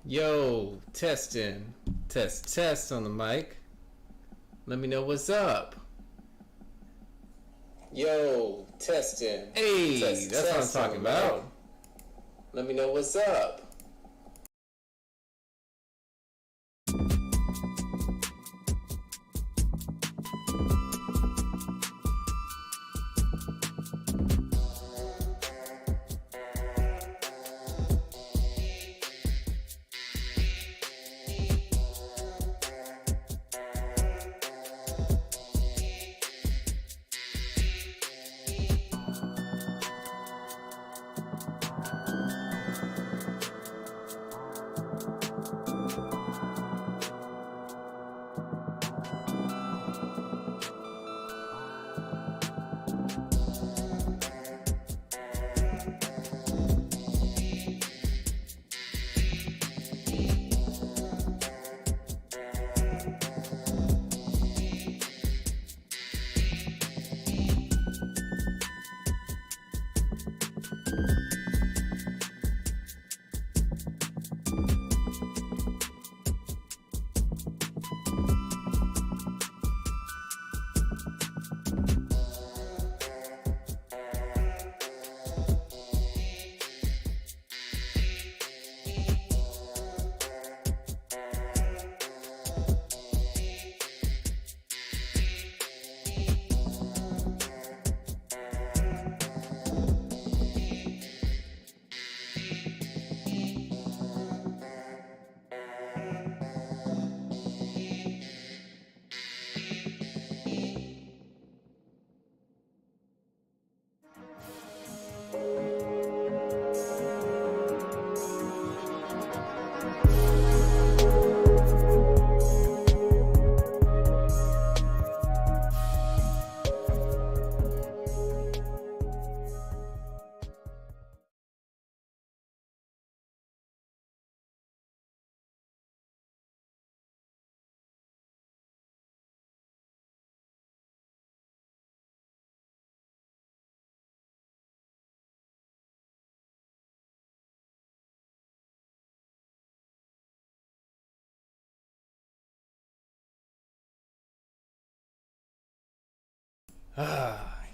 Yo, testing. Test on the mic. Let me know what's up. Yo, testing. Hey, that's what I'm talking about. Let me know what's up.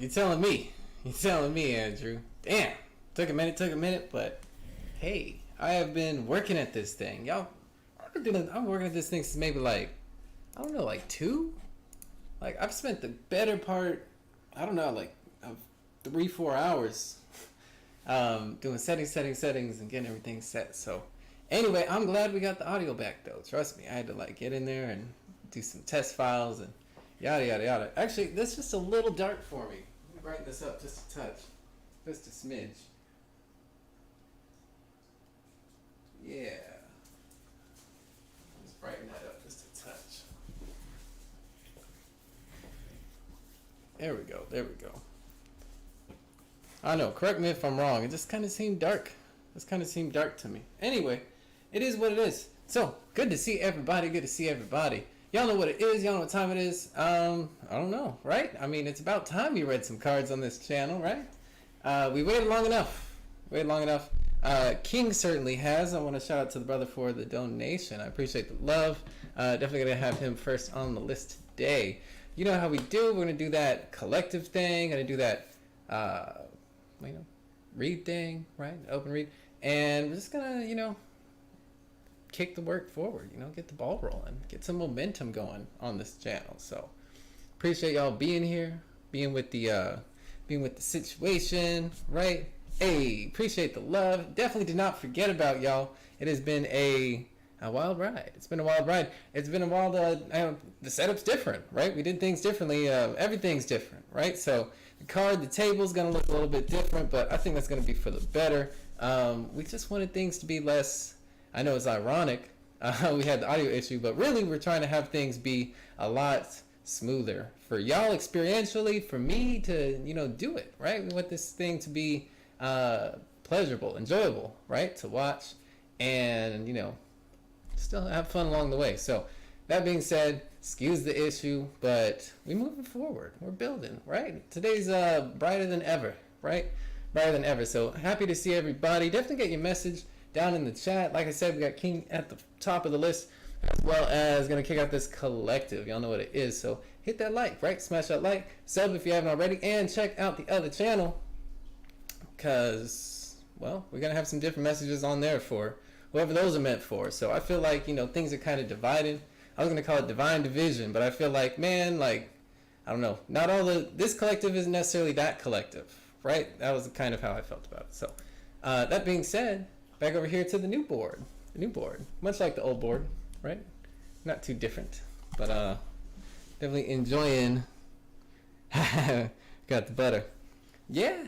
You're telling me. You're telling me, Andrew. Damn. Took a minute, but hey, I have been working at this thing. Y'all, I'm working at this thing since maybe like, I don't know, like 2? Like, I've spent the better part, I don't know, like, of 3-4 hours doing settings and getting everything set. So, anyway, I'm glad we got the audio back, though. Trust me, I had to, like, get in there and do some test files and yada, yada, yada. Actually, that's just a little dark for me. Let me brighten this up just a touch. Just a smidge. Yeah. Let's brighten that up just a touch. There we go. I know, correct me if I'm wrong. It just kind of seemed dark. To me. Anyway, it is what it is. So, good to see everybody. Y'all know what it is. Y'all know what time it is. I don't know, right? I mean, it's about time you read some cards on this channel, right? We waited long enough. King certainly has. I want to shout out to the brother for the donation. I appreciate the love. Definitely going to have him first on the list today. You know how we do. We're going to do that collective thing. Going to do that, read thing, right? Open read. And we're just going to, kick the work forward, get the ball rolling, get some momentum going on this channel. So appreciate y'all being here, being with the situation, right? Hey, appreciate the love. Definitely did not forget about y'all. It has been a wild ride. It's been a wild the setup's different, right? We did things differently. Everything's different, right? So the table's gonna look a little bit different, but I think that's gonna be for the better. We just wanted things to be less, I know it's ironic, we had the audio issue, but really we're trying to have things be a lot smoother for y'all experientially, for me to, do it, right? We want this thing to be pleasurable, enjoyable, right? To watch and, still have fun along the way. So that being said, excuse the issue, but we're moving forward. We're building, right? Today's brighter than ever, right? Brighter than ever. So happy to see everybody. Definitely get your message. down in the chat. Like I said, we got King at the top of the list, as well as going to kick out this collective. Y'all know what it is, so hit that like, right? Smash that like, sub if you haven't already, and check out the other channel, because, well, we're going to have some different messages on there for whoever those are meant for. So I feel like, things are kind of divided. I was going to call it divine division, but I feel like, man, like, I don't know. Not all this collective isn't necessarily that collective, right? That was kind of how I felt about it. So that being said, back over here to the new board. The new board, much like the old board, right? Not too different, but definitely enjoying. Got the butter. Yeah.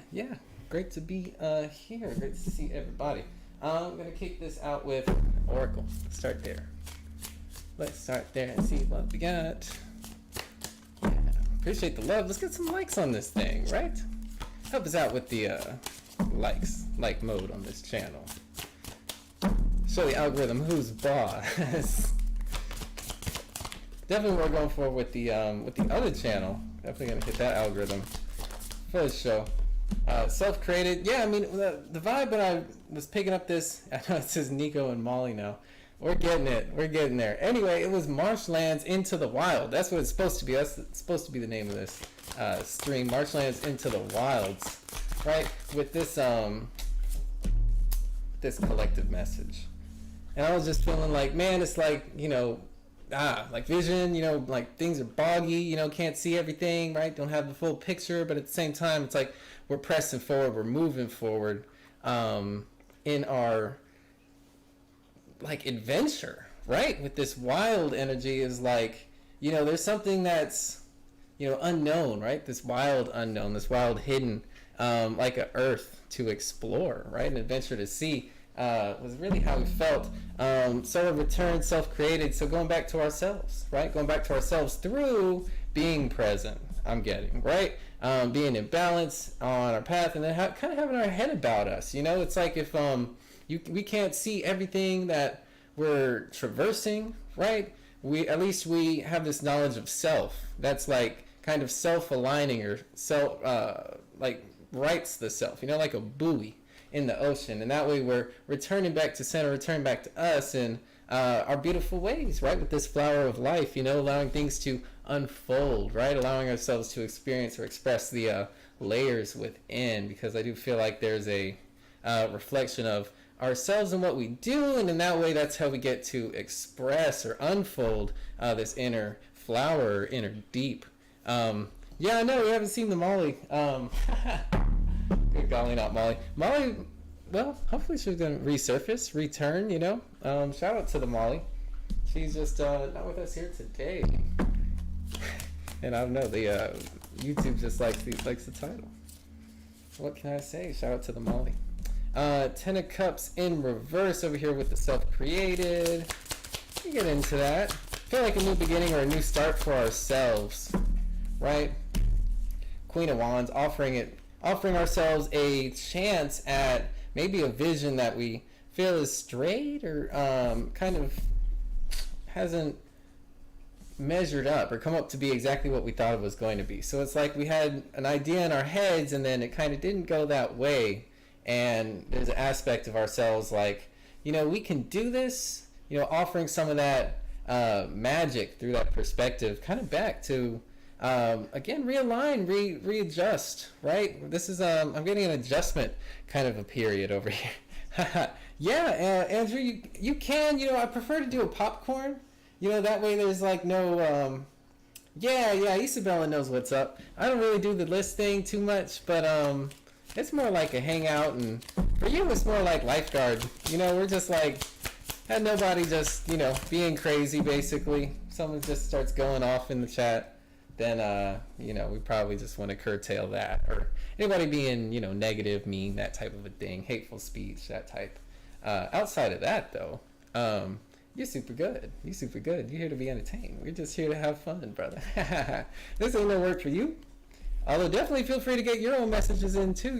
Great to be here. Great to see everybody. I'm gonna kick this out with Oracle. Let's start there and see what we got. Yeah, appreciate the love. Let's get some likes on this thing, right? Help us out with the like mode on this channel. Show the algorithm who's boss. Definitely we're going for with the other channel. Definitely gonna hit that algorithm for the show. Self-created. Yeah, I mean the vibe when I was picking up this, I know it says Niko and Molly now. We're getting it. We're getting there. Anyway, it was Marshlands Into the Wild. That's what it's supposed to be. That's supposed to be the name of this stream. Marshlands Into the Wilds, right? With this this collective message. And I was just feeling like, man, it's like, like vision, like things are boggy, can't see everything, right? Don't have the full picture, but at the same time, it's like we're pressing forward, we're moving forward in our like adventure, right? With this wild energy is like, there's something that's, unknown, right? This wild unknown, this wild hidden, like a earth to explore, right? An adventure to see. Was really how we felt. Sort of returned, self-created. So going back to ourselves, right? Going back to ourselves through being present. I'm getting, right? Being in balance on our path, and then kind of having our head about us. It's like if we can't see everything that we're traversing, right? We have this knowledge of self. That's like kind of self-aligning or like rights the self. Like a buoy in the ocean, and that way we're returning back to center, returning back to us and our beautiful ways, right? With this flower of life, allowing things to unfold, right? Allowing ourselves to experience or express the layers within, because I do feel like there's a reflection of ourselves and what we do, and in that way, that's how we get to express or unfold this inner flower, inner deep. Yeah, I know we haven't seen the Molly. Good golly, not Molly. Molly, well, hopefully she's going to resurface, return, Shout out to the Molly. She's just not with us here today. And I don't know, the YouTube just likes the title. What can I say? Shout out to the Molly. Ten of Cups in reverse over here with the self-created. We get into that. Feel like a new beginning or a new start for ourselves, right? Queen of Wands, offering ourselves a chance at maybe a vision that we feel is strayed or kind of hasn't measured up or come up to be exactly what we thought it was going to be. So it's like we had an idea in our heads and then it kind of didn't go that way. And there's an aspect of ourselves like, we can do this, offering some of that magic through that perspective kind of back to again, realign, readjust, right? This is, I'm getting an adjustment kind of a period over here. Yeah, Andrew, you can, I prefer to do a popcorn, that way there's like no, yeah, Isabella knows what's up. I don't really do the list thing too much, but, it's more like a hangout, and for you, it's more like lifeguard. We're just like, had nobody just, being crazy, basically. Someone just starts going off in the chat. Then, we probably just want to curtail that. Or anybody being, negative, mean, that type of a thing, hateful speech, that type. Outside of that, though, you're super good. You're super good. You're here to be entertained. We're just here to have fun, brother. This ain't no work for you. Although definitely feel free to get your own messages in, too,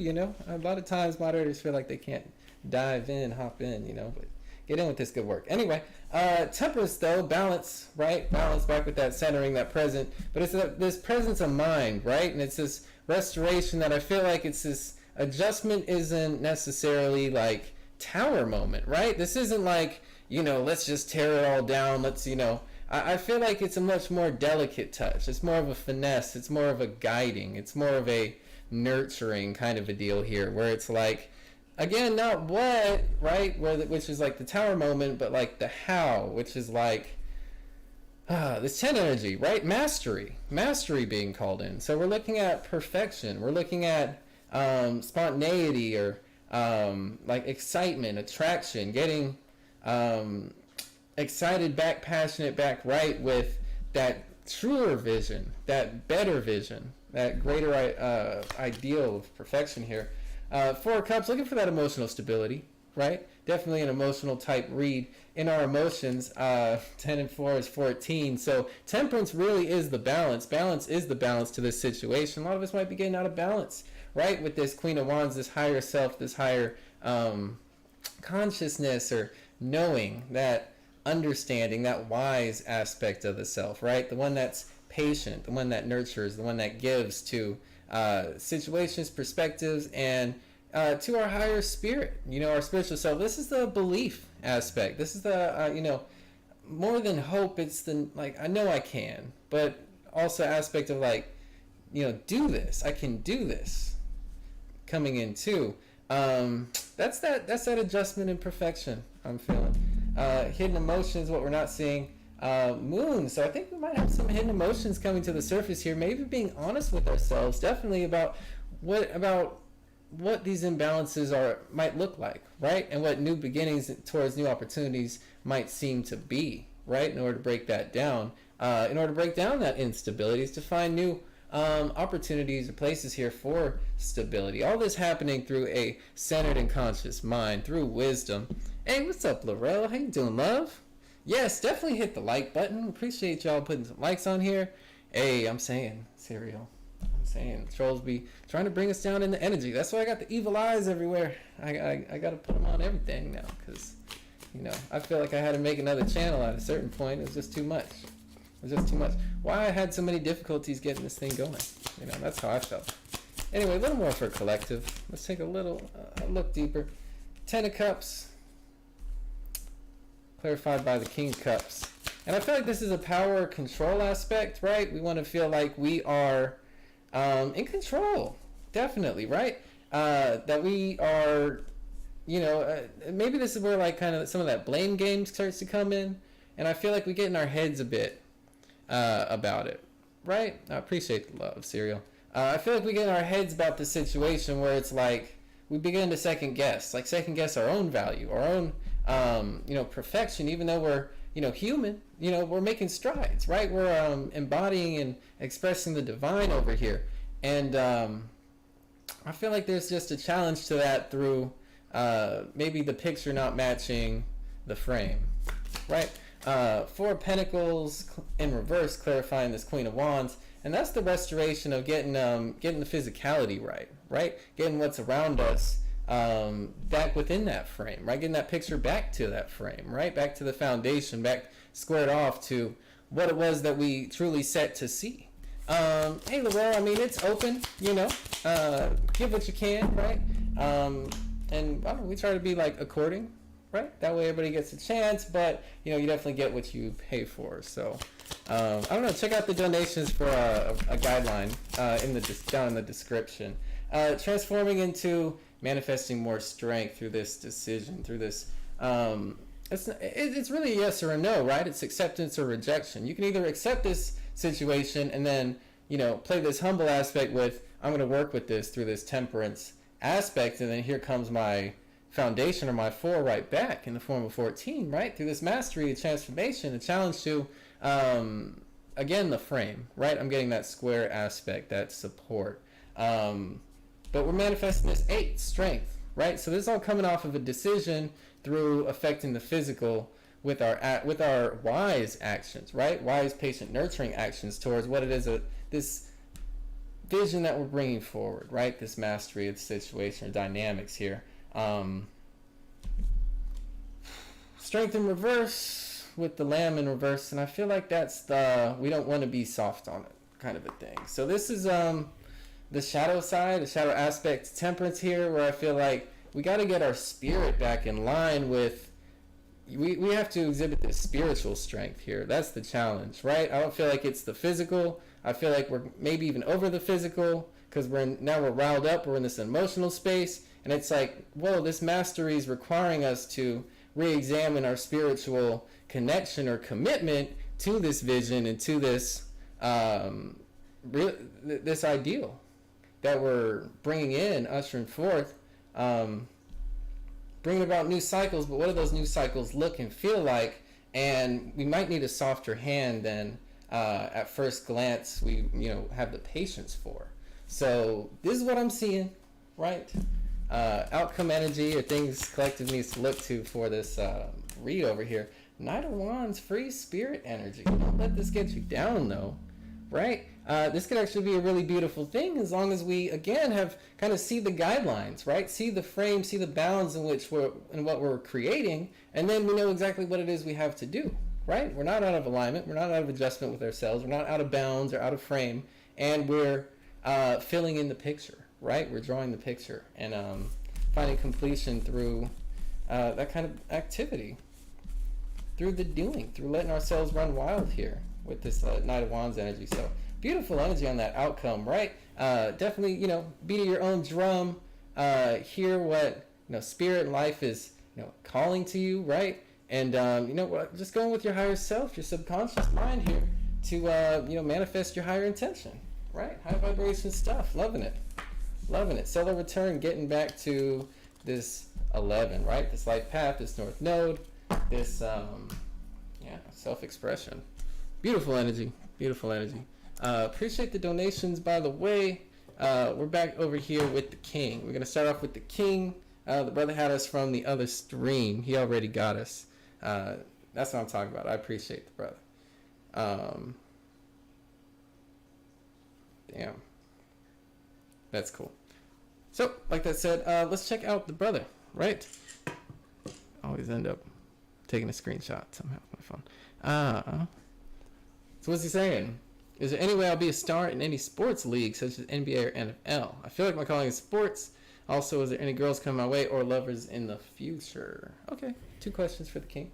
A lot of times moderators feel like they can't dive in, hop in, but get in with this good work. Anyway, temperance though, balance, right? Balance back with that centering, that present. But it's this presence of mind, right? And it's this restoration that I feel like it's this adjustment isn't necessarily like tower moment, right? This isn't like, let's just tear it all down. Let's, I feel like it's a much more delicate touch. It's more of a finesse. It's more of a guiding. It's more of a nurturing kind of a deal here, where it's like, again, not what, right? Which is like the tower moment, but like the how, which is like this 10 energy, right? Mastery being called in. So we're looking at perfection. We're looking at spontaneity, or like excitement, attraction, getting excited back, passionate back, right, with that truer vision, that better vision, that greater ideal of perfection here. 4 of Cups, looking for that emotional stability, right? Definitely an emotional type read. In our emotions, 10 and 4 is 14. So temperance really is the balance. Balance is the balance to this situation. A lot of us might be getting out of balance, right? With this Queen of Wands, this higher self, this higher consciousness, or knowing, that understanding, that wise aspect of the self, right? The one that's patient, the one that nurtures, the one that gives to situations, perspectives, and to our higher spirit, our spiritual self. This is the belief aspect. This is the, more than hope, it's the, like, I know I can, but also aspect of like, do this. I can do this coming in too. That's that adjustment and perfection I'm feeling. Hidden emotions, what we're not seeing. Moon. So I think we might have some hidden emotions coming to the surface here. Maybe being honest with ourselves, definitely about what these imbalances might look like, right? And what new beginnings towards new opportunities might seem to be, right? In order to break that down, in order to break down that instability, is to find new opportunities or places here for stability. All this happening through a centered and conscious mind, through wisdom. Hey, what's up, Laurel? How you doing, love? Yes, definitely hit the like button. Appreciate y'all putting some likes on here. Hey, I'm saying, Serial. I'm saying, trolls be trying to bring us down in the energy. That's why I got the evil eyes everywhere. I got to put them on everything now, because, I feel like I had to make another channel at a certain point. It was just too much. Why I had so many difficulties getting this thing going. That's how I felt. Anyway, a little more for collective. Let's take a little look deeper. 10 of Cups. Clarified by the King of Cups. And I feel like this is a power control aspect, right? We want to feel like we are in control, definitely, right? That we are, maybe this is where like kind of some of that blame game starts to come in. And I feel like we get in our heads a bit about it, right? I appreciate the love, Serial. I feel like we get in our heads about the situation where it's like we begin to second guess our own value, our own perfection, even though we're, human, we're making strides, right? We're embodying and expressing the divine over here. And I feel like there's just a challenge to that through maybe the picture not matching the frame, right? 4 of Pentacles in reverse, clarifying this Queen of Wands. And that's the restoration of getting the physicality right? Getting what's around us back within that frame, right? Getting that picture back to that frame, right? Back to the foundation, back squared off to what it was that we truly set to see. Hey, Laurel, I mean, it's open, give what you can, right? And we try to be like according, right? That way everybody gets a chance, but, you definitely get what you pay for. So, I don't know, check out the donations for a guideline down in the description. Transforming into manifesting more strength through this decision, through this, it's really a yes or a no, right? It's acceptance or rejection. You can either accept this situation and then, play this humble aspect with, I'm going to work with this through this temperance aspect, and then here comes my foundation or my 4 right back in the form of 14, right? Through this mastery, the transformation, the challenge to, again, the frame, right? I'm getting that square aspect, that support. But we're manifesting this 8, strength, right? So this is all coming off of a decision through affecting the physical with our wise actions, right? Wise, patient, nurturing actions towards what it is, this vision that we're bringing forward, right? This mastery of the situation or dynamics here. Strength in reverse with the Lamb in reverse, and I feel like that's we don't want to be soft on it kind of a thing. So this is the shadow side, the shadow aspect, temperance here, where I feel like we got to get our spirit back in line with, we have to exhibit this spiritual strength here. That's the challenge, right? I don't feel like it's the physical. I feel like we're maybe even over the physical, because now we're riled up, we're in this emotional space, and it's like, whoa, this mastery is requiring us to re-examine our spiritual connection or commitment to this vision and to this this ideal that we're bringing in, ushering forth, bringing about new cycles. But what do those new cycles look and feel like? And we might need a softer hand than at first glance we have the patience for. So this is what I'm seeing, right? Outcome energy, or things collective needs to look to for this read over here. Knight of Wands, free spirit energy. Don't let this get you down, though, right? This could actually be a really beautiful thing, as long as we, again, have kind of see the guidelines, right? See the frame, see the bounds in which what we're creating, and then we know exactly what it is we have to do, right? We're not out of alignment. We're not out of adjustment with ourselves. We're not out of bounds or out of frame, and we're filling in the picture, right? We're drawing the picture and finding completion through that kind of activity, through the doing, through letting ourselves run wild here with this Knight of Wands energy. So beautiful energy on that outcome, right? Definitely, beat your own drum, hear what spirit and life is calling to you, right? And just going with your higher self, your subconscious mind here to manifest your higher intention, right? High vibration stuff. Loving it. Solar return, getting back to this 11, right? This life path, this north node, this self-expression. Beautiful energy. Appreciate the donations, by the way. We're back over here with the king. We're going to start off with the king. The brother had us from the other stream. He already got us. That's what I'm talking about. I appreciate the brother. Damn. That's cool. So, like that said, let's check out the brother, right? Always end up taking a screenshot somehow with my phone. So what's he saying? Is there any way I'll be a star in any sports league, such as NBA or NFL? I feel like my calling is sports. Also, is there any girls coming my way or lovers in the future? Okay, 2 questions for the king.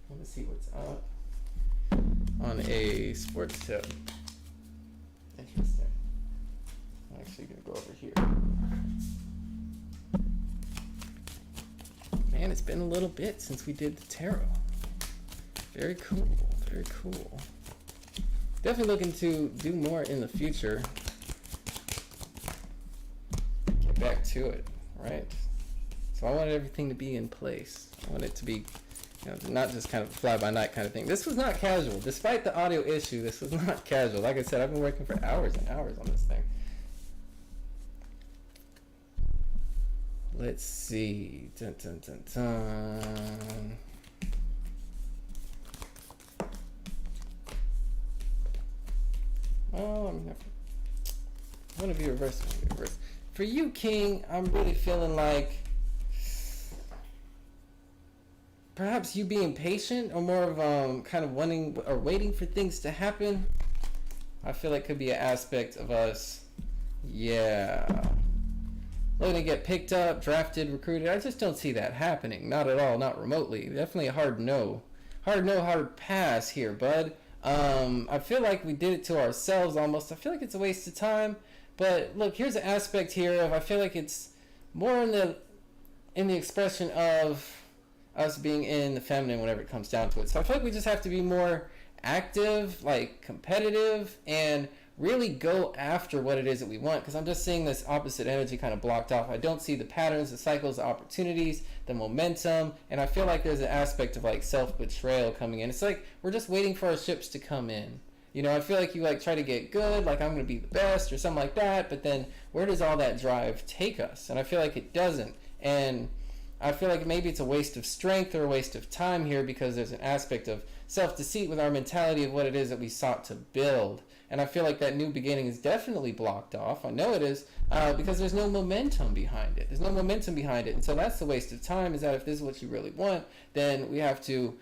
Let me see what's up on a sports tip. Interesting. I'm actually going to go over here. Man, it's been a little bit since we did the tarot. Very cool. Definitely looking to do more in the future. Get back to it, right? So I wanted everything to be in place. I want it to be, not just kind of fly-by-night kind of thing. This was not casual. Despite the audio issue, this was not casual. Like I said, I've been working for hours and hours on this thing. Let's see. Dun, dun, dun, dun. Oh, I'm going to be reversed. For you, King, I'm really feeling like perhaps you being patient, or more of kind of wanting or waiting for things to happen. I feel like could be an aspect of us. Yeah. Looking to get picked up, drafted, recruited. I just don't see that happening. Not at all. Not remotely. Definitely a hard no. Hard pass here, bud. I feel like we did it to ourselves almost. I feel like it's a waste of time. But look, here's an aspect here of I feel like it's more in the expression of us being in the feminine whenever it comes down to it. So I feel like we just have to be more active, like competitive, and really go after what it is that we want, because I'm just seeing this opposite energy kind of blocked off. I don't see the patterns, the cycles, the opportunities, the momentum, and I feel like there's an aspect of like self-betrayal coming in. It's like we're just waiting for our ships to come in. I feel like you like try to get good, like I'm going to be the best or something like that, but then where does all that drive take us? And I feel like it doesn't. And I feel like maybe it's a waste of strength or a waste of time here, because there's an aspect of self-deceit with our mentality of what it is that we sought to build. And I feel like that new beginning is definitely blocked off. I know it is, because there's no momentum behind it. And so that's the waste of time, is that if this is what you really want, then we have to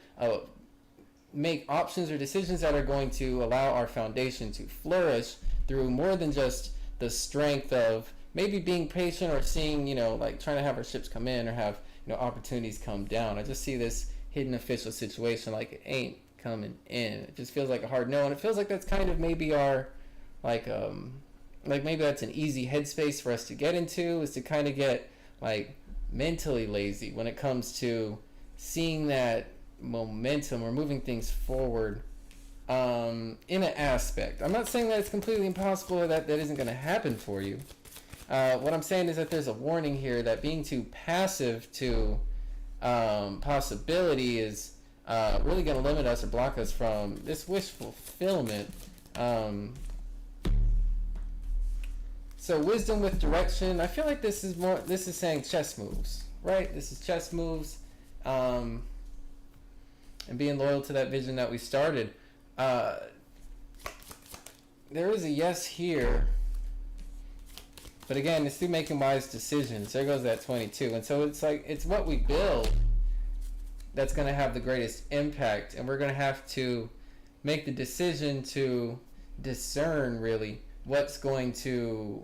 make options or decisions that are going to allow our foundation to flourish through more than just the strength of maybe being patient or seeing, like trying to have our ships come in or have, opportunities come down. I just see this hidden official situation like it ain't coming in. It just feels like a hard no, and it feels like that's kind of maybe our, like, maybe that's an easy headspace for us to get into, is to kind of get like mentally lazy when it comes to seeing that momentum or moving things forward, in an aspect. I'm not saying that it's completely impossible or that isn't going to happen for you. What I'm saying is that there's a warning here that being too passive to possibility is really going to limit us or block us from this wish fulfillment. So wisdom with direction. I feel like this is saying chess moves, right? This is chess moves, and being loyal to that vision that we started. There is a yes here, but again, it's through making wise decisions. There goes that 22. And so it's like, it's what we build that's going to have the greatest impact, and we're going to have to make the decision to discern really what's going to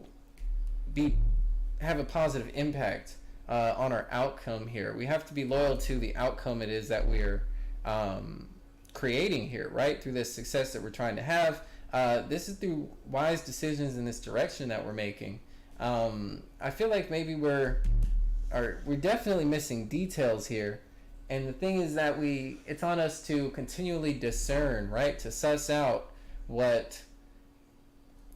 have a positive impact on our outcome here. We have to be loyal to the outcome it is that we're creating here, right? Through this success that we're trying to have. This is through wise decisions in this direction that we're making. I feel like maybe we're definitely missing details here. And the thing is that it's on us to continually discern, right? To suss out what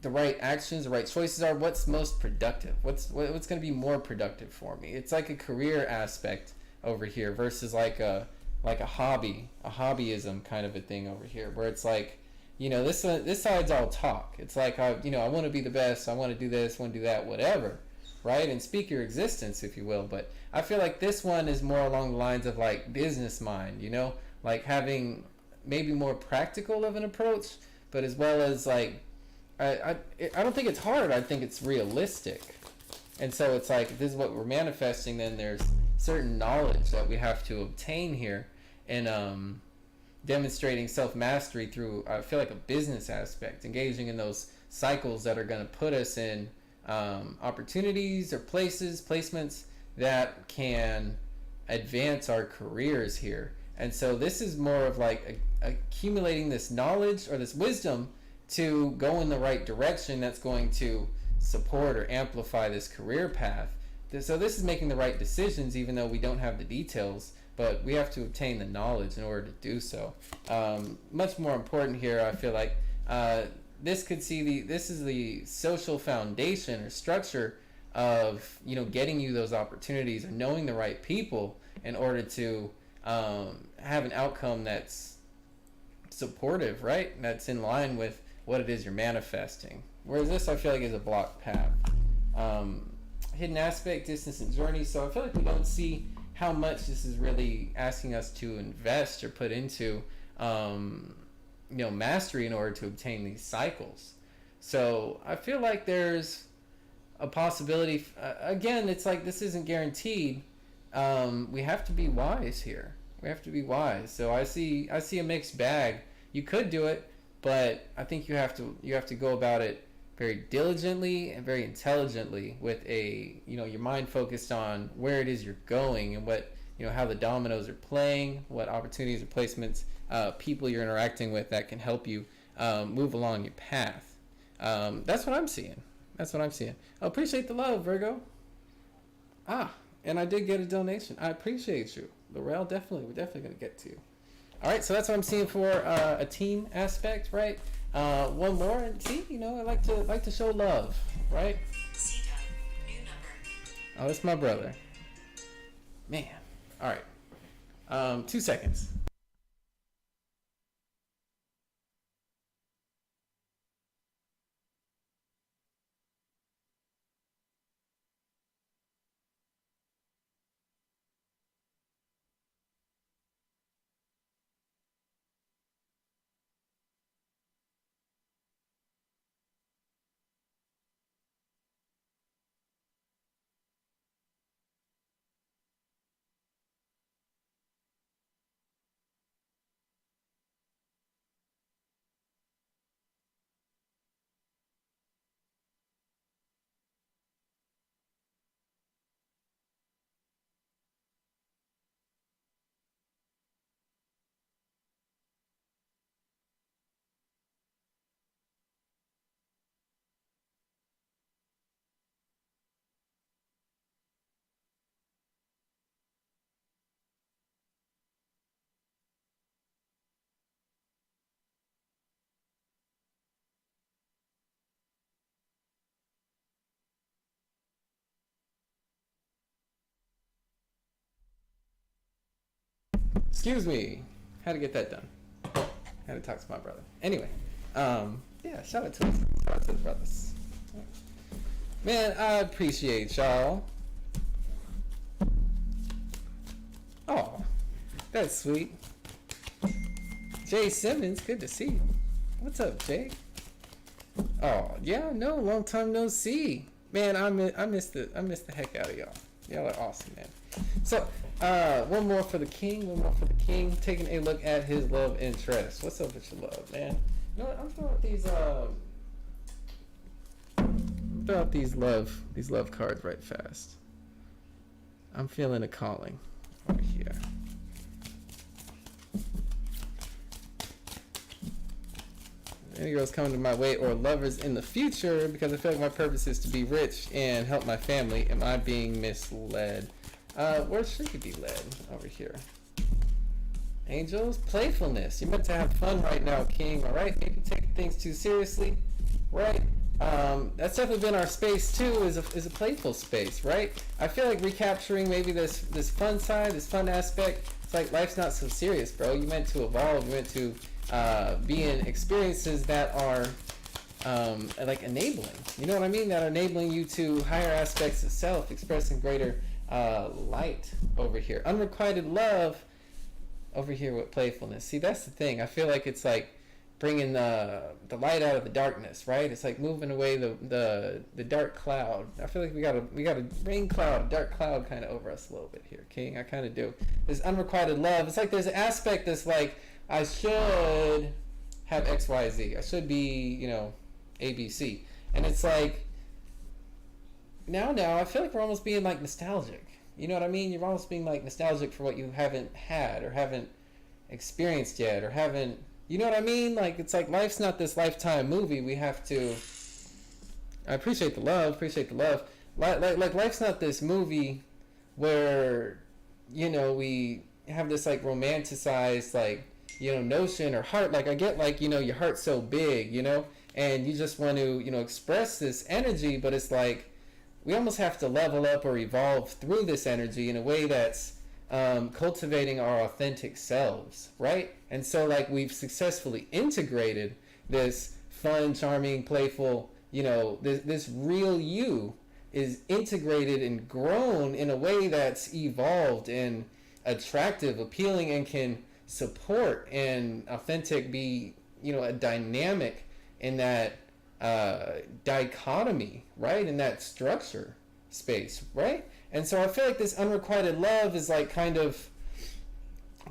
the right actions, the right choices are, what's most productive, what's going to be more productive for me. It's like a career aspect over here versus like a hobbyism kind of a thing over here, where it's like, this side's all talk. It's like, I want to be the best, I want to do this, I want to do that, whatever, right? And speak your existence, if you will. But I feel like this one is more along the lines of like business mind, like having maybe more practical of an approach, but as well as like, I don't think it's hard. I think it's realistic. And so it's like, if this is what we're manifesting, then there's certain knowledge that we have to obtain here, and demonstrating self-mastery through, I feel like, a business aspect, engaging in those cycles that are going to put us in opportunities or placements that can advance our careers here. And so this is more of like accumulating this knowledge or this wisdom to go in the right direction that's going to support or amplify this career path. So this is making the right decisions even though we don't have the details, but we have to obtain the knowledge in order to do so. Much more important here, I feel like, this is the social foundation or structure of getting you those opportunities or knowing the right people in order to have an outcome that's supportive, right? That's in line with what it is you're manifesting. Whereas this, I feel like, is a blocked path. Hidden aspect, distance, and journey. So I feel like we don't see how much this is really asking us to invest or put into, mastery in order to obtain these cycles. So I feel like there's a possibility. Again, it's like this isn't guaranteed. We have to be wise here. We have to be wise. So I see a mixed bag. You could do it, but I think you have to go about it very diligently and very intelligently with your mind focused on where it is you're going and what, how the dominoes are playing, what opportunities or placements, people you're interacting with that can help you move along your path. That's what I'm seeing. I appreciate the love, Virgo. And I did get a donation. I appreciate you. Laurel, we're definitely going to get to you. All right, so that's what I'm seeing for a team aspect, right? One more, and see, I like to show love, right? New number. Oh, it's my brother. Man. All right. 2 seconds. Excuse me. Had to get that done. Had to talk to my brother. Anyway, yeah, shout out to the brothers. Man, I appreciate y'all. Oh, that's sweet. Jay Simmons, good to see you. What's up, Jay? Oh, yeah, no, long time no see. Man, I miss the heck out of y'all. Y'all are awesome, man. So, one more for the king. Taking a look at his love interest. What's up with your love, man? You know what? I'm throwing out these love cards right fast. I'm feeling a calling over here. Any girls coming to my way or lovers in the future, because I feel like my purpose is to be rich and help my family. Am I being misled? Where should you be led over here? Angels, playfulness. You're meant to have fun right now, King. All right, maybe take things too seriously, right? That's definitely been our space too. Is a playful space, right? I feel like recapturing maybe this fun side, this fun aspect. It's like life's not so serious, bro. You meant to evolve. You meant to be in experiences that are like enabling. You know what I mean? That are enabling you to higher aspects of self, expressing greater light over here. Unrequited love over here with playfulness. See, that's the thing. I feel like it's like bringing the light out of the darkness, right? It's like moving away the dark cloud. I feel like we got a rain cloud, a dark cloud kind of over us a little bit here, King. I kind of do. This unrequited love. It's like there's an aspect that's like, I should have X, Y, Z. I should be, A, B, C. And it's like, now, I feel like we're almost being like nostalgic. You know what I mean? You're almost being like nostalgic for what you haven't had or haven't experienced yet or haven't, you know what I mean? Like, it's like life's not this lifetime movie. We have to, I appreciate the love. Like life's not this movie where, we have this like romanticized, like, notion or heart. Like, I get like, your heart's so big, and you just want to, express this energy, but it's like, we almost have to level up or evolve through this energy in a way that's cultivating our authentic selves, right? And so like we've successfully integrated this fun, charming, playful, this real you is integrated and grown in a way that's evolved and attractive, appealing, and can support and authentic be, a dynamic in that dichotomy, right? In that structure space, right? And so I feel like this unrequited love is like kind of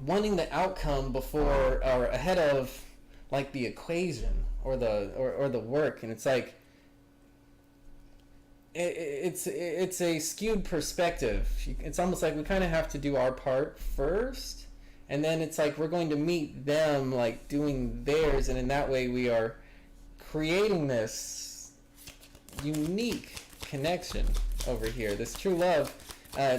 wanting the outcome before or ahead of like the equation or the work. And it's like it's a skewed perspective. It's almost like we kind of have to do our part first, and then it's like we're going to meet them like doing theirs, and in that way we are creating this unique connection over here, this true love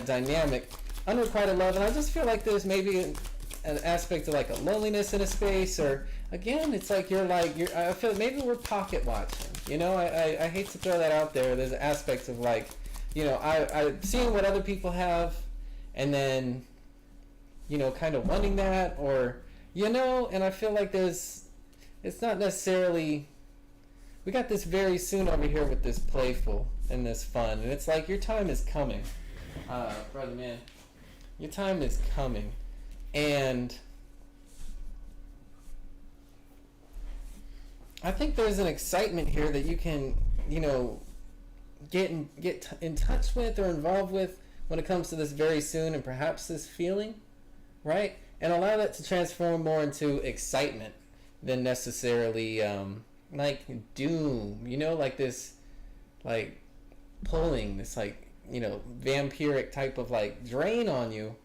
dynamic, unrequited love. And I just feel like there's maybe an aspect of like a loneliness in a space, or again, it's like I feel like maybe we're pocket watching. I hate to throw that out there. There's an aspect of like, I'm seeing what other people have, and then, kind of wanting that, or, and I feel like it's not necessarily, we got this very soon over here with this playful and this fun, and it's like your time is coming, brother man. Your time is coming, and I think there's an excitement here that you can, get in touch with or involved with when it comes to this very soon, and perhaps this feeling, right? And allow that to transform more into excitement than necessarily like doom, like this, like pulling this, like, vampiric type of like drain on you,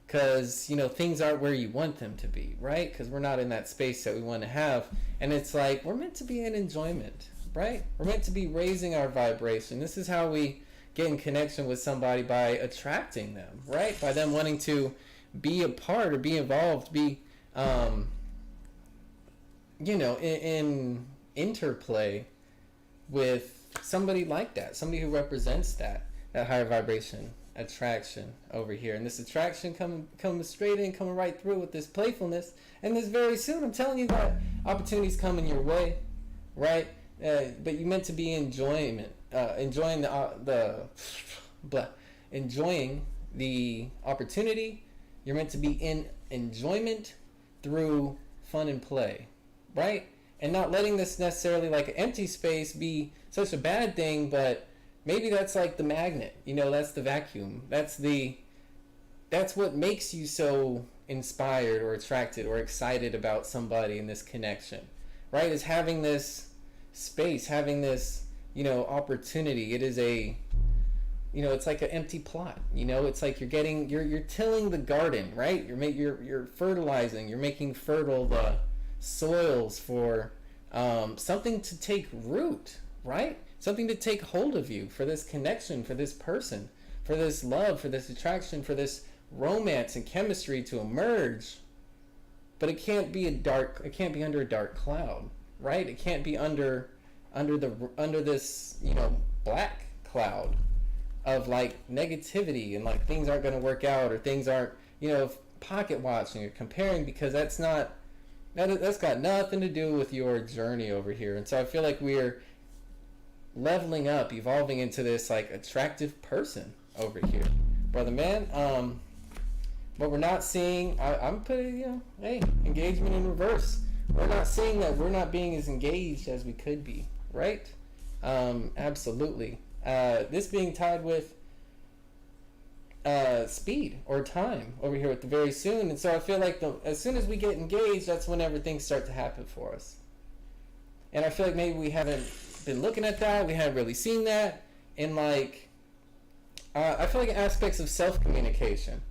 because things aren't where you want them to be, right? Because we're not in that space that we want to have. And it's like we're meant to be in enjoyment, right? We're meant to be raising our vibration. This is how we get in connection with somebody, by attracting them, right? By them wanting to be a part or be involved, be in interplay with somebody like that, somebody who represents that higher vibration attraction over here, and this attraction coming straight in, coming right through with this playfulness, and this very soon, I'm telling you that opportunities coming your way, right? But you meant to be enjoying the opportunity. You're meant to be in enjoyment through fun and play, right? And not letting this necessarily like an empty space be such a bad thing, but maybe that's like the magnet, that's the vacuum. That's what makes you so inspired or attracted or excited about somebody in this connection, right? Is having this space, having this, opportunity. It is it's like an empty plot, it's like you're tilling the garden, right? You're fertilizing, you're making fertile the soils for something to take root, right? Something to take hold of you for this connection, for this person, for this love, for this attraction, for this romance and chemistry to emerge. But it can't be under a dark cloud, right? It can't be under this, black cloud of like negativity and like things aren't going to work out, or things aren't, pocket watching or comparing, because that's got nothing to do with your journey over here. And so I feel like we're leveling up, evolving into this like attractive person over here, brother man. But we're not seeing, I'm putting, engagement in reverse. We're not seeing that we're not being as engaged as we could be, right? Absolutely. This being tied with speed or time over here with the very soon. And so I feel like as soon as we get engaged, that's whenever things start to happen for us. And I feel like maybe we haven't been looking at that. We haven't really seen that in like, I feel like aspects of self-communication.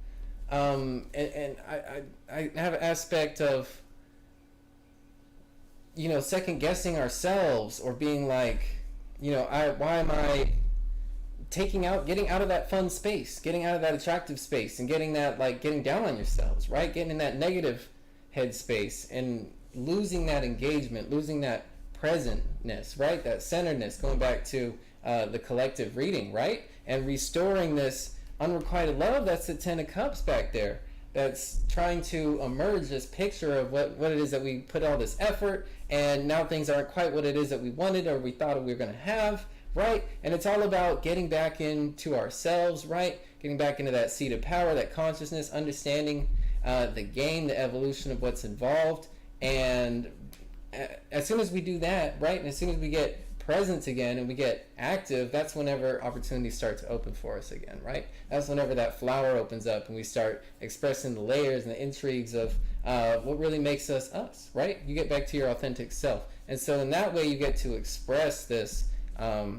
And I have an aspect of, second guessing ourselves, or being like, why am I getting out of that fun space, getting out of that attractive space, and getting down on yourselves, right? Getting in that negative headspace and losing that engagement, losing that presentness, right? That centeredness, going back to the collective reading, right? And restoring this unrequited love. That's the Ten of Cups back there. That's trying to emerge this picture of what it is that we put all this effort, and now things aren't quite what it is that we wanted or we thought we were going to have, right? And it's all about getting back into ourselves, right? Getting back into that seat of power, that consciousness, understanding the game, the evolution of what's involved. And as soon as we do that, right, and as soon as we get present again and we get active, that's whenever opportunities start to open for us again, right? That's whenever that flower opens up and we start expressing the layers and the intrigues of what really makes us, right? You get back to your authentic self. And so in that way you get to express this, it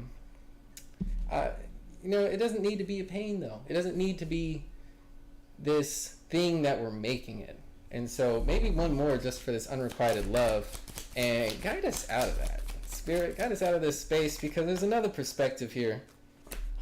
doesn't need to be a pain though. It doesn't need to be this thing that we're making it. And so maybe one more just for this unrequited love, and guide us out of that. Spirit, guide us out of this space, because there's another perspective here.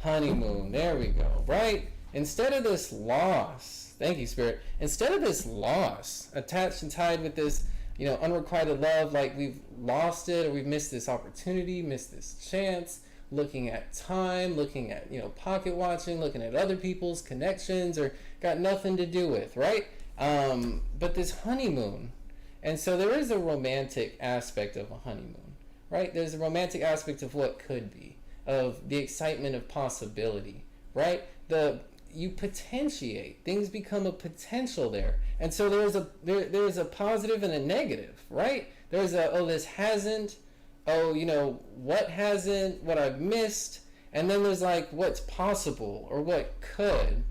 Honeymoon, there we go, right? Instead of this loss, thank you, Spirit, instead of this loss attached and tied with this, unrequited love, like we've lost it, or we've missed this opportunity, missed this chance, looking at time, looking at, pocket watching, looking at other people's connections, or got nothing to do with, right? But this honeymoon, and so there is a romantic aspect of a honeymoon, right? There's a romantic aspect of what could be, of the excitement of possibility, right? You potentiate, things become a potential there, and so there's a positive and a negative, right? There's this hasn't, what hasn't, what I've missed, and then there's like what's possible or what could,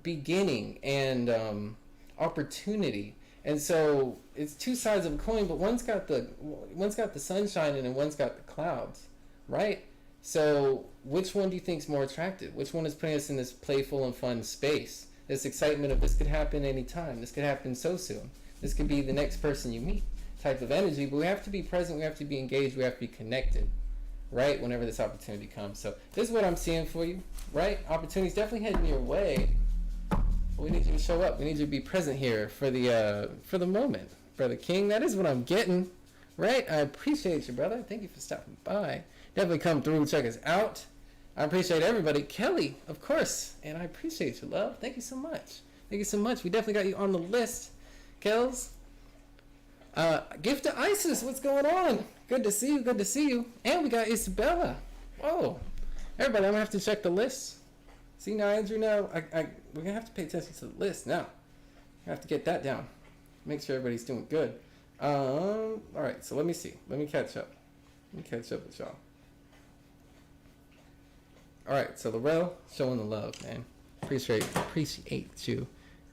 beginning and opportunity. And so it's two sides of a coin, but one's got the sunshine and one's got the clouds, right? So which one do you think is more attractive? Which one is putting us in this playful and fun space? This excitement of this could happen anytime. This could happen so soon. This could be the next person you meet type of energy. But we have to be present. We have to be engaged. We have to be connected, right? Whenever this opportunity comes. So this is what I'm seeing for you, right? Opportunities definitely heading your way. We need you to show up. We need you to be present here for the moment, Brother King. That is what I'm getting, right? I appreciate you, brother. Thank you for stopping by. Definitely come through, check us out. I appreciate everybody. Kelly, of course. And I appreciate you, love. Thank you so much. Thank you so much. We definitely got you on the list, Kels. Gift to Isis, what's going on? Good to see you. Good to see you. And we got Isabella. Whoa. Everybody, I'm going to have to check the list. See now, Andrew, now, we're going to have to pay attention to the list now. I have to get that down. Make sure everybody's doing good. All right, so let me see. Let me catch up. Let me catch up with y'all. All right, so Laurel, showing the love, man. Appreciate you.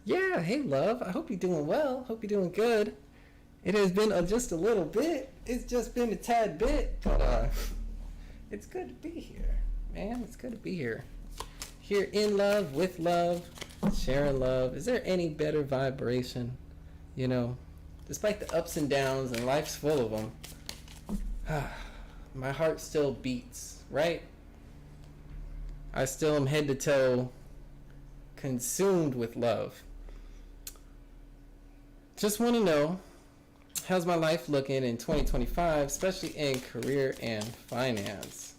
Yeah, hey, love. I hope you're doing well. Hope you're doing good. It has been just a little bit. It's just been a tad bit, but it's good to be here, man. It's good to be here. Here in love, with love, sharing love. Is there any better vibration? You know, despite the ups and downs, and life's full of them, my heart still beats, right? I still am head to toe consumed with love. Just want to know, how's my life looking in 2025, especially in career and finance?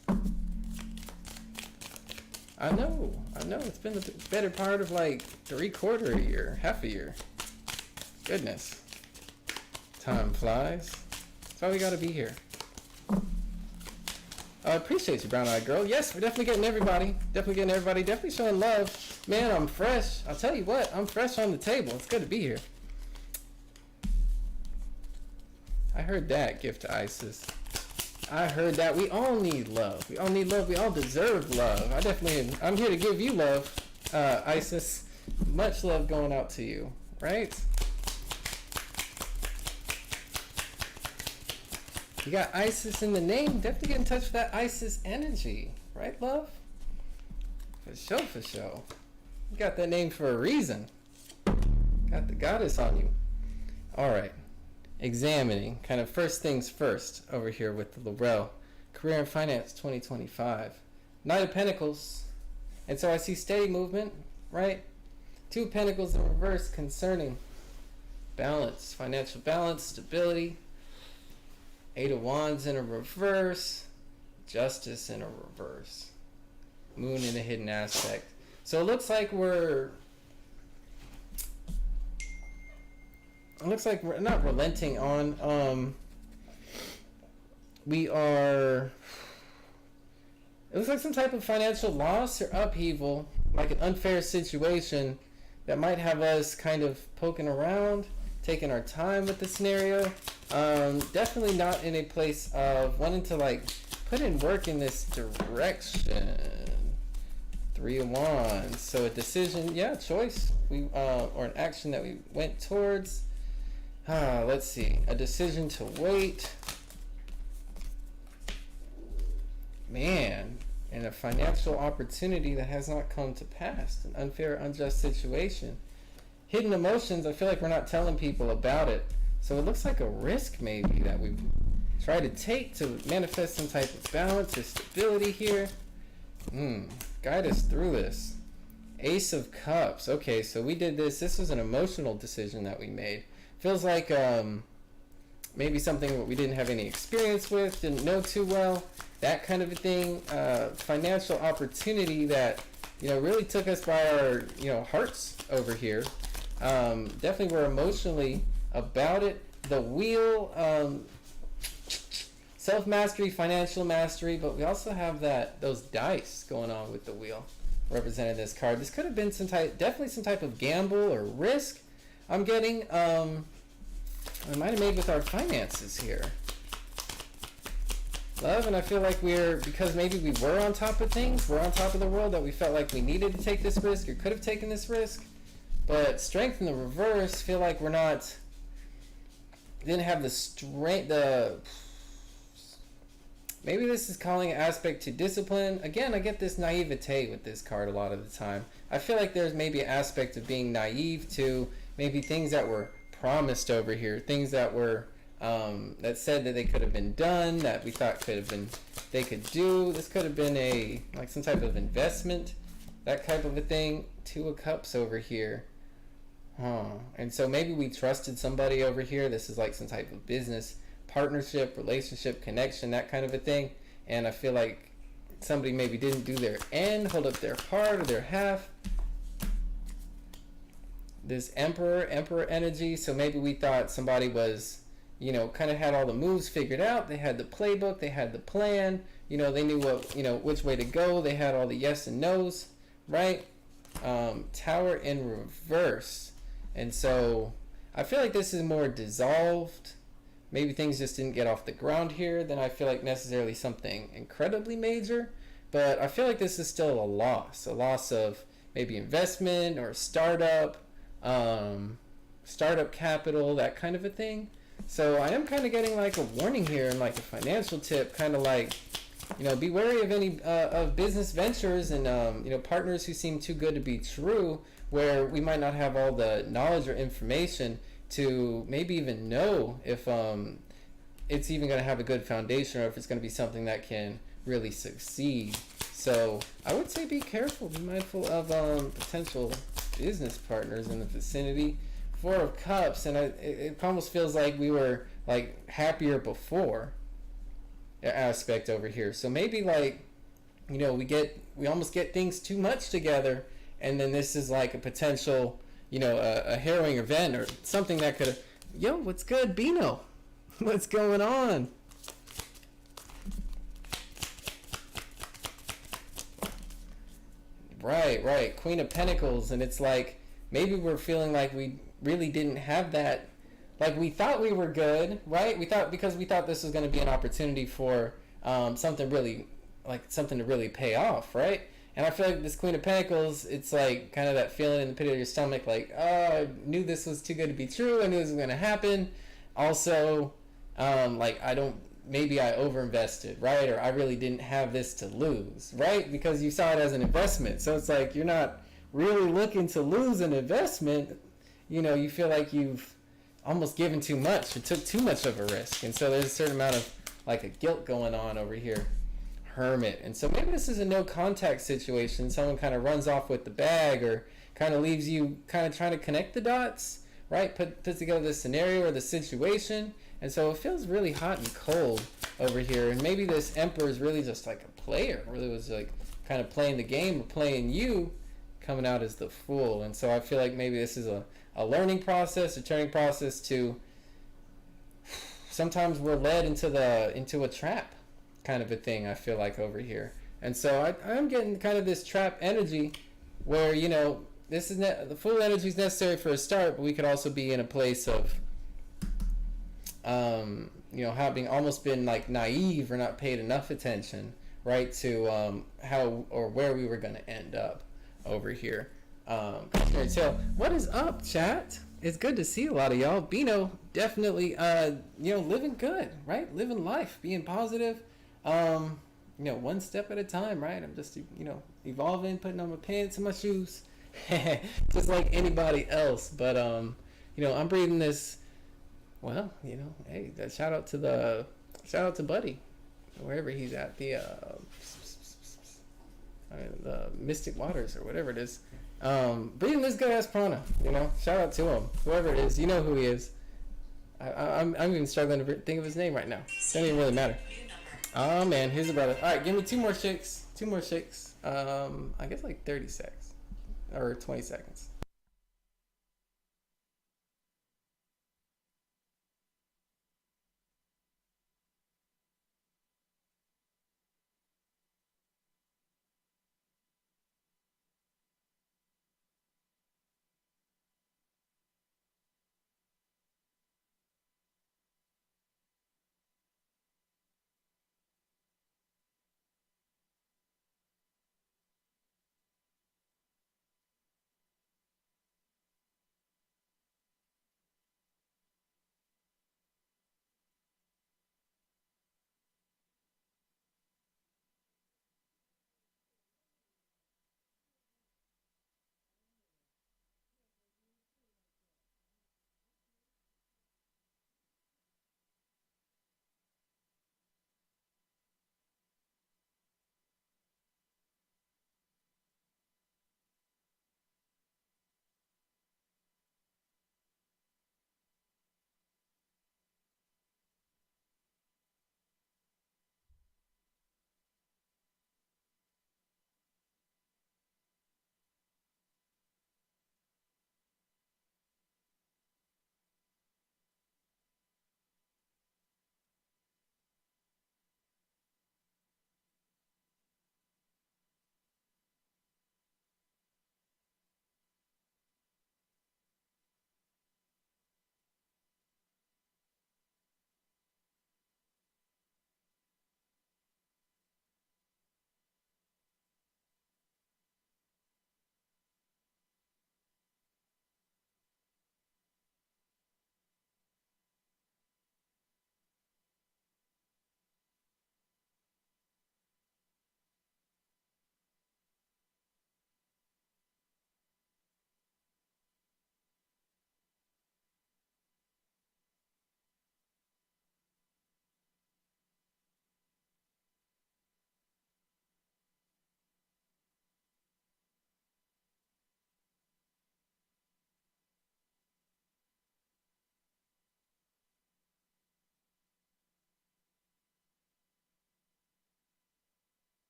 I know. It's been the better part of like 3/4 a year, half a year. Goodness. Time flies. That's why we gotta be here. I appreciate you, brown-eyed girl. Yes, we're definitely getting everybody. Definitely showing love. Man, I'm fresh. I'll tell you what, I'm fresh on the table. It's good to be here. I heard that, gift to Isis. I heard that. We all need love. We all need love. We all deserve love. I'm here to give you love, Isis. Much love going out to you, right? You got Isis in the name. Definitely get in touch with that Isis energy, right, love? For sure. You got that name for a reason. Got the goddess on you. All right. Examining, kind of first things first over here with the Laurel. Career and Finance 2025. Knight of Pentacles. And so I see steady movement, right? Two of Pentacles in reverse concerning balance, financial balance, stability. Eight of Wands in a reverse. Justice in a reverse. Moon in a hidden aspect. So it looks like we're not relenting on, we are, it looks like some type of financial loss or upheaval, like an unfair situation that might have us kind of poking around, taking our time with the scenario. Definitely not in a place of wanting to like put in work in this direction. Three of Wands. So a decision, choice, or an action that we went towards. Let's see. A decision to wait. Man, and a financial opportunity that has not come to pass. An unfair, unjust situation. Hidden emotions, I feel like we're not telling people about it. So it looks like a risk maybe that we try to take to manifest some type of balance or stability here. Guide us through this. Ace of Cups. Okay, so we did this. This was an emotional decision that we made. Feels like maybe something that we didn't have any experience with, didn't know too well, that kind of a thing. Financial opportunity that, really took us by our, hearts over here. Definitely we're emotionally about it. The wheel, self-mastery, financial mastery, but we also have those dice going on with the wheel representing this card. This could have been definitely some type of gamble or risk. I'm getting, I might have made with our finances here. Love, and I feel like because maybe we were on top of things, we're on top of the world, that we felt like we needed to take this risk or could have taken this risk. But strength in the reverse, feel like didn't have the strength, maybe this is calling an aspect to discipline. Again, I get this naivete with this card a lot of the time. I feel like there's maybe an aspect of being naive to maybe things that were promised over here, things that were that said that they could have been done, that we thought they could do. This could have been some type of investment, that type of a thing. Two of Cups over here. And so maybe we trusted somebody over here. This is like some type of business partnership, relationship, connection, that kind of a thing. And I feel like somebody maybe didn't do their end, hold up their part or their half. This emperor energy. So maybe we thought somebody was, kind of had all the moves figured out. They had the playbook, they had the plan, they knew what, which way to go. They had all the yes and no's, right? Tower in reverse. And so I feel like this is more dissolved. Maybe things just didn't get off the ground here. Then I feel like necessarily something incredibly major. But I feel like this is still a loss of maybe investment or startup, startup capital, that kind of a thing. So I am kind of getting like a warning here and like a financial tip, kind of like, be wary of any of business ventures and partners who seem too good to be true, where we might not have all the knowledge or information to maybe even know if it's even going to have a good foundation or if it's going to be something that can really succeed. So I would say be careful, be mindful of potential business partners in the vicinity. Four of Cups, and it almost feels like we were like happier before aspect over here. So maybe like, we almost get things too much together, and then this is like a potential, a harrowing event or something that could, what's good, Bino? What's going on? Right. Queen of Pentacles, and it's like maybe we're feeling like we really didn't have that. Like we thought we were good, right? Because we thought this was going to be an opportunity for something to really pay off, right? And I feel like this Queen of Pentacles, it's like kind of that feeling in the pit of your stomach, like, oh, I knew this was too good to be true. I knew this was going to happen. Also, maybe I overinvested, right? Or I really didn't have this to lose, right? Because you saw it as an investment. So it's like you're not really looking to lose an investment. You feel like you've almost given too much or took too much of a risk. And so there's a certain amount of like a guilt going on over here. Hermit. And so maybe this is a no contact situation. Someone kind of runs off with the bag or kind of leaves you kind of trying to connect the dots, right? Put together the scenario or the situation. And so it feels really hot and cold over here. And maybe this Emperor is really just like a player. Really was like kind of playing the game or playing you, coming out as the Fool. And so I feel like maybe this is a learning process, a turning process to sometimes we're led into a trap kind of a thing, I feel like over here. And so I'm getting kind of this trap energy where, this is the Fool energy is necessary for a start, but we could also be in a place of having almost been like naive or not paid enough attention, right, to how or where we were going to end up over here. So what is up, chat? It's good to see a lot of y'all. Bino definitely living good, right? Living life, being positive. One step at a time, right? I'm just evolving, putting on my pants and my shoes, just like anybody else. But I'm breathing this. Well, hey, shout out to Buddy, wherever he's at, the Mystic Waters or whatever it is. Breathing this good ass prana, shout out to him, whoever it is, you know who he is. I'm even struggling to think of his name right now. Doesn't even really matter. Oh man, here's a brother. All right, give me two more shakes. I guess like 30 seconds or 20 seconds.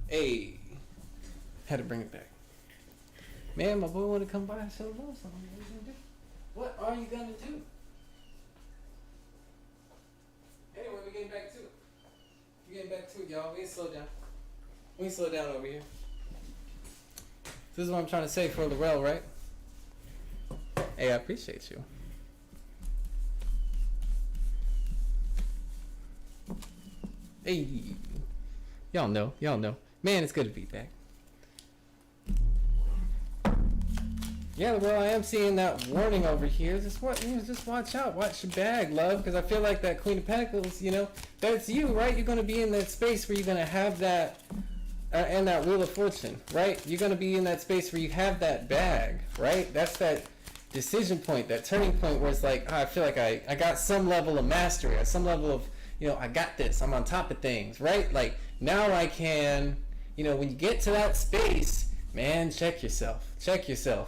Hey, had to bring it back. Man, my boy want to come by and show love something. What are you gonna do? What are you gonna do? Anyway, we're getting back to it. We're getting back to it, y'all. We ain't slow down. We ain't slow down over here. This is what I'm trying to say for Laurel, right? Hey, I appreciate you. Hey, y'all know. Man, it's good to be back. Yeah, well, I am seeing that warning over here. Just watch out. Watch your bag, love, because I feel like that Queen of Pentacles, that's you, right? You're going to be in that space where you're going to have that, and that Wheel of Fortune, right? You're going to be in that space where you have that bag, right? That's that decision point, that turning point where it's like, I feel like I got some level of mastery, some level of, I got this. I'm on top of things, right? Like, now I can, when you get to that space, man, check yourself,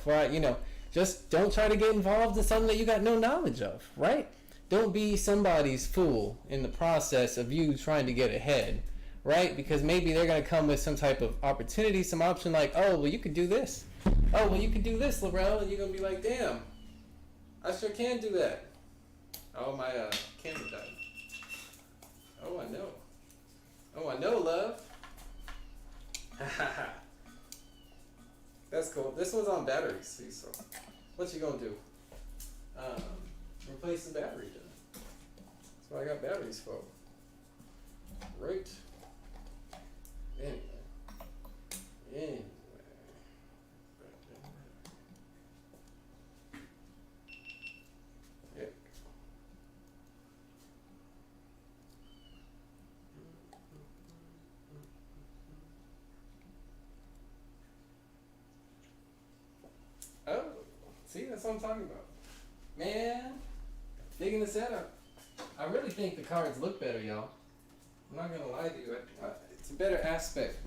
right? Just don't try to get involved in something that you got no knowledge of, right? Don't be somebody's fool in the process of you trying to get ahead, right? Because maybe they're going to come with some type of opportunity, some option like, oh, well, you could do this. Oh, well, you could do this, Laurel. And you're going to be like, damn, I sure can do that. Oh, my camera died. Oh, I know, love. That's cool. This one's on batteries, see, so what you gonna do? Replace the battery then. That's what I got batteries for. Right. Anyway. Yep. Oh, see, that's what I'm talking about. Man, digging the setup. I really think the cards look better, y'all. I'm not gonna lie to you. It's a better aspect.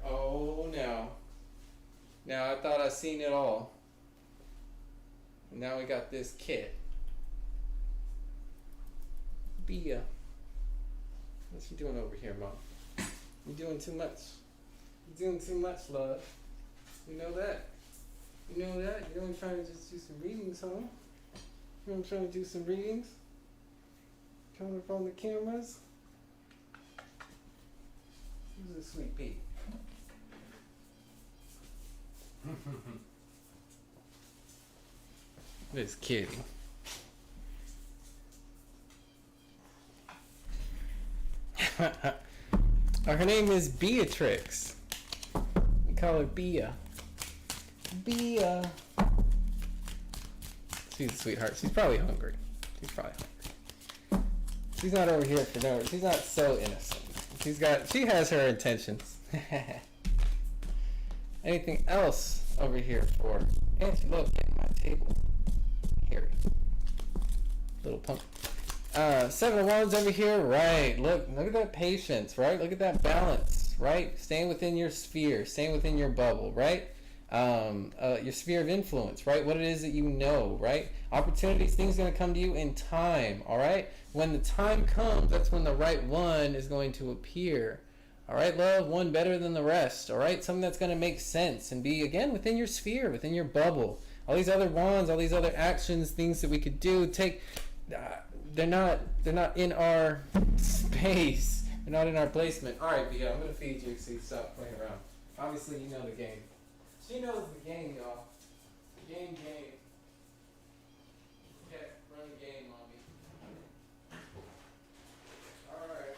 Oh, now I thought I seen it all. And now we got this kit. Bia, what you doing over here, Mom? You doing too much. You doing too much, love. You know that. You know that? You know I'm trying to just do some readings, huh? You know I'm trying to do some readings? Coming from the cameras? Who's a sweet pea? This kitty. Her name is Beatrix. We call her Bia. Bia. She's a sweetheart. She's probably hungry. She's not over here for no. She's not so innocent. She has her intentions. Anything else over here for? And she loves getting my table. Here. Little punk. Seven of Wands over here, right? Look at that patience, right? Look at that balance, right? Staying within your sphere, staying within your bubble, right? Your sphere of influence, right? What it is that you know, right? Opportunities, things going to come to you in time, all right? When the time comes, that's when the right one is going to appear. All right, love, one better than the rest, all right? Something that's going to make sense and be, again, within your sphere, within your bubble. All these other wands, all these other actions, things that we could do, they're not in our space. They're not in our placement. All right, Bia, I'm going to feed you so you stop playing around. Obviously, you know the game. She knows the game, y'all. Game. Okay, run the game, mommy. Alright.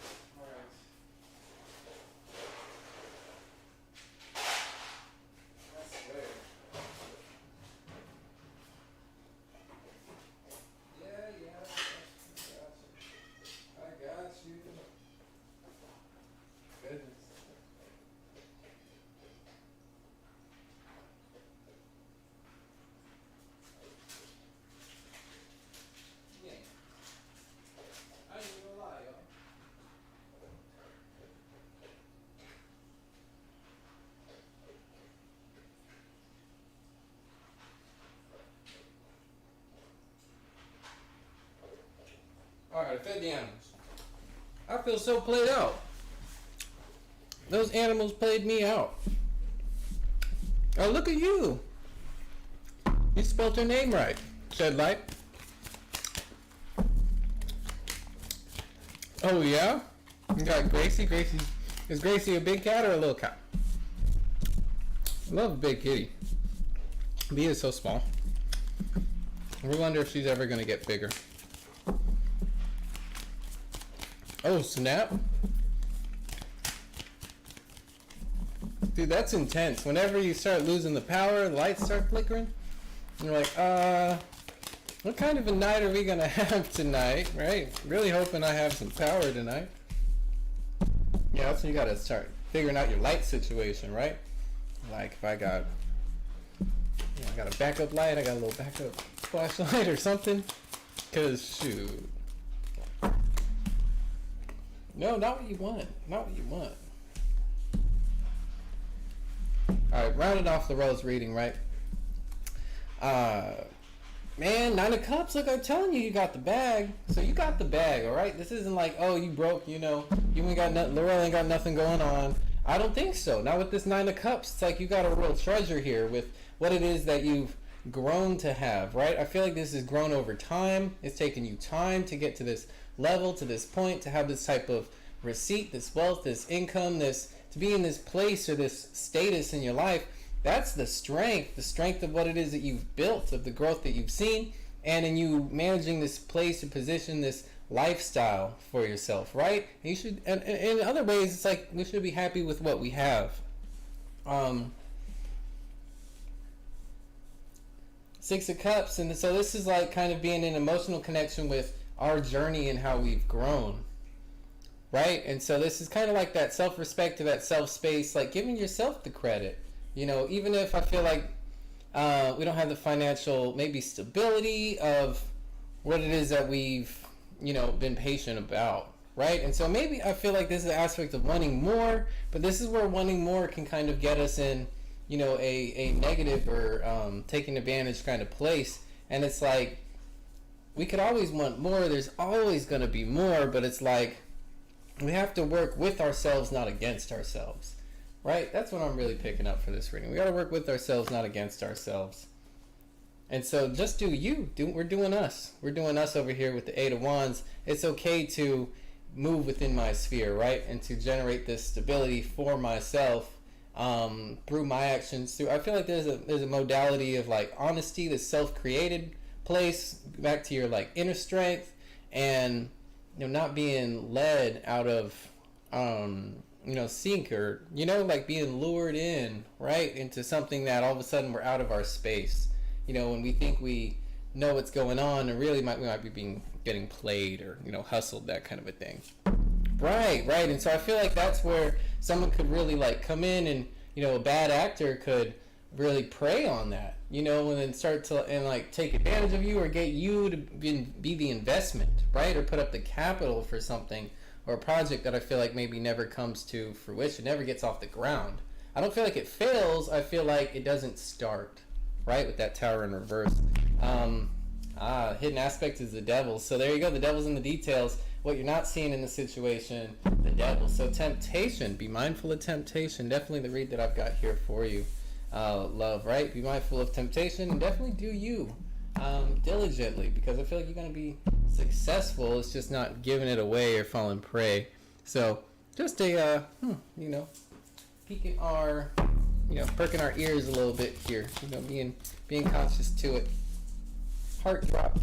I swear. Yeah, I got you. Goodness. Alright, I fed the animals. I feel so played out. Those animals played me out. Oh, look at you. You spelled her name right. Shed light. Oh, yeah? You got Gracie. Is Gracie a big cat or a little cat? I love a big kitty. Bee is so small. We wonder if she's ever going to get bigger. Oh, snap. Dude, that's intense. Whenever you start losing the power, the lights start flickering. And you're like, what kind of a night are we going to have tonight, right? Really hoping I have some power tonight. Yeah, that's when you got to start figuring out your light situation, right? Like if I got, I got a backup light, I got a little backup flashlight or something. Cause shoot. No, not what you want. Not what you want. Alright, rounding off the rose reading, right? Man, 9 of Cups, look, I'm telling you, you got the bag. So you got the bag, alright? This isn't like, oh, you broke, you ain't got nothing, Laurel ain't got nothing going on. I don't think so. Not with this 9 of Cups. It's like you got a real treasure here with what it is that you've grown to have, right? I feel like this has grown over time. It's taken you time to get to this level, to this point, to have this type of receipt, this wealth, this income, this to be in this place or this status in your life. That's the strength of what it is that you've built, of the growth that you've seen, and in you managing this place or position, this lifestyle for yourself, right? And you should, and in other ways, it's like we should be happy with what we have. 6 of Cups, and so this is like kind of being in emotional connection with our journey and how we've grown, right? And so this is kind of like that self-respect to that self-space, like giving yourself the credit, even if I feel like we don't have the financial maybe stability of what it is that we've been patient about, right? And so maybe I feel like this is the aspect of wanting more, but this is where wanting more can kind of get us in, a negative or taking advantage kind of place. And it's like, we could always want more. There's always going to be more, but it's like, we have to work with ourselves, not against ourselves, right? That's what I'm really picking up for this reading. We got to work with ourselves, not against ourselves. And so just do you. We're doing us. We're doing us over here with the 8 of Wands. It's okay to move within my sphere, right? And to generate this stability for myself through my actions. I feel like there's a modality of like honesty, this self-created place, back to your like inner strength, and not being led out of sink or like being lured in, right, into something that all of a sudden we're out of our space. When we think we know what's going on, and really we might be getting played or hustled, that kind of a thing. Right. And so I feel like that's where someone could really like come in, and a bad actor could really prey on that, and then start to like take advantage of you or get you to be the investment, right, or put up the capital for something or a project that I feel like maybe never comes to fruition, never gets off the ground. I don't feel like it fails. I feel like it doesn't start. Right, with that Tower in reverse. Hidden aspect is the devil. So there you go. The devil's in the details. What you're not seeing in the situation, the devil. So temptation. Be mindful of temptation. Definitely the read that I've got here for you. Love, right? Be mindful of temptation, and definitely do you diligently, because I feel like you're going to be successful. It's just not giving it away or falling prey. So just peeking our... perking our ears a little bit here, being conscious to it. Heart drop.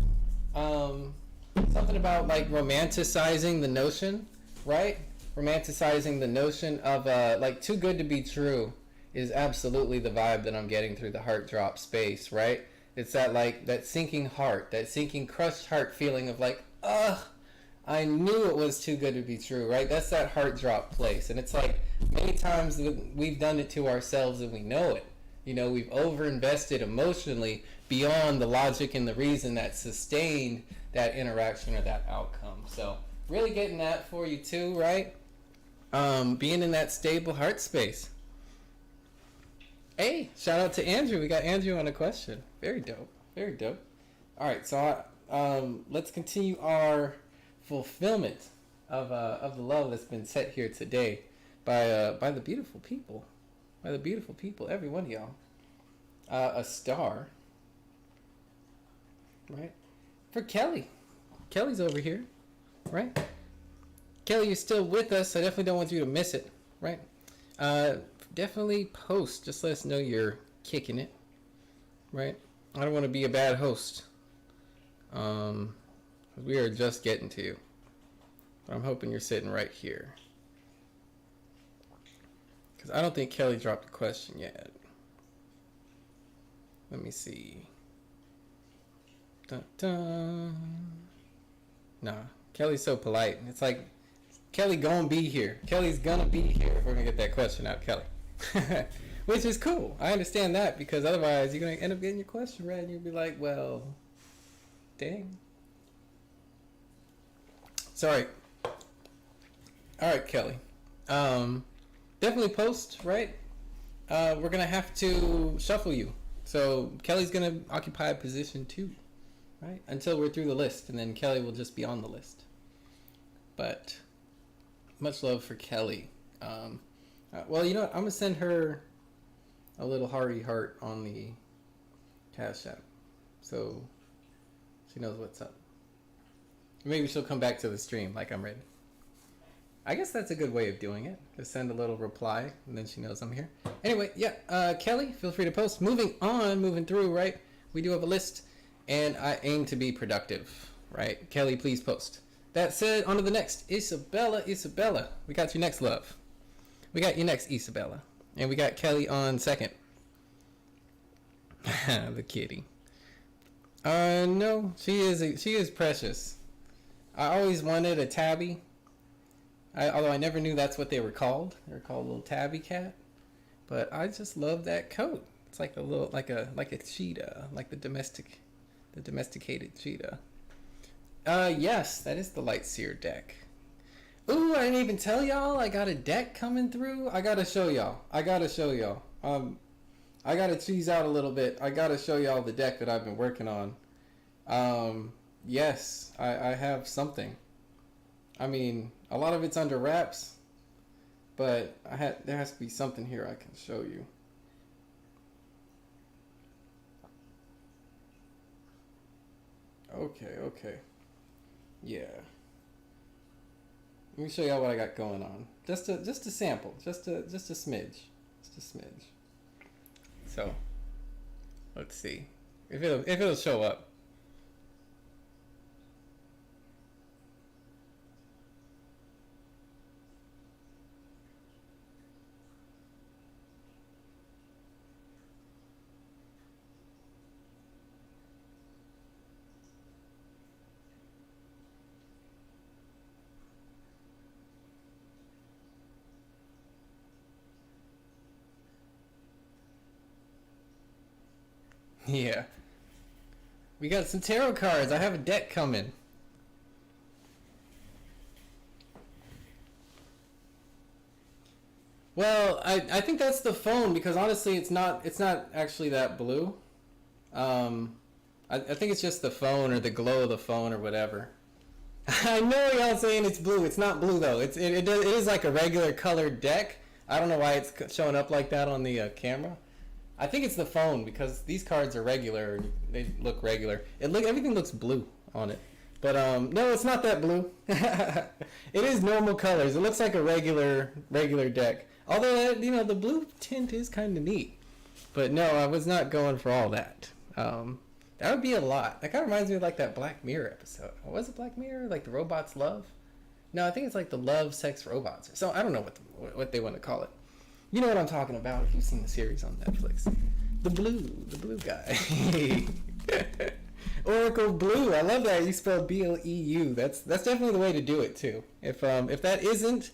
Something about like romanticizing the notion, right? Romanticizing the notion of like too good to be true is absolutely the vibe that I'm getting through the heart drop space, right? It's that like that sinking heart, that sinking crushed heart feeling of like, I knew it was too good to be true, right? That's that heart drop place. And it's like many times we've done it to ourselves and we know it. We've overinvested emotionally beyond the logic and the reason that sustained that interaction or that outcome. So really getting that for you too, right? Being in that stable heart space. Hey, shout out to Andrew. We got Andrew on a question. Very dope. Very dope. All right, so let's continue our fulfillment of the love that's been set here today. by the beautiful people, every one of y'all. A star, right? For Kelly. Kelly's over here, right? Kelly, you're still with us. I definitely don't want you to miss it, right? Definitely post. Just let us know you're kicking it, right? I don't want to be a bad host. We are just getting to you. I'm hoping you're sitting right here. Because I don't think Kelly dropped a question yet. Let me see. Dun, dun. Nah, Kelly's so polite. It's like, Kelly gonna be here. Kelly's gonna be here if we're gonna get that question out, Kelly. Which is cool. I understand that, because otherwise you're gonna end up getting your question read and you'll be like, well, dang. Sorry. Alright, Kelly. Definitely post, right? We're gonna have to shuffle you. So Kelly's gonna occupy a position too, right? Until we're through the list, and then Kelly will just be on the list. But much love for Kelly. Well, you know what? I'm gonna send her a little hearty heart on the Cash App, so she knows what's up. Maybe she'll come back to the stream like I'm ready. I guess that's a good way of doing it. Just send a little reply, and then she knows I'm here. Anyway, yeah, Kelly, feel free to post. Moving on, moving through, right? We do have a list, and I aim to be productive, right? Kelly, please post. That said, on to the next. Isabella. We got you next, love. We got you next, Isabella. And we got Kelly on second. The kitty. No, she is precious. I always wanted a tabby. Although I never knew that's what they were called. They're called a little tabby cat. But I just love that coat. It's like a little, like a cheetah, like the domesticated cheetah. Yes, that is the Lightseer deck. Ooh, I didn't even tell y'all I got a deck coming through. I gotta show y'all. I gotta cheese out a little bit. I gotta show y'all the deck that I've been working on. Yes, I have something. I mean, a lot of it's under wraps, but there has to be something here I can show you. Okay. Yeah. Let me show y'all what I got going on. Just a sample, just a smidge. So, let's see if it'll show up. Yeah. We got some tarot cards. I have a deck coming. Well, I think that's the phone, because honestly it's not actually that blue. I think it's just the phone, or the glow of the phone, or whatever. I know y'all saying it's blue. It's not blue though. It is like a regular colored deck. I don't know why it's showing up like that on the camera. I think it's the phone, because these cards are regular. They look regular. Everything looks blue on it. But no, it's not that blue. It is normal colors. It looks like a regular deck. Although the blue tint is kind of neat. But no, I was not going for all that. That would be a lot. That kind of reminds me of like that Black Mirror episode. Was it Black Mirror? Like the robots love? No, I think it's like the love sex robots. So I don't know what they want to call it. You know what I'm talking about if you've seen the series on Netflix. The blue guy. Oracle Blue. I love that you spelled BLEU. That's definitely the way to do it too. If that isn't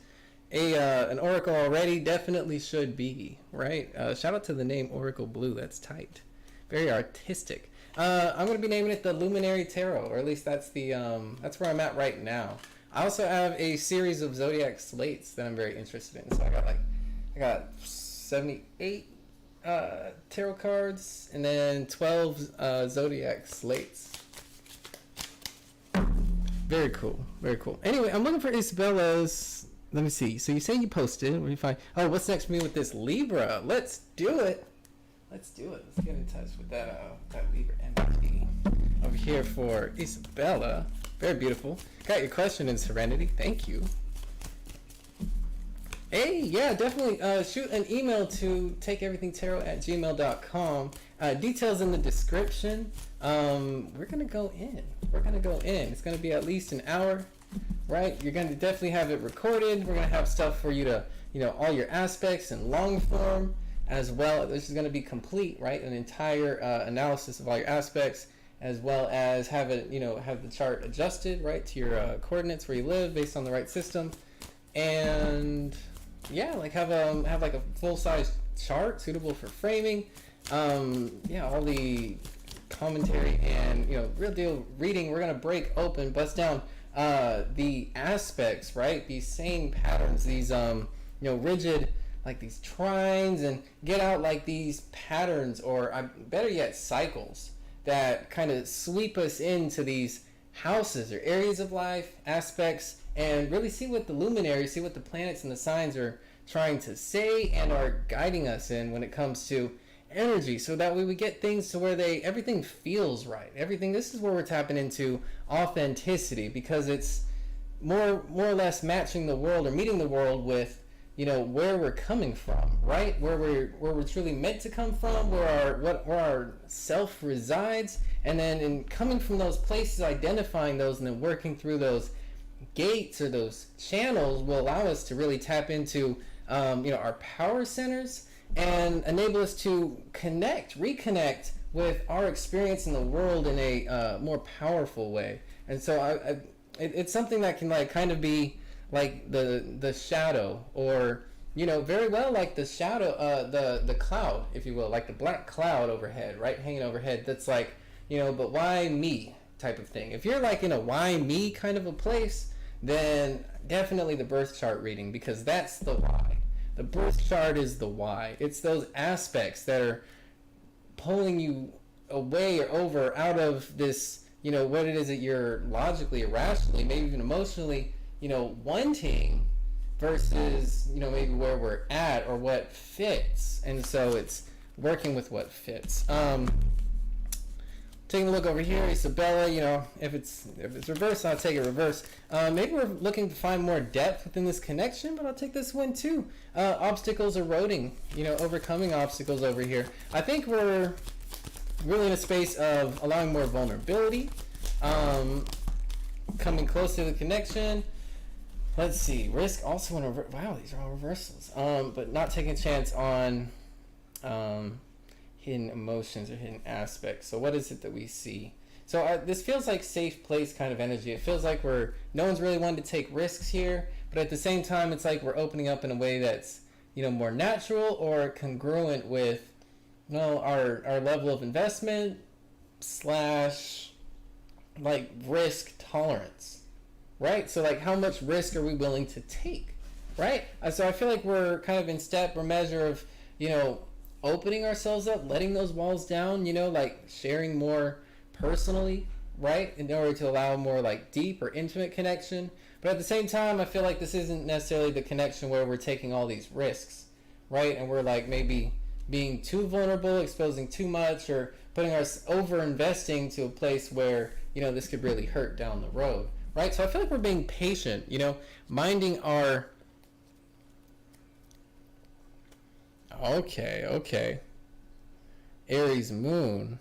an oracle already, definitely should be, right? Shout out to the name Oracle Blue. That's tight. Very artistic. I'm going to be naming it the Luminary Tarot, or at least that's where I'm at right now. I also have a series of zodiac slates that I'm very interested in. So I got 78 tarot cards, and then 12 zodiac slates. Very cool. Anyway, I'm looking for Isabella's let me see. So you say you posted. Let me find. Oh, what's next for me with this Libra? Let's do it. Let's do it. Let's get in touch with that Libra energy over here for Isabella. Very beautiful. Got your question in Serenity. Thank you. Hey, yeah, definitely shoot an email to takeeverythingtarot@gmail.com. Details in the description. We're going to go in. It's going to be at least an hour, right? You're going to definitely have it recorded. We're going to have stuff for you to, all your aspects in long form as well. This is going to be complete, right? An entire analysis of all your aspects, as well as have it, have the chart adjusted, right, to your coordinates where you live based on the right system. And yeah, like have like a full-size chart suitable for framing. All the commentary and real deal reading. We're gonna break open, bust down the aspects, right? These same patterns, these rigid, like these trines, and get out like these patterns, or better yet, cycles that kind of sweep us into these houses or areas of life, aspects, and really see what the luminaries, see what the planets and the signs are trying to say and are guiding us in when it comes to energy, so that way we get things to where everything feels right. This is where we're tapping into authenticity, because it's more or less matching the world, or meeting the world with where we're coming from, right? Where we're truly meant to come from, where our self resides, and then in coming from those places, identifying those, and then working through those gates or those channels will allow us to really tap into our power centers and enable us to reconnect with our experience in the world in a more powerful way. And so it's something that can kind of be like the shadow, or very well like the shadow, the cloud, if you will, like the black cloud overhead, right, hanging overhead. That's like, but why me type of thing. If you're like in a why me kind of a place, then definitely the birth chart reading, because that's the why. The birth chart is the why. It's those aspects that are pulling you away or over out of this, what it is that you're logically, irrationally, maybe even emotionally, wanting, versus, maybe where we're at or what fits. And so it's working with what fits. Taking a look over here, Isabella, if it's reverse, I'll take it reverse. Maybe we're looking to find more depth within this connection, but I'll take this one too. Obstacles eroding, overcoming obstacles over here. I think we're really in a space of allowing more vulnerability, coming close to the connection. Let's see, risk also in reverse. Wow, these are all reversals. But not taking a chance on hidden emotions or hidden aspects. So what is it that we see? So this feels like safe place kind of energy. It feels like no one's really wanting to take risks here, but at the same time, it's like we're opening up in a way that's more natural or congruent with our level of investment / like risk tolerance. Right? So like how much risk are we willing to take? Right? So I feel like we're kind of in step or measure of, opening ourselves up, letting those walls down, like sharing more personally, right? In order to allow more like deep or intimate connection. But at the same time, I feel like this isn't necessarily the connection where we're taking all these risks, right? And we're like maybe being too vulnerable, exposing too much, or putting us over investing to a place where, this could really hurt down the road. Right? So I feel like we're being patient, minding our... Okay. Aries moon.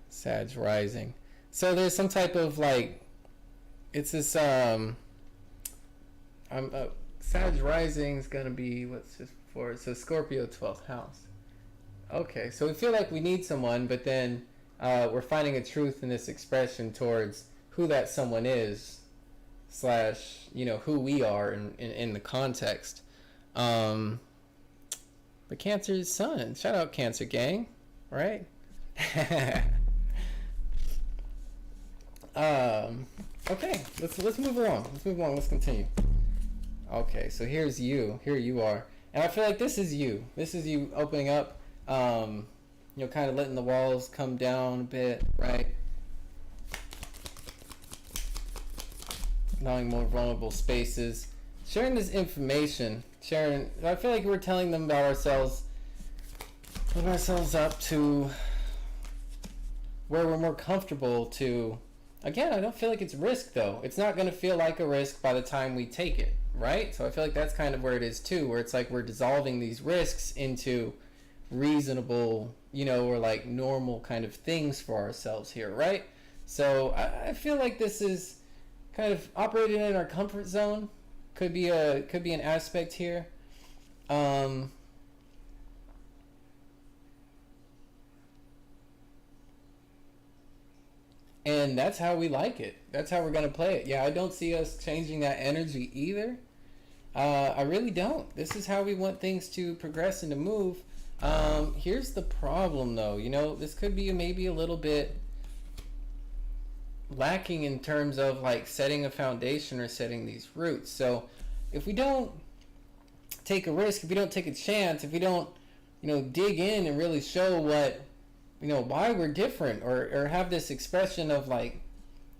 Sag rising. So there's some type of like... It's this... Sag rising is going to be... What's this for? It's a Scorpio 12th house. Okay, so we feel like we need someone, but then we're finding a truth in this expression towards who that someone is / who we are in the context. But Cancer's sun. Shout out Cancer gang, right? Okay, let's move along. Let's continue. Okay, so here's you. Here you are. And I feel like this is you. This is you opening up, kind of letting the walls come down a bit, right? Allowing more vulnerable spaces, sharing this information, I feel like we're telling them about ourselves, put ourselves up to where we're more comfortable to, again, I don't feel like it's risk though. It's not going to feel like a risk by the time we take it, right? So I feel like that's kind of where it is too, where it's like we're dissolving these risks into reasonable, or like normal kind of things for ourselves here, right? So I feel like this is kind of operating in our comfort zone. Could be an aspect here. And that's how we like it. That's how we're going to play it. Yeah, I don't see us changing that energy either. I really don't. This is how we want things to progress and to move. Here's the problem though. This could be maybe a little bit lacking in terms of like setting a foundation or setting these roots. So if we don't take a risk, if we don't take a chance, if we don't, dig in and really show what, why we're different, or have this expression of like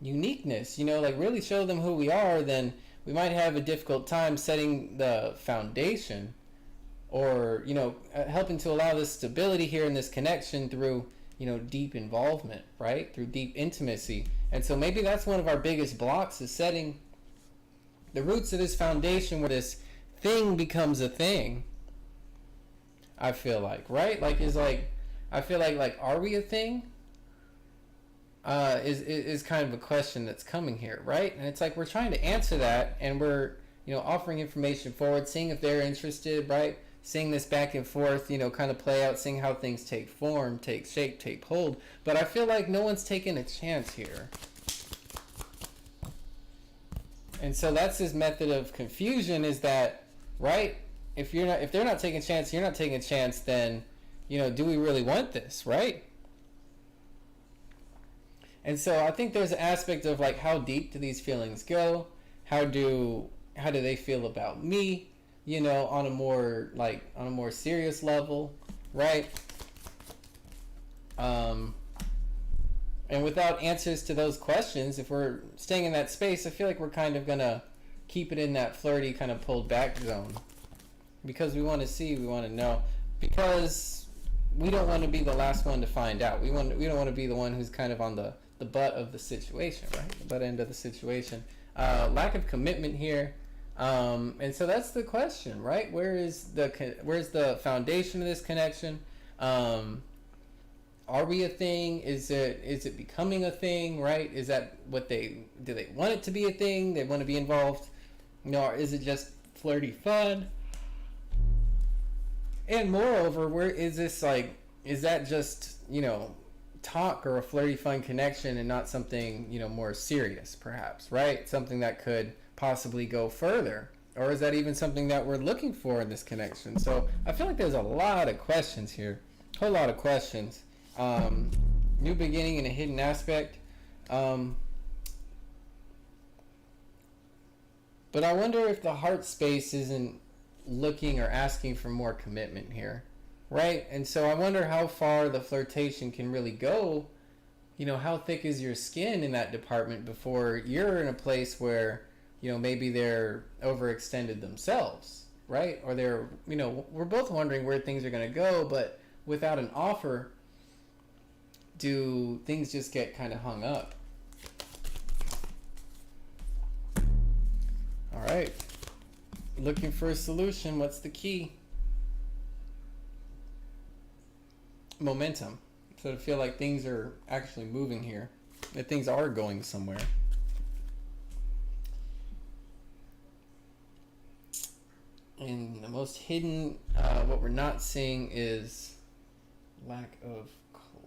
uniqueness, like really show them who we are, then we might have a difficult time setting the foundation, or, helping to allow this stability here and this connection through, deep involvement, right? Through deep intimacy. And so maybe that's one of our biggest blocks, is setting the roots of this foundation where this thing becomes a thing. I feel like, right? I feel like, are we a thing? Is kind of a question that's coming here, right? And it's like we're trying to answer that, and we're, offering information forward, seeing if they're interested, right? Seeing this back and forth, kind of play out, seeing how things take form, take shape, take hold. But I feel like no one's taking a chance here. And so that's his method of confusion, is that, right? If they're not taking a chance, you're not taking a chance, then, do we really want this, right? And so I think there's an aspect of like, how deep do these feelings go? How do they feel about me? On a more serious level, right? And without answers to those questions, if we're staying in that space, I feel like we're kind of gonna keep it in that flirty, kind of pulled back zone, because we want to see, we want to know, because we don't want to be the last one to find out. We don't want to be the one who's kind of on the butt of the situation, right? The butt end of the situation. Lack of commitment here. And so that's the question, right? Where's the foundation of this connection? Are we a thing? Is it becoming a thing, right? Is that what do they want it to be a thing? They want to be involved? Or is it just flirty fun? And moreover, where is this is that just, talk or a flirty fun connection, and not something, more serious perhaps, right? Something that could possibly go further, or is that even something that we're looking for in this connection? So I feel like there's a lot of questions here, a whole lot of questions. New beginning and a hidden aspect, but I wonder if the heart space isn't looking or asking for more commitment here, right? And so I wonder how far the flirtation can really go. How thick is your skin in that department before you're in a place where maybe they're overextended themselves, right? Or they're, we're both wondering where things are going to go, but without an offer, do things just get kind of hung up? All right. Looking for a solution. What's the key? Momentum. So to feel like things are actually moving here, that things are going somewhere. And the most hidden, what we're not seeing is lack of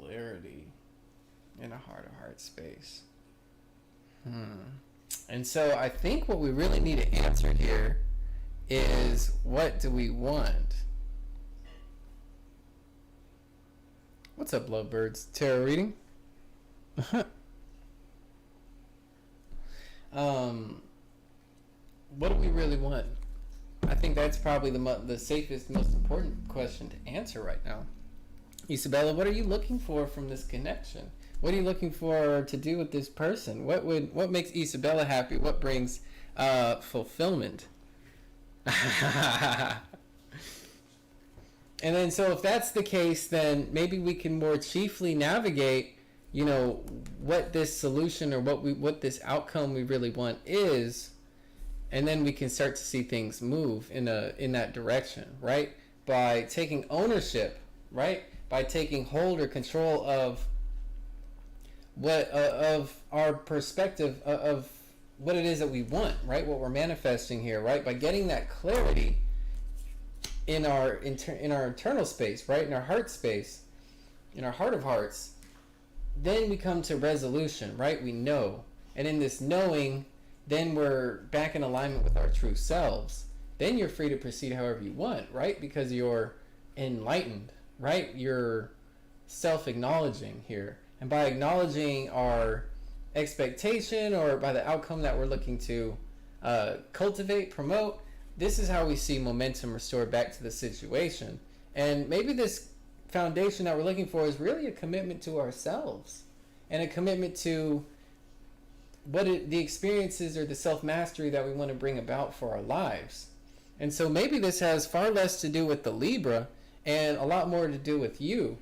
clarity in a heart-to-heart space. And so I think what we really need to answer here is, what do we want? What's up, lovebirds? Tarot reading? What do we really want? I think that's probably the safest, most important question to answer right now. Isabella, what are you looking for from this connection? What are you looking for to do with this person? What makes Isabella happy? What brings fulfillment? And then, so if that's the case, then maybe we can more chiefly navigate, what this solution or what this outcome we really want is, and then we can start to see things move in that direction, right? By taking ownership, right? By taking hold or control of of our perspective of what it is that we want, right? What we're manifesting here, right? By getting that clarity in our internal space, right? In our heart space, in our heart of hearts, then we come to resolution, right? We know. And in this knowing, then we're back in alignment with our true selves. Then you're free to proceed however you want, right? Because you're enlightened, right? You're self-acknowledging here. And by acknowledging our expectation or by the outcome that we're looking to cultivate, promote, this is how we see momentum restored back to the situation. And maybe this foundation that we're looking for is really a commitment to ourselves and a commitment to the experiences or the self-mastery that we want to bring about for our lives. And so maybe this has far less to do with the Libra and a lot more to do with you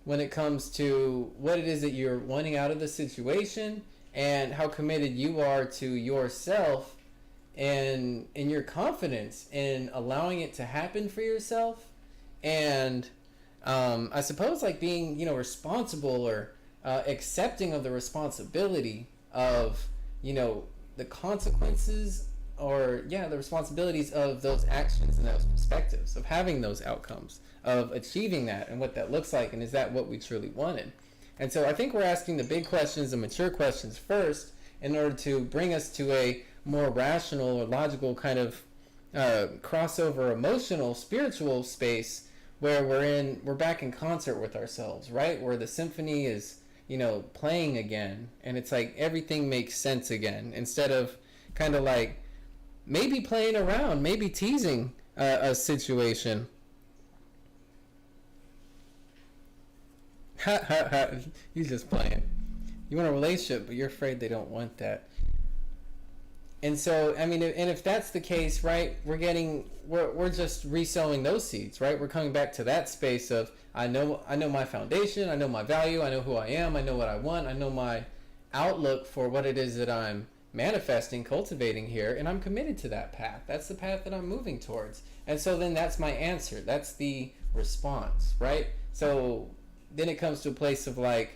when it comes to what it is that you're wanting out of the situation and how committed you are to yourself and in your confidence in allowing it to happen for yourself. And I suppose like being, responsible or accepting of the responsibility of, the consequences or, the responsibilities of those actions and those perspectives, of having those outcomes, of achieving that and what that looks like, and is that what we truly wanted? And so I think we're asking the big questions, the mature questions first, in order to bring us to a more rational or logical kind of crossover emotional, spiritual space where we're back in concert with ourselves, right? Where the symphony is, playing again, and it's like everything makes sense again, instead of kind of like maybe playing around, maybe teasing a situation. He's just playing. You want a relationship, but you're afraid they don't want that. And so, I mean, and if that's the case, right, we're just re-sowing those seeds, right? We're coming back to that space of, I know my foundation, I know my value, I know who I am, I know what I want, I know my outlook for what it is that I'm manifesting, cultivating here, and I'm committed to that path. That's the path that I'm moving towards. And so then that's my answer. That's the response, right? So then it comes to a place of like,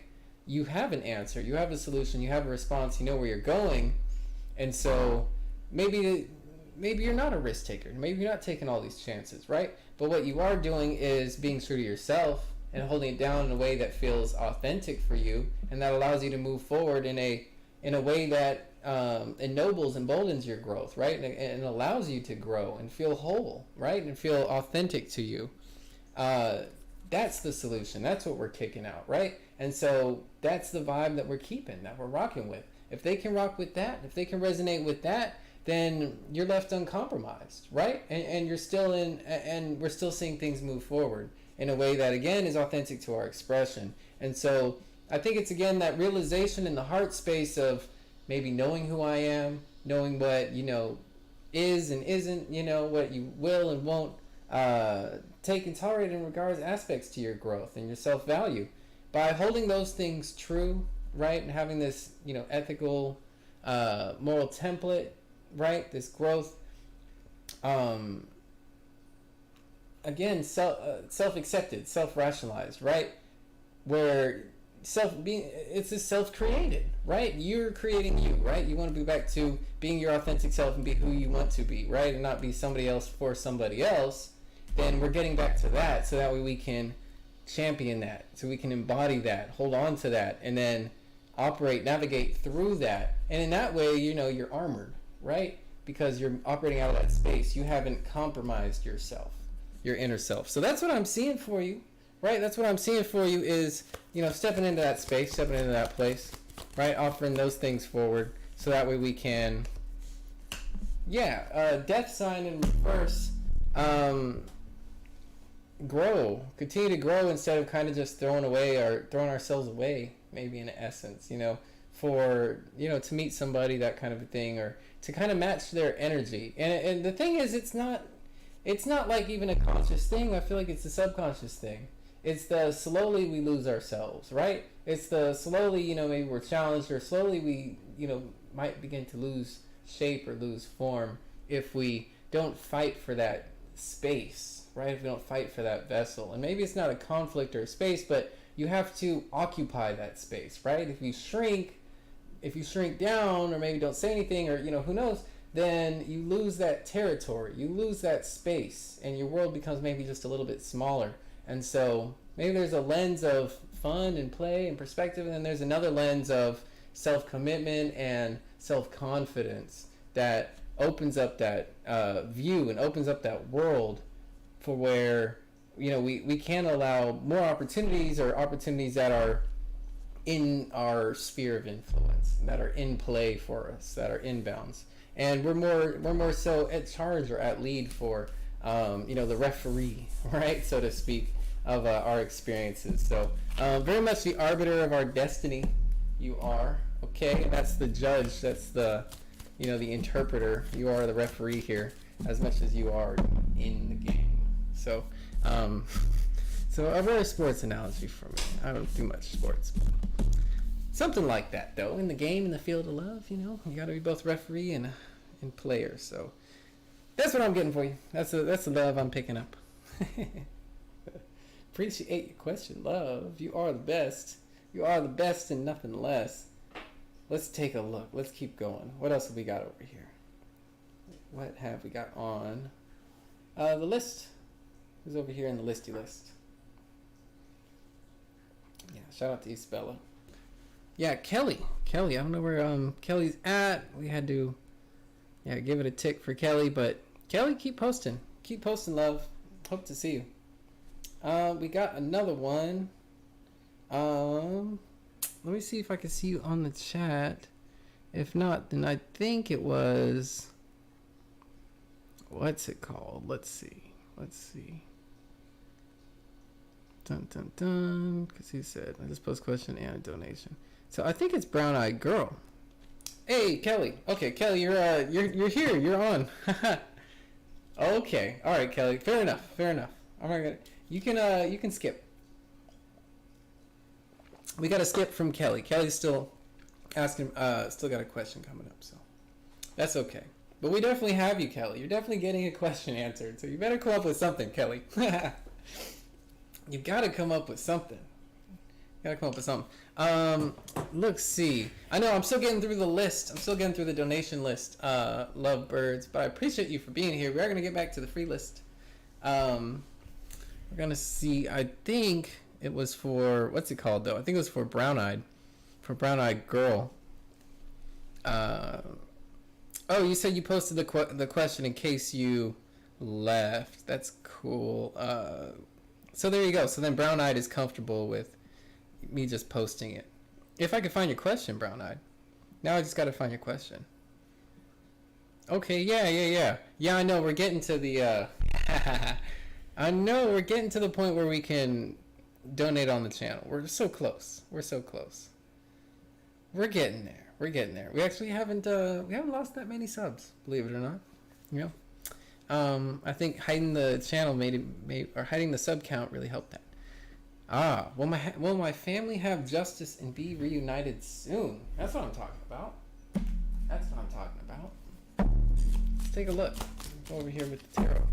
you have an answer, you have a solution, you have a response, you know where you're going. And so maybe you're not a risk taker. Maybe you're not taking all these chances, right? But what you are doing is being true to yourself and holding it down in a way that feels authentic for you, and that allows you to move forward in a way that ennobles, emboldens your growth, right? And allows you to grow and feel whole, right? And feel authentic to you. That's the solution. That's what we're kicking out, right? And so that's the vibe that we're keeping, that we're rocking with. If they can rock with that, if they can resonate with that, then you're left uncompromised, right? And you're still and we're still seeing things move forward in a way that, again, is authentic to our expression. And so I think it's, again, that realization in the heart space of maybe knowing who I am, knowing what, is and isn't, what you will and won't take and tolerate in regards aspects to your growth and your self-value. By holding those things true, right, and having this, ethical, moral template, right, this growth, again, self-accepted, self-rationalized, right, where it's just self-created, right? You're creating you, right? You want to be back to being your authentic self and be who you want to be, right, and not be somebody else for somebody else. Then we're getting back to that, so that way we can champion that, so we can embody that, hold on to that, and then operate, navigate through that. And in that way, you're armored, right? Because you're operating out of that space. You haven't compromised yourself, your inner self. So that's what I'm seeing for you, right? That's what I'm seeing for you is, stepping into that space, stepping into that place, right? Offering those things forward, so that way we can, death sign in reverse, continue to grow instead of kind of just throwing ourselves away, maybe in essence, for, you know, to meet somebody, that kind of a thing, or to kind of match their energy. And the thing is, it's not like even a conscious thing. I feel like it's a subconscious thing. It's the slowly we lose ourselves, right? It's the slowly, you know, maybe we're challenged, or slowly we, you know, might begin to lose shape or lose form if we don't fight for that space, right? If we don't fight for that vessel. And maybe it's not a conflict or a space, but you have to occupy that space, right? If you shrink down, or maybe don't say anything, or, you know, who knows, then you lose that territory, you lose that space, and your world becomes maybe just a little bit smaller. And so maybe there's a lens of fun and play and perspective, and then there's another lens of self-commitment and self-confidence that opens up that view and opens up that world for where, you know, we can allow more opportunities, or opportunities that are in our sphere of influence, that are in play for us, that are inbounds. And we're more so at charge, or at lead for, you know, the referee, right, so to speak, of our experiences. So very much the arbiter of our destiny, you are, okay? That's the judge, that's the, you know, the interpreter. You are the referee here, as much as you are in the game. So so a very sports analogy for me. I don't do much sports, but something like that, though. In the game, in the field of love, you know, you got to be both referee and player. So that's what I'm getting for you. That's the love I'm picking up. Appreciate your question, love. You are the best. You are the best and nothing less. Let's take a look. Let's keep going. What else have we got over here? What have we got on the list? Who's over here in the listy list? Yeah, shout out to Isabella. Yeah, Kelly. I don't know where Kelly's at. We had to, yeah, give it a tick for Kelly, but Kelly, keep posting. Keep posting, love. Hope to see you. We got another one. Let me see if I can see you on the chat. If not, then I think it was, what's it called? Let's see. Dun dun dun. Because he said, I just post question and a donation. So I think it's Brown Eyed Girl. Hey, Kelly. Okay, Kelly, you're here. You're on. Okay. All right, Kelly. Fair enough. I'm not gonna. You can skip. We got to skip from Kelly. Kelly's still asking. Still got a question coming up, so that's okay. But we definitely have you, Kelly. You're definitely getting a question answered. So you better come up with something, Kelly. You got to come up with something. Let's see. I know I'm still getting through the list. I'm still getting through the donation list, lovebirds. But I appreciate you for being here. We are going to get back to the free list. We're going to see. I think it was for, what's it called, though? I think it was for Brown Eyed Girl. Oh, you said you posted the question in case you left. That's cool. So there you go. So then Brown Eyed is comfortable with me just posting it. If I could find your question, Brown Eyed. Now I just got to find your question. Okay, yeah. Yeah, I know. We're getting to the... I know we're getting to the point where we can donate on the channel. We're so close. We're getting there. We actually haven't lost that many subs, believe it or not. You know, I think hiding the channel or hiding the sub count really helped that. Will my family have justice and be reunited soon? That's what I'm talking about. Let's take a look. Go over here with the tarot.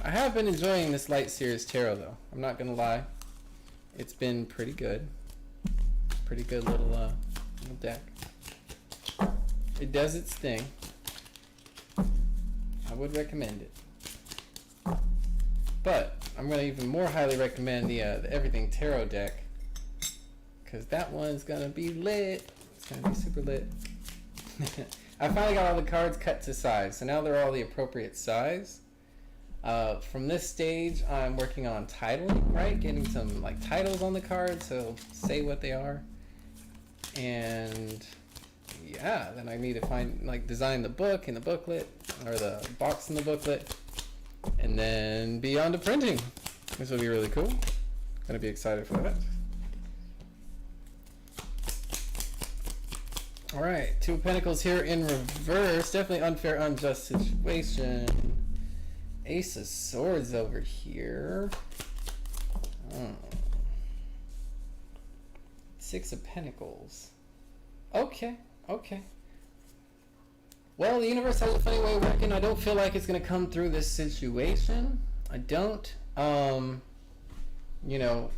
I have been enjoying this Light Series Tarot, though. I'm not going to lie. It's been pretty good. Pretty good little deck. It does its thing. I would recommend it. But I'm going to even more highly recommend the Everything Tarot deck. Because that one's going to be lit. It's going to be super lit. I finally got all the cards cut to size. So now they're all the appropriate size. From this stage, I'm working on titling, right? Getting some like titles on the card, so say what they are. And yeah, then I need to design the book in the booklet, or the box in the booklet. And then be on to printing. This will be really cool. Gonna be excited for that. All right, Two of Pentacles here in reverse. Definitely unfair, unjust situation. Ace of Swords over here. Oh. Six of Pentacles. Okay, okay. Well, the universe has a funny way of working. I don't feel like it's going to come through this situation. I don't. You know,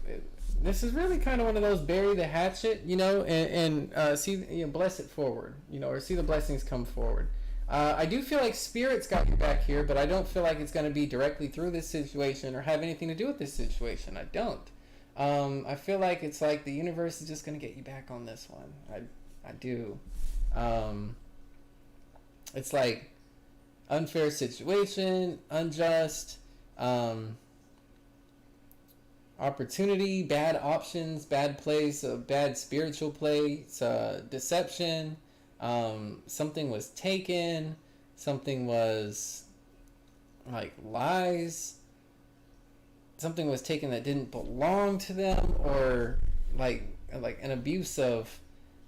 this is really kind of one of those bury the hatchet, you know, and see, you know, bless it forward, you know, or see the blessings come forward. I do feel like Spirit's got your back here, but I don't feel like it's going to be directly through this situation or have anything to do with this situation. I don't. I feel like it's like the universe is just going to get you back on this one. I do. It's like unfair situation, unjust, opportunity, bad options, bad place, bad spiritual place, deception, something was taken, something was like lies, something was taken that didn't belong to them, or like an abuse of,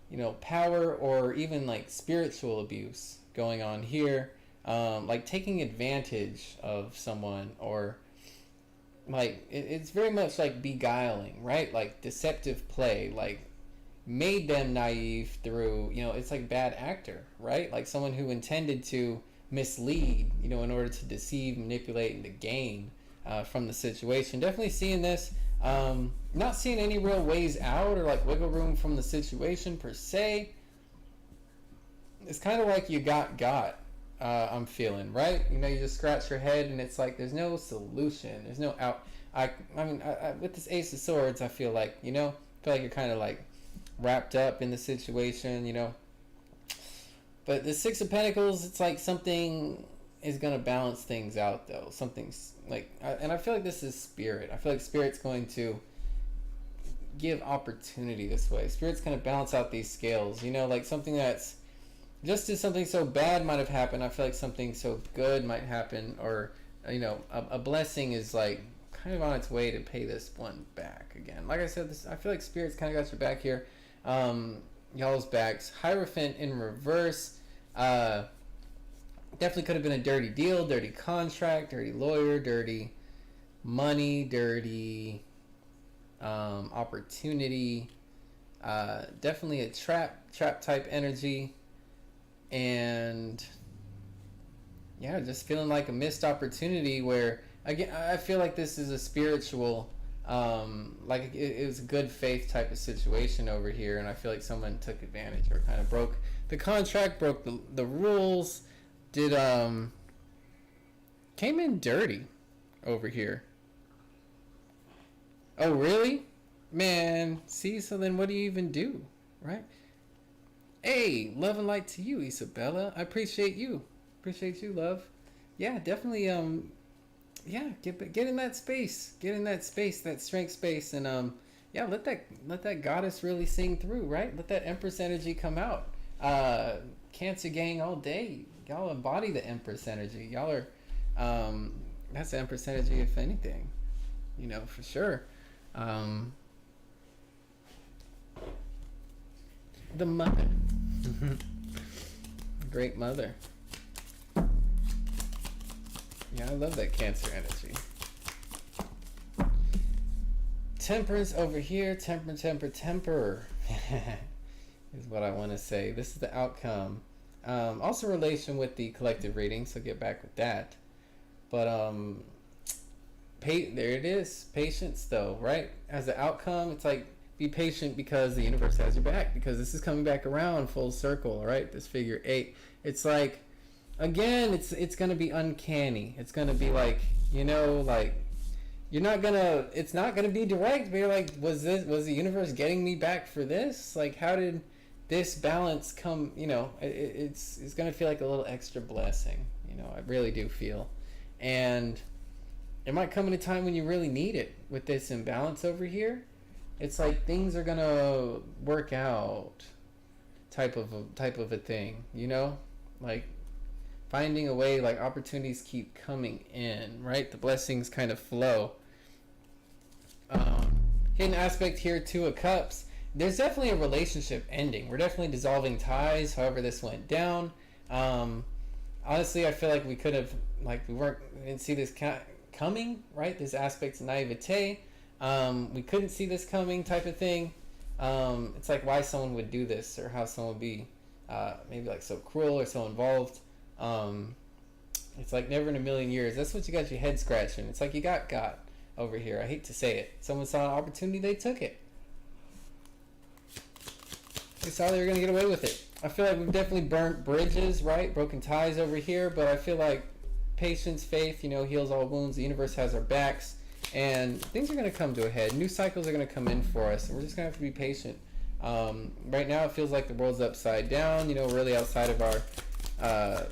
you know, power, or even like spiritual abuse going on here, like taking advantage of someone, or like it's very much like beguiling, right? Like deceptive play, like made them naive through, you know, it's like bad actor, right? Like someone who intended to mislead, you know, in order to deceive, manipulate, and to gain from the situation. Definitely seeing this, not seeing any real ways out or like wiggle room from the situation per se. It's kind of like you got. I'm feeling, right? You know, you just scratch your head and it's like there's no solution, there's no out. I mean, with this Ace of Swords, I feel like, you know, I feel like you're kind of like wrapped up in the situation, you know. But the Six of Pentacles, it's like something is going to balance things out, though. Something's like, and I feel like this is Spirit. I feel like Spirit's going to give opportunity this way. Spirit's going to balance out these scales, you know, like something that's just as something so bad might have happened, I feel like something so good might happen, or, you know, a blessing is like kind of on its way to pay this one back again. Like I said, I feel like Spirit's kind of got your back here. Y'all's backs. Hierophant in reverse. Definitely could have been a dirty deal, dirty contract, dirty lawyer, dirty money, dirty opportunity. Definitely a trap type energy. And yeah, just feeling like a missed opportunity where, again, I feel like this is a spiritual, like it was a good faith type of situation over here, and I feel like someone took advantage or kind of broke the contract, broke the rules, came in dirty over here. Oh, really? Man, see, so then what do you even do, right? Hey, love and light to you, Isabella. I appreciate you. Appreciate you, love. Yeah, definitely, yeah, get in that space. Get in that space, that strength space, and yeah, let that goddess really sing through, right? Let that Empress energy come out. Cancer gang all day. Y'all embody the Empress energy. Y'all are, that's the Empress energy, if anything, you know, for sure. The mother. Great mother. Yeah, I love that Cancer energy. Temperance over here. Temper is what I want to say. This is the outcome. Also relation with the collective reading, so get back with that. But there it is. Patience, though, right? As the outcome, it's like, be patient because the universe has your back, because this is coming back around full circle, right? This figure 8. It's like, again, it's going to be uncanny. It's going to be like, you know, like, it's not going to be direct, but you're like, was the universe getting me back for this? Like, how did this balance come, you know? It's going to feel like a little extra blessing, you know, I really do feel. And it might come at a time when you really need it with this imbalance over here. It's like things are gonna work out, type of a thing, you know, like finding a way, like opportunities keep coming in, right? The blessings kind of flow. Hidden aspect here, Two of Cups. There's definitely a relationship ending. We're definitely dissolving ties, however this went down. Honestly, I feel like we could have, like, we didn't see this coming, right? This aspect of naivete. We couldn't see this coming type of thing. It's like why someone would do this, or how someone would be maybe like so cruel or so involved. It's like never in a million years. That's what you got your head scratching. It's like you got over here. I hate to say it. Someone saw an opportunity, they took it. They saw they were going to get away with it. I feel like we've definitely burnt bridges, right? Broken ties over here, but I feel like patience, faith, heals all wounds. The universe has our backs, and things are going to come to a head. New cycles are going to come in for us, and we're just going to have to be patient. Right now, it feels like the world's upside down, really outside of our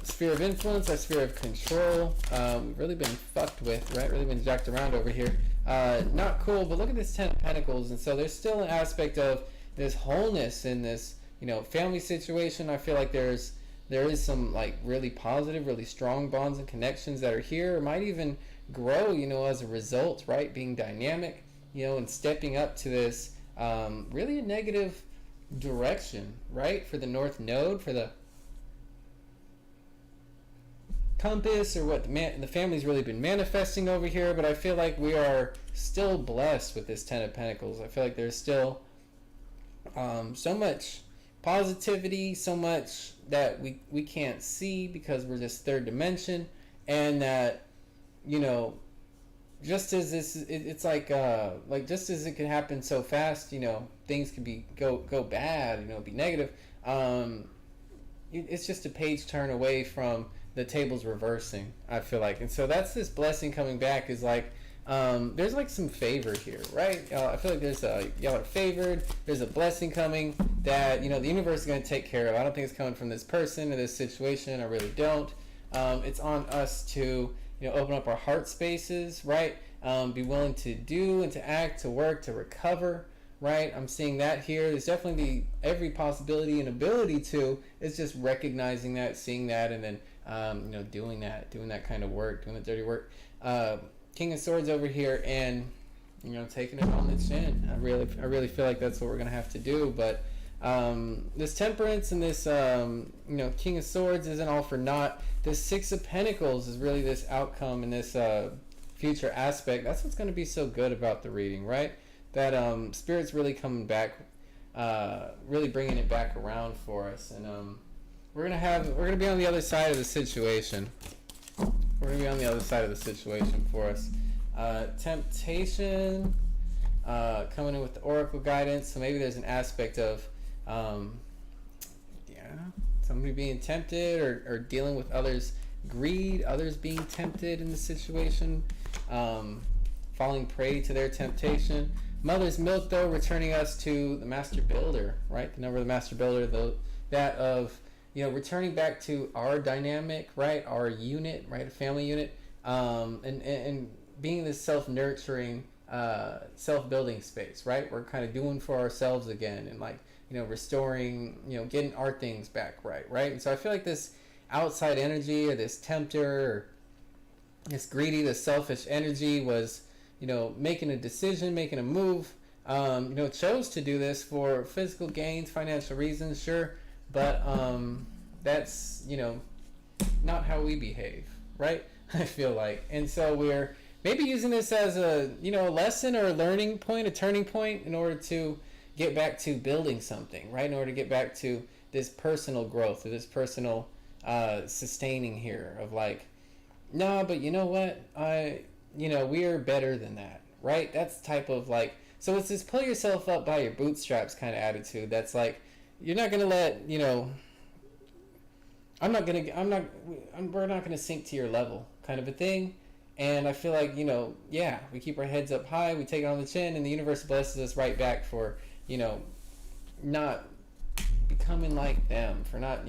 sphere of influence, our sphere of control. We've really been fucked with, right? Really been jacked around over here. Not cool, but look at this Ten of Pentacles, and so there's still an aspect of this wholeness in this, family situation. I feel like there is some like really positive, really strong bonds and connections that are here. It might even grow, as a result, right? Being dynamic, and stepping up to this really a negative direction, right? For the North Node, for the compass, or what the family's really been manifesting over here. But I feel like we are still blessed with this Ten of Pentacles. I feel like there's still so much positivity, so much that we can't see because we're just third dimension, and that just as this, it's like just as it can happen so fast, things can go bad, be negative. It's just a page turn away from the tables reversing, I feel like. And so that's this blessing coming back, is like there's like some favor here, right? I feel like there's y'all are favored. There's a blessing coming that the universe is going to take care of. I don't think it's coming from this person or this situation. I really don't. It's on us to open up our heart spaces, right? Be willing to do and to act, to work, to recover, right? I'm seeing that here. There's definitely every possibility and ability to. It's just recognizing that, seeing that, and then doing that kind of work, doing the dirty work. King of Swords over here, and taking it on the chin. I really feel like that's what we're gonna have to do. But this Temperance and this King of Swords isn't all for naught. This Six of Pentacles is really this outcome and this future aspect. That's what's gonna be so good about the reading, right? That Spirit's really coming back, really bringing it back around for us, and we're gonna be on the other side of the situation. We're going to be on the other side of the situation for us. Temptation, coming in with the Oracle guidance. So maybe there's an aspect of, somebody being tempted, or dealing with others' greed, others being tempted in the situation, falling prey to their temptation. Mother's Milk, though, returning us to the Master Builder, right? The number of the Master Builder, that of returning back to our dynamic, right? Our unit, right? A family unit, and being this self-nurturing, self-building space, right? We're kind of doing for ourselves again, and restoring, getting our things back right? And so I feel like this outside energy, or this tempter, or this greedy, this selfish energy was, making a decision, making a move, chose to do this for physical gains, financial reasons, sure. But that's not how we behave, right? I feel like, and so we're maybe using this as a a lesson or a learning point, a turning point, in order to get back to building something, right? In order to get back to this personal growth, or this personal sustaining here of like, no, but you know what? We are better than that, right? That's the type of like, so it's this pull yourself up by your bootstraps kind of attitude. That's like, you're not gonna let we're not gonna sink to your level, kind of a thing. And I feel like we keep our heads up high, we take it on the chin, and the universe blesses us right back for not becoming like them, for not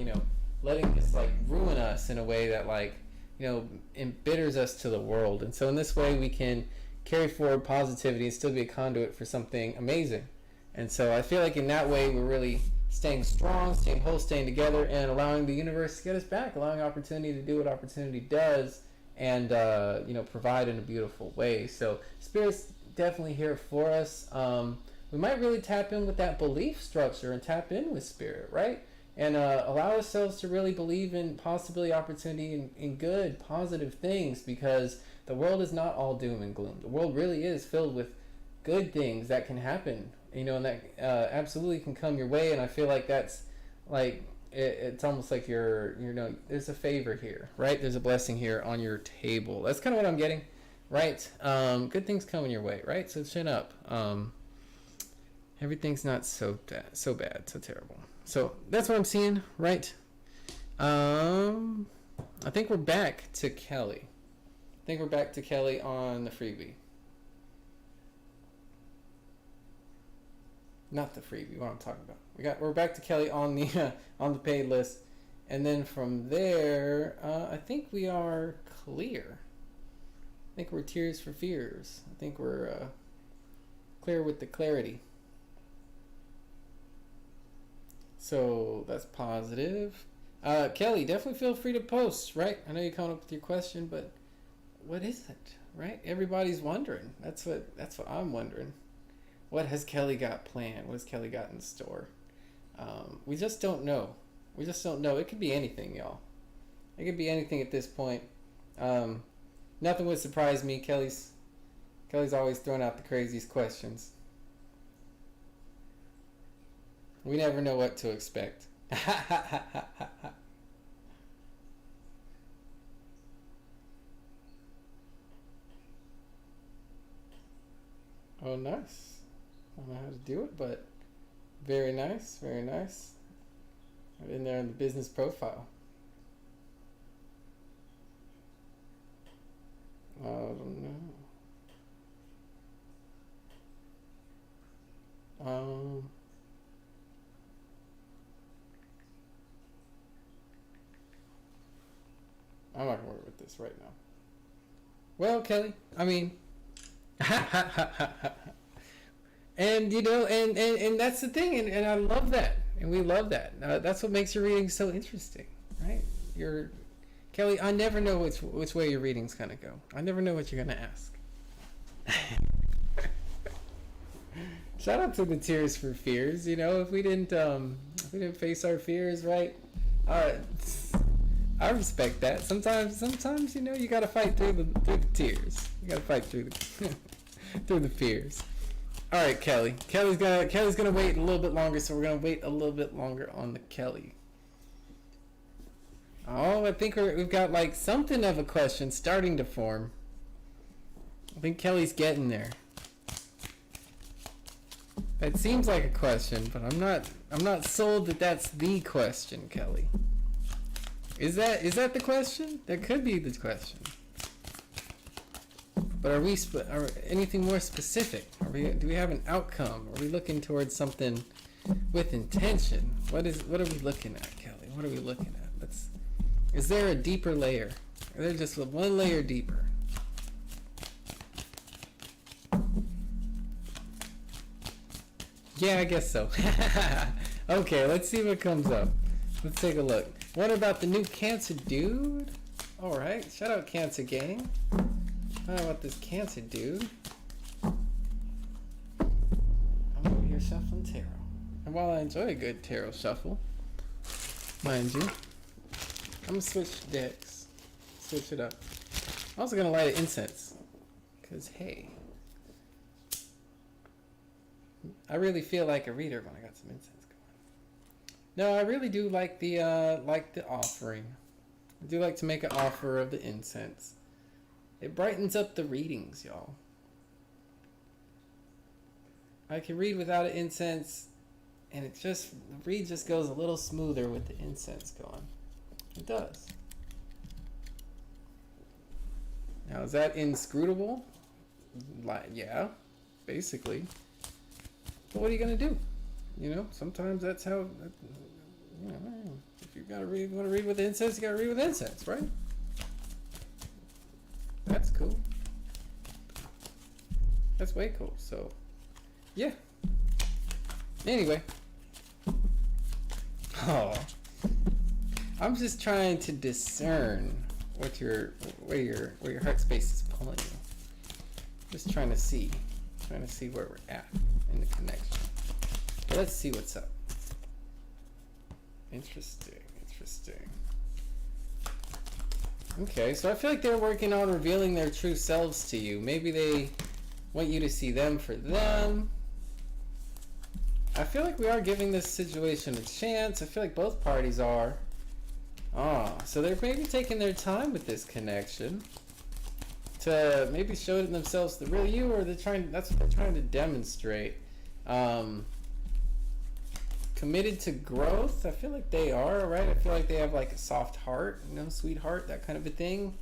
letting this like ruin us in a way that like embitters us to the world. And so in this way we can carry forward positivity and still be a conduit for something amazing. And so I feel like in that way we're really staying strong, staying whole, staying together, and allowing the universe to get us back, allowing opportunity to do what opportunity does, and provide in a beautiful way. So Spirit's definitely here for us. We might really tap in with that belief structure and tap in with Spirit, right? And allow ourselves to really believe in possibility, opportunity, and in good, positive things, because the world is not all doom and gloom. The world really is filled with good things that can happen, and that absolutely can come your way. And I feel like that's like it's almost like there's a favor here, right? There's a blessing here on your table. That's kind of what I'm getting, right? Good things coming your way, right? So chin up. Everything's not so bad, so terrible. So that's what I'm seeing, right? I think we're back to Kelly. On the freebie. Not the freebie, what I'm talking about. We're back to Kelly on the paid list. And then from there, I think we are clear. I think we're Tears for Fears. I think we're clear with the clarity. So that's positive. Kelly, definitely feel free to post, right? I know you're coming up with your question, but what is it, right? Everybody's wondering. That's what I'm wondering. What has Kelly got planned? What has Kelly got in store? We just don't know. It could be anything, y'all. It could be anything at this point. Nothing would surprise me. Kelly's always throwing out the craziest questions. We never know what to expect. Oh, nice. I don't know how to do it, but very nice, very nice. I'm in there in the business profile. I don't know. I'm not gonna worry with this right now. Well, Kelly, I mean, and and that's the thing, and I love that, and we love that. That's what makes your reading so interesting, right? Kelly, I never know which way your reading's gonna go. I never know what you're gonna ask. Shout out to the Tears for Fears. If we didn't face our fears, right? I respect that. Sometimes you gotta fight through the tears. You gotta fight through through the fears. All right, Kelly. Kelly's gonna wait a little bit longer, so we're gonna wait a little bit longer on the Kelly. Oh, I think we've got like something of a question starting to form. I think Kelly's getting there. That seems like a question, but I'm not sold that that's the question, Kelly. Is that the question? That could be the question. But are we anything more specific? Do we have an outcome? Are we looking towards something with intention? What are we looking at, Kelly? What are we looking at? Is there a deeper layer? Or is there just one layer deeper? Yeah, I guess so. Okay, let's see what comes up. Let's take a look. What about the new Cancer dude? Alright, shout out Cancer gang. How about this Cancer dude? I'm over here shuffling tarot. And while I enjoy a good tarot shuffle, mind you, I'm gonna switch decks. Switch it up. I'm also gonna light an incense. Cause hey, I really feel like a reader when I got some incense going. No, I really do like the offering. I do like to make an offer of the incense. It brightens up the readings, y'all. I can read without an incense, and the read just goes a little smoother with the incense going. It does. Now, is that inscrutable? Yeah, basically. But what are you gonna do? Sometimes that's how. If you want to read with incense, you gotta read with incense, right? That's cool. That's way cool. So, yeah. Anyway, Oh, I'm just trying to discern what where your heart space is pulling you. Just trying to see where we're at in the connection. But let's see what's up. Interesting. Okay, so I feel like they're working on revealing their true selves to you. Maybe they want you to see them for them. I feel like we are giving this situation a chance. I feel like both parties are. So they're maybe taking their time with this connection to maybe show themselves the real you, or that's what they're trying to demonstrate. Committed to growth. I feel like they are, right? I feel like they have like a soft heart, sweetheart, that kind of a thing.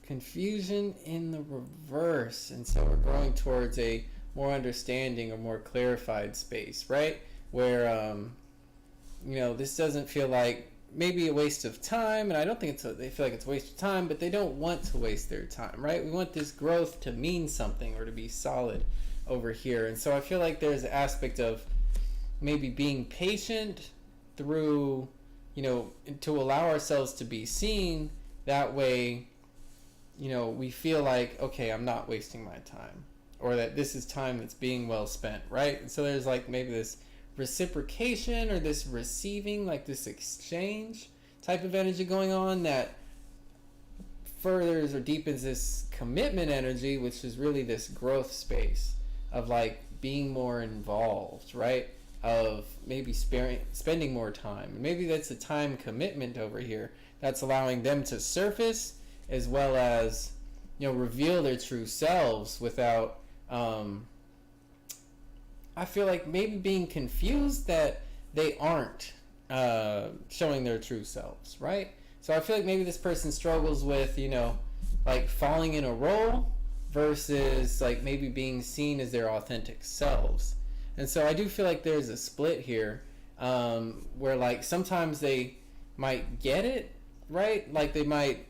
Confusion in the reverse. And so we're going towards a more understanding or more clarified space, right? Where, this doesn't feel like maybe a waste of time. And I don't think they feel like it's a waste of time, but they don't want to waste their time, right? We want this growth to mean something or to be solid over here. And so I feel like there's an aspect of maybe being patient through, to allow ourselves to be seen. That way, we feel like, okay, I'm not wasting my time, or that this is time that's being well spent, right? And so there's like maybe this reciprocation or this receiving, like this exchange type of energy going on that furthers or deepens this commitment energy, which is really this growth space of like being more involved, right? Of maybe spending more time. Maybe that's a time commitment over here that's allowing them to surface as well as, reveal their true selves without, I feel like maybe being confused that they aren't showing their true selves, right? So I feel like maybe this person struggles with, like falling in a role versus like maybe being seen as their authentic selves. And so I do feel like there's a split here, where like sometimes they might get it, right? Like they might,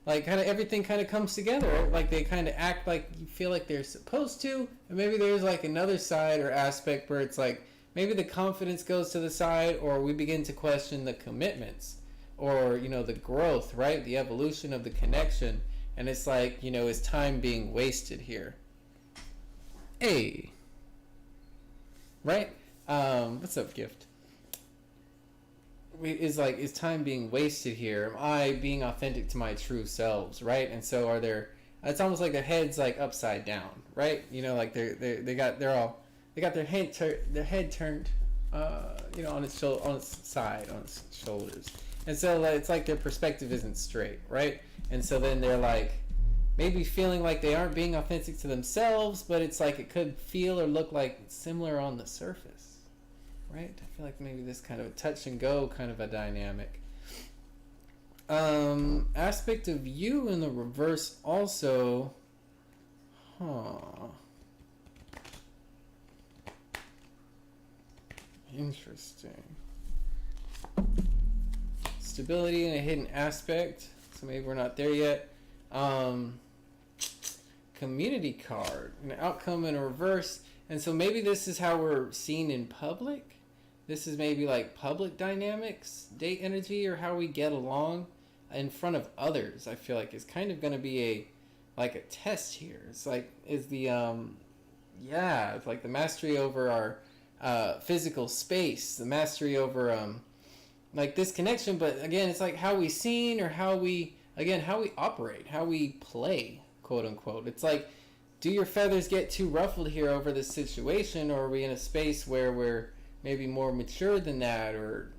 like kind of everything kind of comes together, right? Like they kind of act like you feel like they're supposed to, and maybe there's like another side or aspect where it's like maybe the confidence goes to the side, or we begin to question the commitments, or the growth, right? The evolution of the connection, and it's like, is time being wasted here? Hey. Right? What's up, Gift? Is time being wasted here? Am I being authentic to my true selves, right? And so it's almost like their head's like upside down, right? Like they got their head turned, on its side, on its shoulders. And so it's like their perspective isn't straight, right? And so then they're like maybe feeling like they aren't being authentic to themselves, but it's like it could feel or look like similar on the surface, right? I feel like maybe this kind of a touch and go kind of a dynamic. Aspect of you in the reverse also. Interesting. Stability in a hidden aspect. So maybe we're not there yet. Community card, an outcome in a reverse. And so maybe this is how we're seen in public. This is maybe like public dynamics, date energy, or how we get along in front of others. I feel like it's kind of going to be a test here. It's like, it's like the mastery over our physical space, the mastery over like this connection. But again, it's like how we seen, or how we operate, how we play, quote unquote. It's like, do your feathers get too ruffled here over this situation, or are we in a space where we're maybe more mature than that, or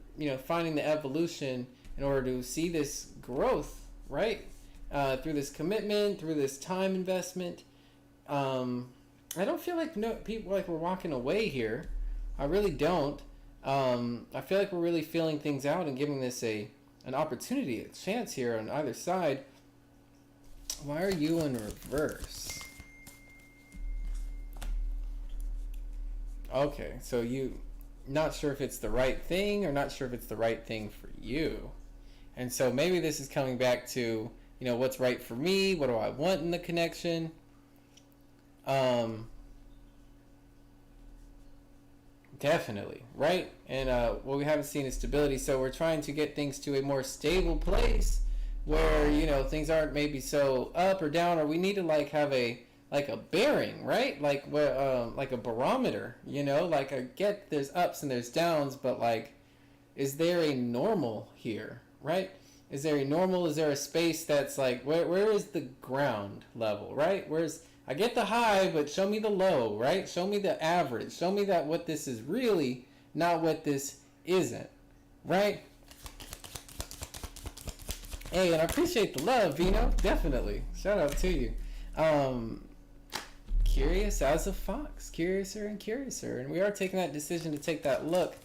finding the evolution in order to see this growth, right? Through this commitment, through this time investment. I don't feel like people like we're walking away here. I really don't. I feel like we're really feeling things out and giving this an opportunity, a chance here on either side. Why are you in reverse? Okay, so you not sure if it's the right thing, or not sure if it's the right thing for you. And so maybe this is coming back to, what's right for me? What do I want in the connection? Definitely, right? And what we haven't seen is stability. So we're trying to get things to a more stable place where, you know, things aren't maybe so up or down, or we need to like have a like a bearing, right? Like where like a barometer, you know, like I get there's ups and there's downs, but like is there a normal here, right? Is there a normal? Is there a space that's like where is the ground level, right? Where's I get the high, but show me the low, right? Show me the average. Show me that what this is really, not what this isn't, right? Hey, and I appreciate the love, Vino. Definitely. Shout out to you. Curious as a fox, curiouser and curiouser, and we are taking that decision to take that look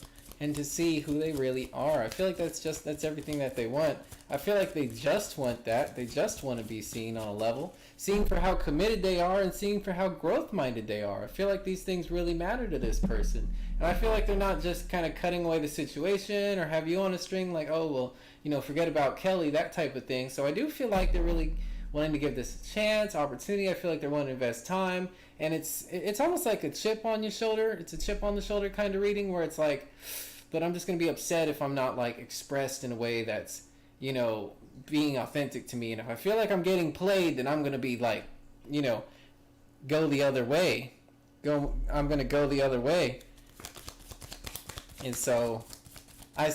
and to see who they really are. I feel like that's everything that they want. I feel like they just want that. They just want to be seen on a level, seen for how committed they are and seen for how growth-minded they are. I feel like these things really matter to this person. And I feel like they're not just kind of cutting away the situation or have you on a string like, oh, well, you know, forget about Kelly, that type of thing. So I do feel like they're really wanting to give this a chance, opportunity. I feel like they're wanting to invest time. And it's almost like a chip on your shoulder. It's a chip on the shoulder kind of reading where it's like, but I'm just going to be upset if I'm not like expressed in a way that's, you know, being authentic to me. And if I feel like I'm getting played, then I'm going to be like, you know, go the other way. I'm going to go the other way. And so I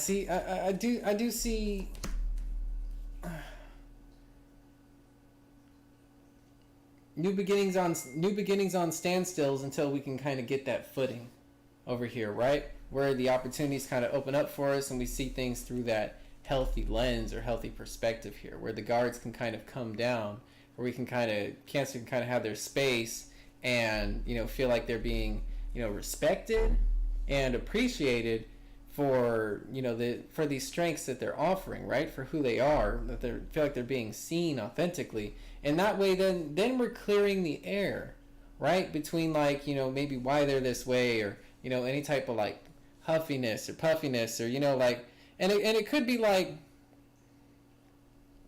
do see new beginnings on standstills until we can kind of get that footing over here, right? Where the opportunities kind of open up for us and we see things through that healthy lens or healthy perspective here, where the guards can kind of come down, where we can kind of, Cancer can kind of have their space and, you know, feel like they're being, you know, respected and appreciated for, you know, for these strengths that they're offering, right? For who they are, that they feel like they're being seen authentically. And that way then we're clearing the air, right? Between like, you know, maybe why they're this way or, you know, any type of like huffiness or puffiness or, you know, like, and it could be like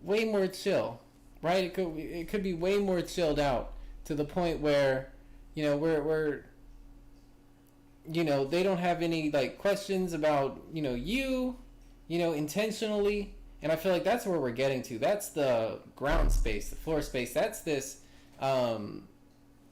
way more chill, right? It could be way more chilled out to the point where, you know, we're you know, they don't have any like questions about, you know, intentionally. And I feel like that's where we're getting to. That's the ground space, the floor space. That's this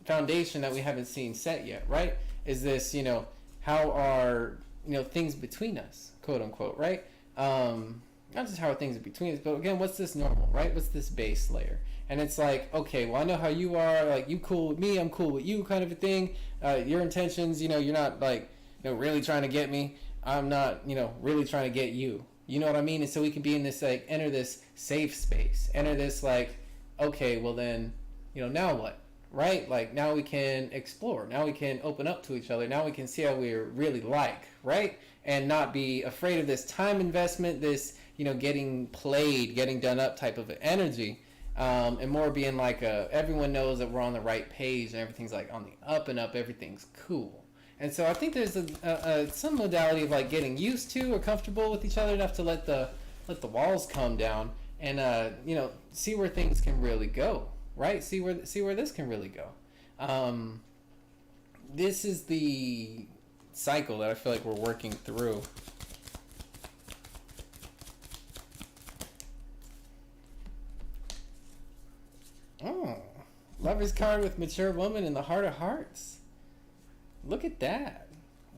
foundation that we haven't seen set yet, right? Is this, you know, how are, you know, things between us, quote unquote, right? Not just how are things between us, but again, what's this normal, right? What's this base layer? And it's like, okay, well, I know how you are, like, you cool with me, I'm cool with you, kind of a thing. Your intentions, you know, you're not, like, you know, really trying to get me. I'm not, you know, really trying to get you. You know what I mean? And so we can be in this, like, enter this safe space. Enter this, like, okay, well then, you know, now what? Right? Like, now we can explore. Now we can open up to each other. Now we can see how we're really like, right? And not be afraid of this time investment, this, you know, getting played, getting done up type of energy. And more being like everyone knows that we're on the right page and everything's like on the up and up, everything's cool. And so I think there's some modality of like getting used to or comfortable with each other enough to let the walls come down and you know, see where things can really go, right? See where this can really go. This is the cycle that I feel like we're working through. Oh, Lover's card with mature woman in the heart of hearts. Look at that.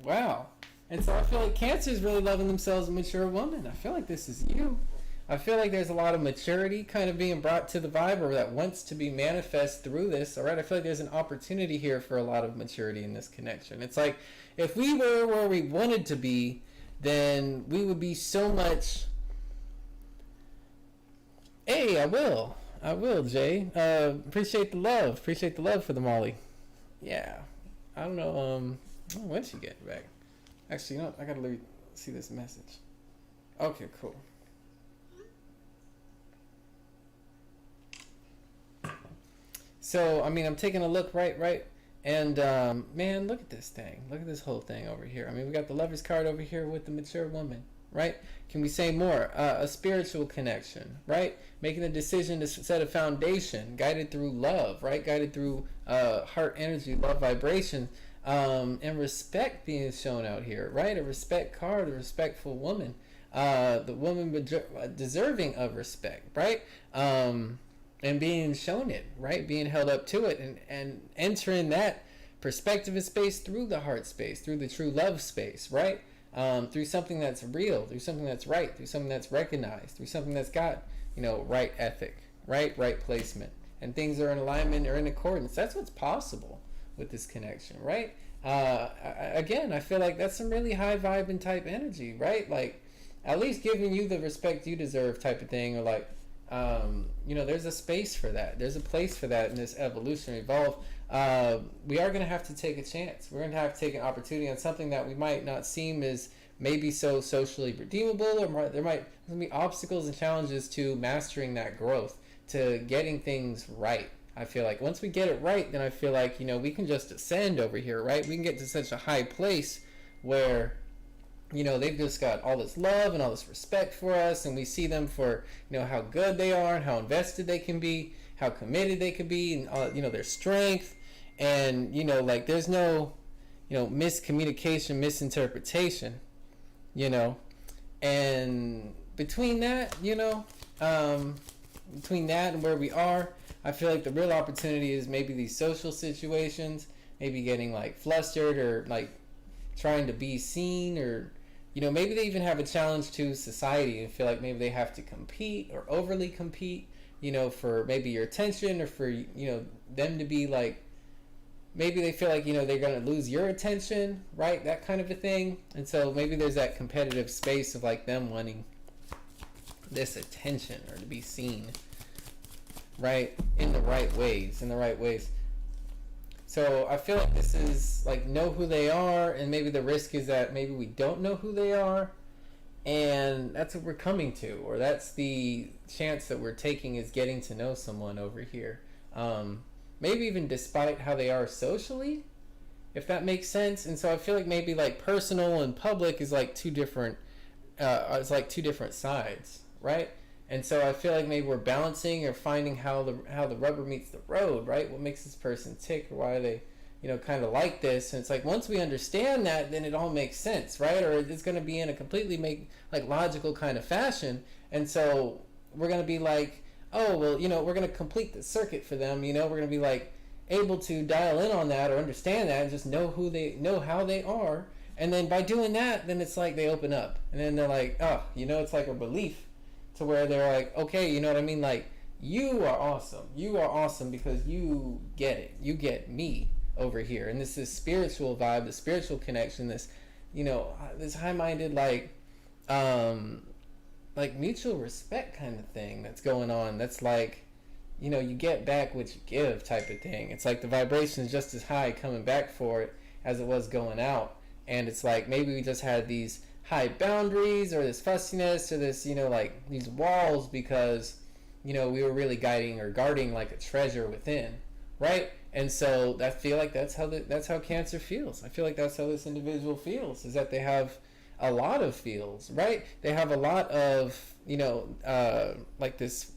Wow. And so I feel like Cancer is really loving themselves a mature woman. I feel like this is you. I feel like there's a lot of maturity kind of being brought to the vibe or that wants to be manifest through this. All right. I feel like there's an opportunity here for a lot of maturity in this connection. It's like if we were where we wanted to be, then we would be so much. Hey, I will, Jay. Appreciate the love. Appreciate the love for the Molly. Yeah. I don't know. When she get back? Actually, you know what? I gotta see this message. Okay, cool. So, I mean, I'm taking a look, right? And, man, look at this thing. Look at this whole thing over here. I mean, we got the Lover's card over here with the mature woman, right? Can we say more? A spiritual connection, right? Making a decision to set a foundation, guided through love, right? Guided through heart energy, love vibration. and respect being shown out here, right? A respect card, a respectful woman, the woman deserving of respect, right? And being shown it, right? Being held up to it, and entering that perspective and space through the heart space, through the true love space, right? Through something that's real, through something that's right, through something that's recognized, through something that's got, right ethic, right placement, and things are in alignment or in accordance. That's what's possible with this connection, right? Again, I feel like that's some really high vibing type energy, right? Like, at least giving you the respect you deserve type of thing, or like, there's a space for that. There's a place for that in this evolution, evolve. We are going to have to take a chance. We're going to have to take an opportunity on something that we might not seem as maybe so socially redeemable, or there might be obstacles and challenges to mastering that growth, to getting things right. I feel like once we get it right, then I feel like, we can just ascend over here, right? We can get to such a high place where, they've just got all this love and all this respect for us, and we see them for, how good they are and how invested they can be, how committed they can be, and, their strength. And, like, there's no, miscommunication, misinterpretation, and between that, between that and where we are, I feel like the real opportunity is maybe these social situations, maybe getting like flustered or like trying to be seen, or maybe they even have a challenge to society and feel like maybe they have to compete or overly compete, for maybe your attention, or for them to be like, maybe they feel like they're going to lose your attention, right? That kind of a thing. And so maybe there's that competitive space of like them wanting this attention or to be seen, right, in the right ways. So I feel like this is like, know who they are, and maybe the risk is that maybe we don't know who they are, and that's what we're coming to, or that's the chance that we're taking, is getting to know someone over here, maybe even despite how they are socially, if that makes sense. And so I feel like maybe like personal and public is like two different sides, right? And so I feel like maybe we're balancing or finding how the rubber meets the road, right? What makes this person tick, or why they, kind of like this. And it's like, once we understand that, then it all makes sense, right? Or it's going to be in a completely logical kind of fashion. And so we're going to be like, oh, well, we're going to complete the circuit for them. We're going to be like able to dial in on that, or understand that, and just know how they are. And then by doing that, then it's like they open up, and then they're like, oh, it's like a relief, to where they're like, okay, you know what I mean? Like, you are awesome. You are awesome because you get it. You get me over here. And this is spiritual vibe, the spiritual connection, this, this high-minded, like mutual respect kind of thing that's going on. That's like, you get back what you give type of thing. It's like the vibration is just as high coming back for it as it was going out. And it's like, maybe we just had these high boundaries, or this fussiness, or this, like these walls, because, we were really guarding like a treasure within, right? And so I feel like that's how Cancer feels. I feel like that's how this individual feels, is that they have a lot of feels, right? They have a lot of, like this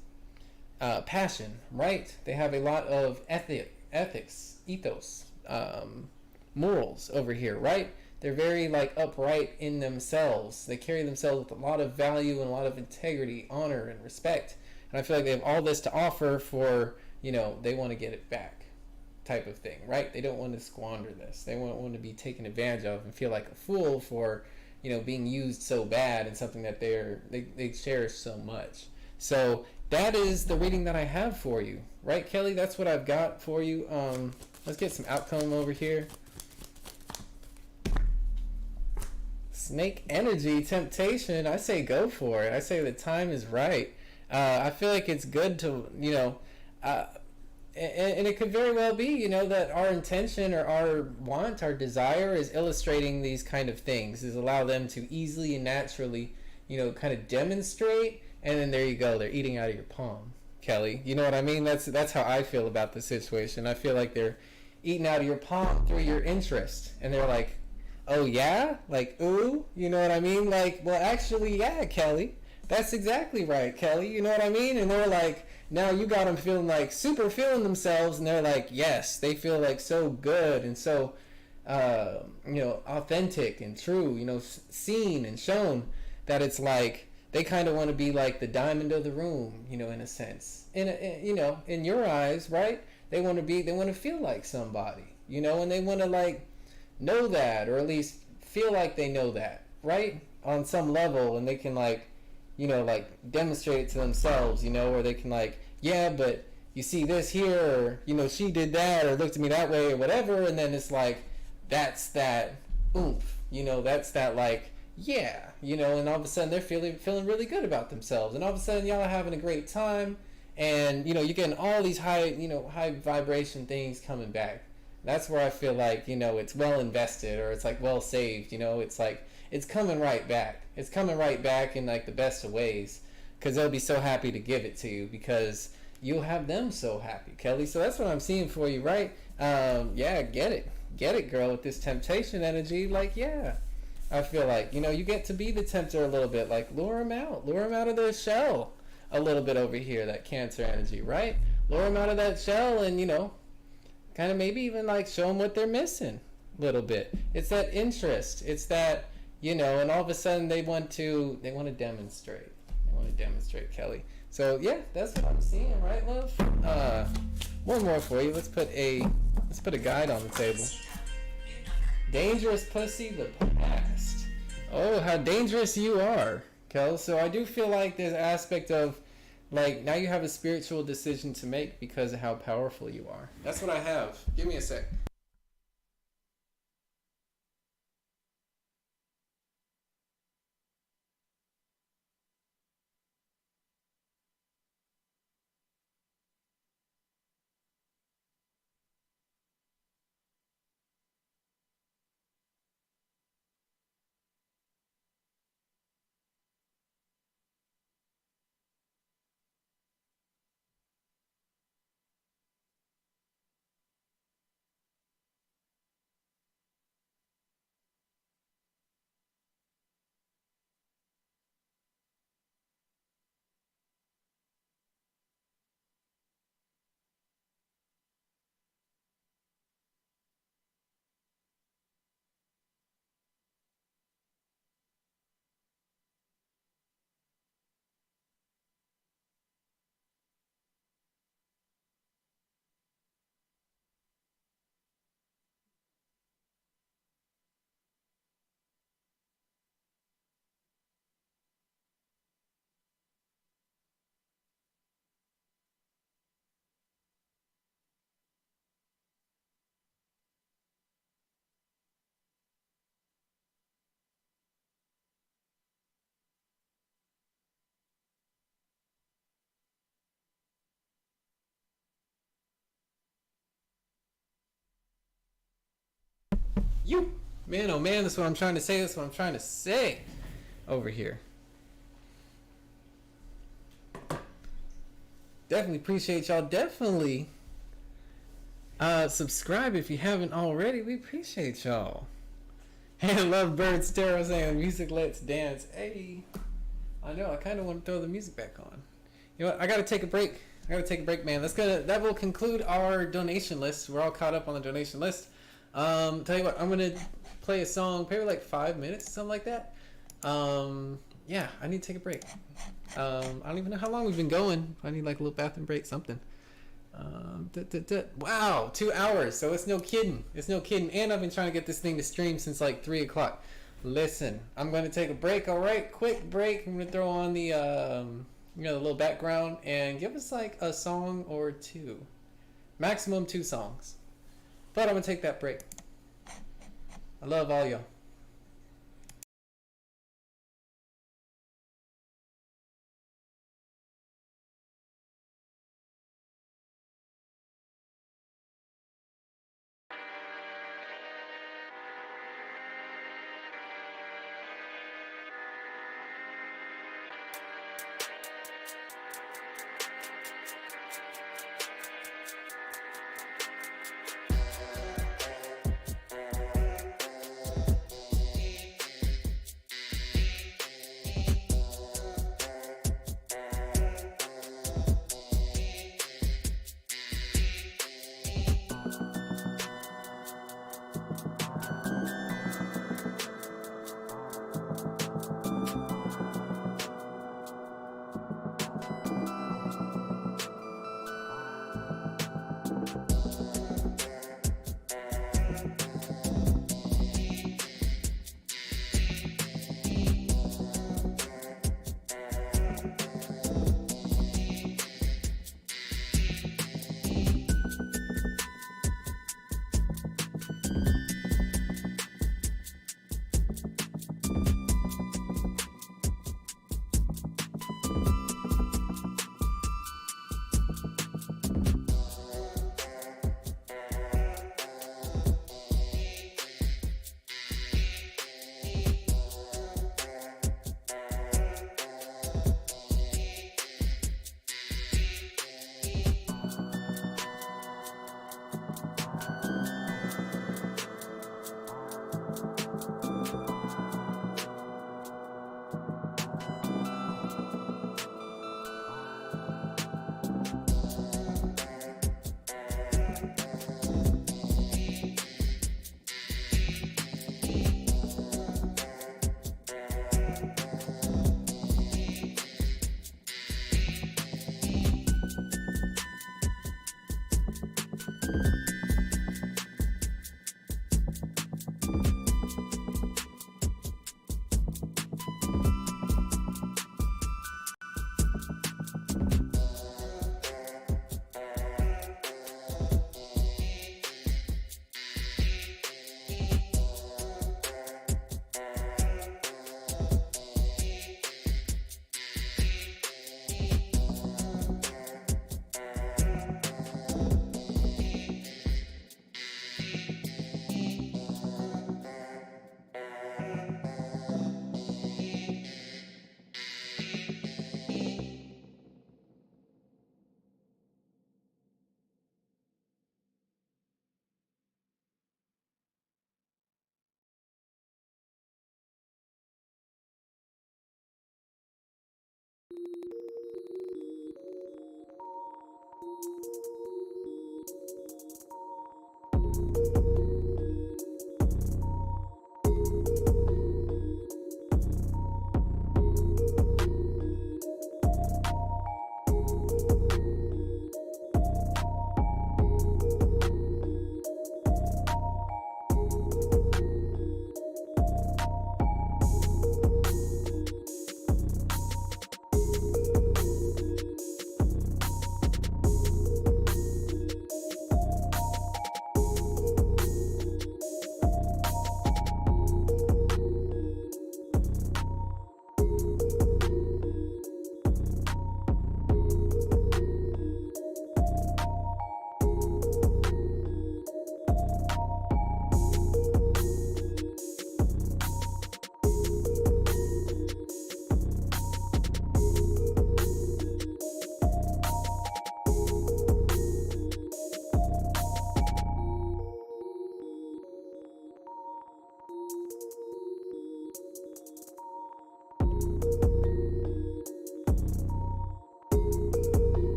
passion, right? They have a lot of ethics, ethos, morals over here, right? They're very like upright in themselves. They carry themselves with a lot of value and a lot of integrity, honor, and respect. And I feel like they have all this to offer for, they want to get it back type of thing, right? They don't want to squander this. They want to be taken advantage of and feel like a fool for, being used so bad in something that they cherish so much. So that is the reading that I have for you, right, Kelly? That's what I've got for you. Let's get some outcome over here. Snake energy, temptation. I say go for it. I say the time is right. I feel like it's good to, and it could very well be, that our intention or our want, our desire is illustrating these kind of things, is allow them to easily and naturally, kind of demonstrate, and then there you go, they're eating out of your palm, Kelly. You know what I mean? That's how I feel about the situation. I feel like they're eating out of your palm through your interest, and they're like, oh yeah? Like, ooh? You know what I mean? Like, well, actually, yeah, Kelly. That's exactly right, Kelly. You know what I mean? And they're like, now you got them feeling themselves, and they're like, yes, they feel like so good and so authentic and true, seen and shown, that it's like they kind of want to be like the diamond of the room, in a sense. In your eyes, right? They want to feel like somebody, and they want to like know that, or at least feel like they know that, right? On some level, and they can like, like demonstrate it to themselves, or they can like, yeah, but you see this here, or she did that, or looked at me that way, or whatever, and then it's like, that's that oomph, that's that like, yeah, and all of a sudden they're feeling really good about themselves, and all of a sudden y'all are having a great time, and you're getting all these high vibration things coming back. That's where I feel like it's well invested, or it's like well saved. It's like it's coming right back. It's coming right back in like the best of ways, because they'll be so happy to give it to you, because you'll have them so happy, Kelly. So that's what I'm seeing for you, right? Yeah, get it, girl, with this temptation energy. Like, yeah, I feel like you get to be the tempter a little bit. Like, lure them out of their shell a little bit over here. That Cancer energy, right? Lure them out of that shell, and kind of maybe even like show them what they're missing a little bit. It's that interest. It's that and all of a sudden they want to demonstrate. They want to demonstrate, Kelly. So yeah, that's what I'm seeing, right, love? One more for you. Let's put a guide on the table. Dangerous pussy, the past. Oh, how dangerous you are, Kel. So I do feel like there's an aspect of like, now you have a spiritual decision to make because of how powerful you are. That's what I have. Give me a sec. You, man, oh man, that's what I'm trying to say. That's what I'm trying to say over here. Definitely appreciate y'all. Definitely subscribe if you haven't already. We appreciate y'all. Hey, Lovebird Stereo saying music let's dance. Hey, I know, I kind of want to throw the music back on. You know what? I gotta take a break. Man. That will conclude our donation list. We're all caught up on the donation list. Tell you what, I'm gonna play a song, maybe like 5 minutes, something like that. Yeah, I need to take a break. I don't even know how long we've been going. I need like a little bathroom break, something. Wow, 2 hours. So it's no kidding. And I've been trying to get this thing to stream since like 3 o'clock. Listen, I'm going to take a break. All right, quick break. I'm going to throw on the, the little background and give us like a song or two. Maximum 2 songs. But I'm going to take that break. I love all y'all.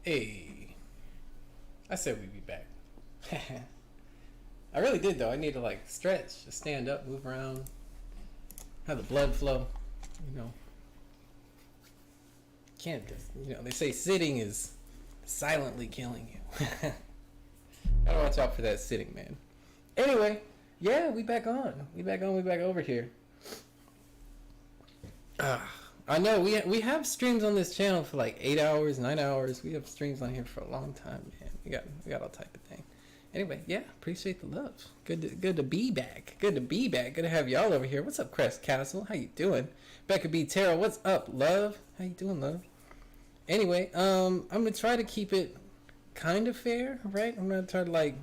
Hey, I said we'd be back. I really did though. I need to like stretch, just stand up, move around, have the blood flow. You know, can't just, they say sitting is silently killing you. Gotta watch out for that sitting, man. Anyway, yeah, we back on. We back over here. I know we have streams on this channel for like 8 hours, 9 hours. We have streams on here for a long time, man. We got all type of thing. Anyway, yeah, appreciate the love. Good to be back. Good to have y'all over here. What's up, Crest Castle? How you doing? Becca B. Terrell, what's up, love? How you doing, love? Anyway, I'm gonna try to keep it kind of fair, right? I'm gonna try to like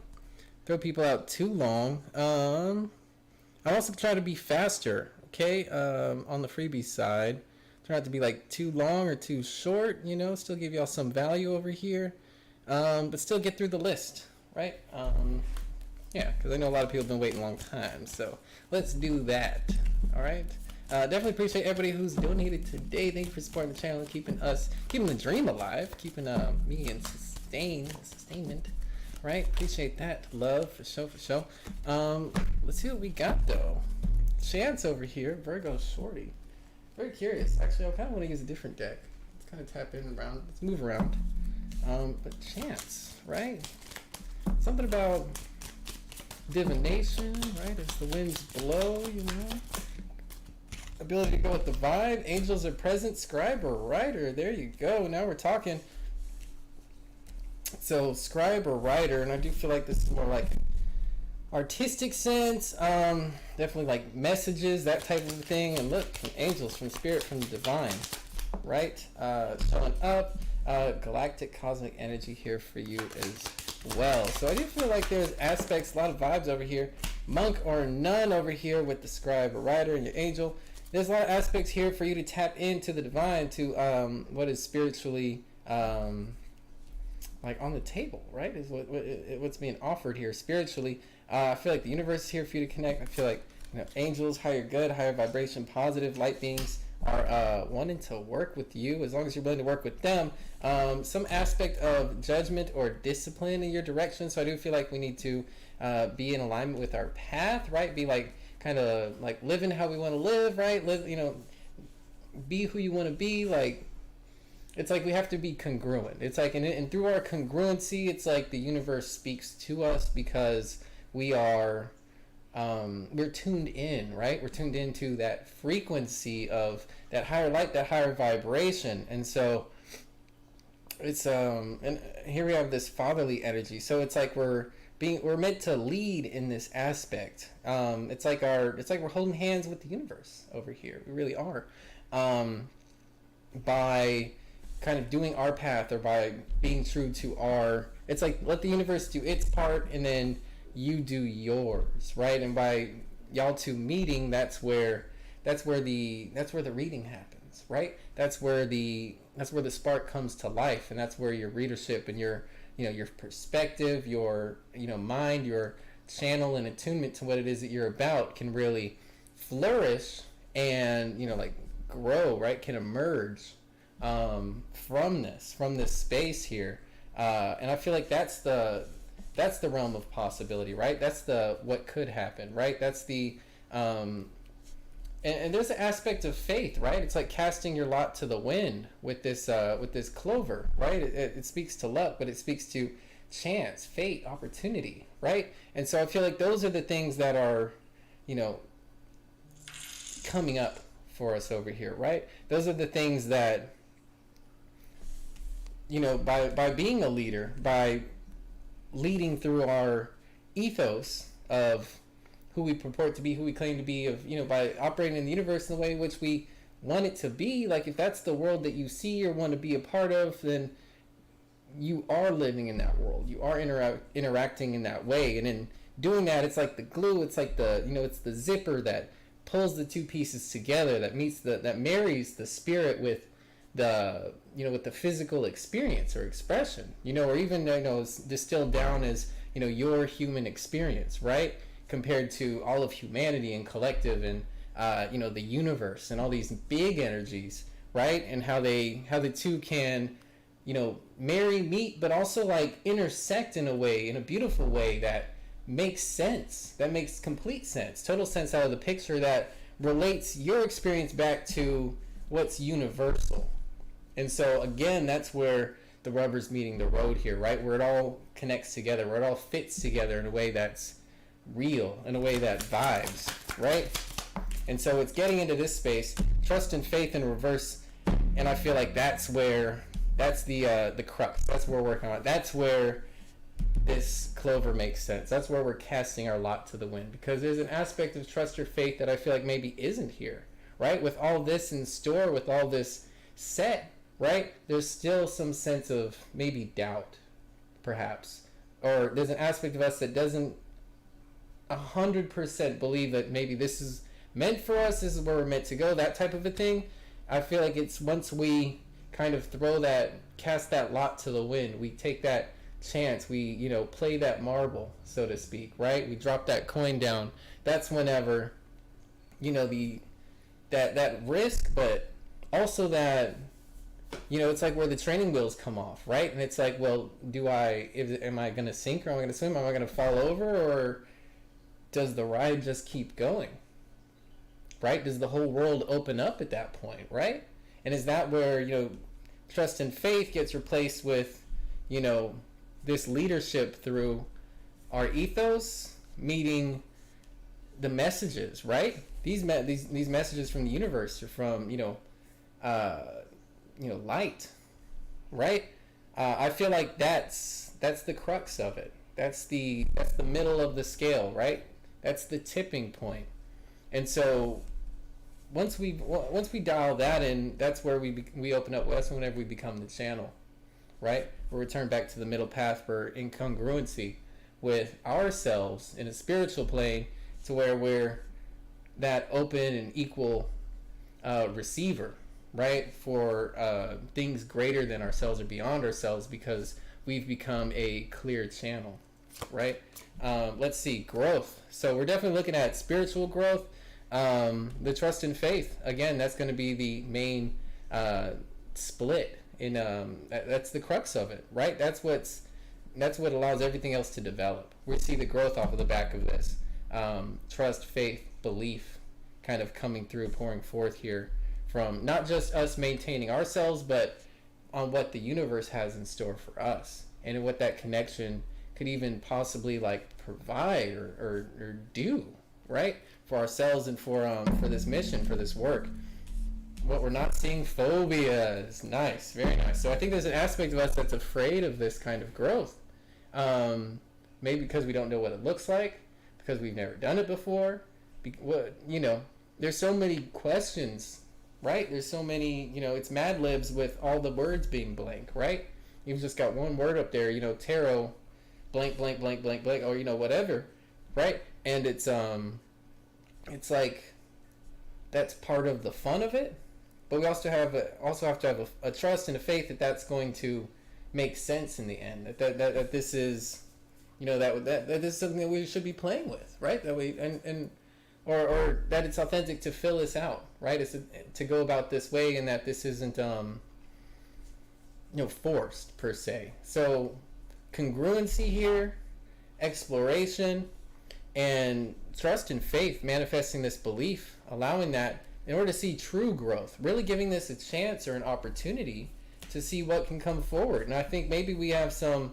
throw people out too long. I also try to be faster, okay? On the freebie side. Try not to be like too long or too short, still give y'all some value over here, but still get through the list, right? Yeah, because I know a lot of people have been waiting a long time, so let's do that, all right? Definitely appreciate everybody who's donated today. Thank you for supporting the channel and keeping the dream alive, keeping me in sustainment, right? Appreciate that, love, for sure. Let's see what we got, though. Chance over here, Virgo Shorty. Very curious. Actually, I kind of want to use a different deck. Let's kind of tap in around. Let's move around. But Chance, right? Something about divination, right? As the winds blow, Ability to go with the vibe. Angels are present. Scribe or writer. There you go. Now we're talking. So, scribe or writer, and I do feel like this is more like artistic sense, definitely like messages, that type of thing. And look, from angels, from spirit, from the divine, right? Showing up, galactic cosmic energy here for you as well. So I do feel like there's aspects, a lot of vibes over here. Monk or nun over here with the scribe or writer and your angel. There's a lot of aspects here for you to tap into the divine, to what is spiritually like on the table, right? Is what's being offered here spiritually. I feel like the universe is here for you to connect. I feel like angels, higher good, higher vibration, positive light beings are wanting to work with you as long as you're willing to work with them. Some aspect of judgment or discipline in your direction. So I do feel like we need to be in alignment with our path, right? Be like kind of like living how we want to live, right? Live, be who you want to be. Like, it's like we have to be congruent. It's like, and through our congruency, it's like the universe speaks to us because we are, we're tuned in, right? We're tuned into that frequency of that higher light, that higher vibration. And so it's, and here we have this fatherly energy. So it's like we're meant to lead in this aspect. It's like we're holding hands with the universe over here. We really are. By kind of doing our path, or by being true to our, it's like let the universe do its part and then you do yours, right? And by y'all two meeting, that's where the reading happens, right? That's where the spark comes to life, and that's where your readership and your perspective, your mind, your channel and attunement to what it is that you're about can really flourish and like grow, right? Can emerge from this space here, and I feel like that's the realm of possibility, right? That's the what could happen, right? That's the and there's an aspect of faith, right? It's like casting your lot to the wind with this clover, right? It speaks to luck, but it speaks to chance, fate, opportunity, right? And so I feel like those are the things that are coming up for us over here, right? Those are the things that by being a leader, by leading through our ethos of who we purport to be, who we claim to be, of by operating in the universe in the way in which we want it to be. Like, if that's the world that you see or want to be a part of, then you are living in that world. You are interacting in that way, and in doing that, it's like the glue. It's like the it's the zipper that pulls the two pieces together, that marries the spirit with the with the physical experience or expression, or even it's distilled down as your human experience, right, compared to all of humanity and collective and the universe and all these big energies, right, and how the two can marry, meet, but also like intersect in a way, in a beautiful way that makes sense, that makes complete sense, total sense out of the picture, that relates your experience back to what's universal. And so again, that's where the rubber's meeting the road here, right? Where it all connects together, where it all fits together in a way that's real, in a way that vibes, right? And so it's getting into this space, trust and faith in reverse, and I feel like that's the crux. That's where we're working on. That's where this clover makes sense. That's where we're casting our lot to the wind, because there's an aspect of trust or faith that I feel like maybe isn't here, right? With all this in store, with all this set, right? There's still some sense of maybe doubt, perhaps, or there's an aspect of us that doesn't 100% believe that maybe this is meant for us, this is where we're meant to go, that type of a thing. I feel like it's once we kind of cast that lot to the wind, we take that chance, we play that marble, so to speak, right? We drop that coin down. That's whenever that risk, but also that it's like where the training wheels come off, right? And it's like, well, am I going to sink, or am I going to swim? Am I going to fall over, or does the ride just keep going, right? Does the whole world open up at that point, right? And is that where trust and faith gets replaced with this leadership through our ethos meeting the messages, right? These messages from the universe, or from light, right? I feel like that's the crux of it. That's the middle of the scale, right? That's the tipping point. And so once we dial that in, that's where we open up. That's whenever we become the channel, right? We return back to the middle path for incongruency with ourselves in a spiritual plane, to where we're that open and equal receiver, right? For things greater than ourselves or beyond ourselves, because we've become a clear channel, right? Let's see, growth. So we're definitely looking at spiritual growth. The trust and faith, again, that's going to be the main split in that's the crux of it, right? That's what allows everything else to develop. We see the growth off of the back of this. Trust, faith, belief kind of coming through, pouring forth here, from not just us maintaining ourselves, but on what the universe has in store for us, and what that connection could even possibly provide or do, right, for ourselves and for this mission, for this work. What we're not seeing, phobias. Nice, very nice. So I think there's an aspect of us that's afraid of this kind of growth. Maybe because we don't know what it looks like, because we've never done it before. There's so many questions, right? There's so many, it's Mad Libs with all the words being blank, right? You've just got one word up there, tarot, blank, blank, blank, blank, blank, or, whatever, right? And it's like, that's part of the fun of it. But we also have to have a trust and a faith that that's going to make sense in the end. That this is, that this is something that we should be playing with, right? That we or that it's authentic to fill us out, right? It's to go about this way, and that this isn't forced per se. So congruency here, exploration, and trust and faith, manifesting this belief, allowing that in order to see true growth, really giving this a chance or an opportunity to see what can come forward. And I think maybe we have some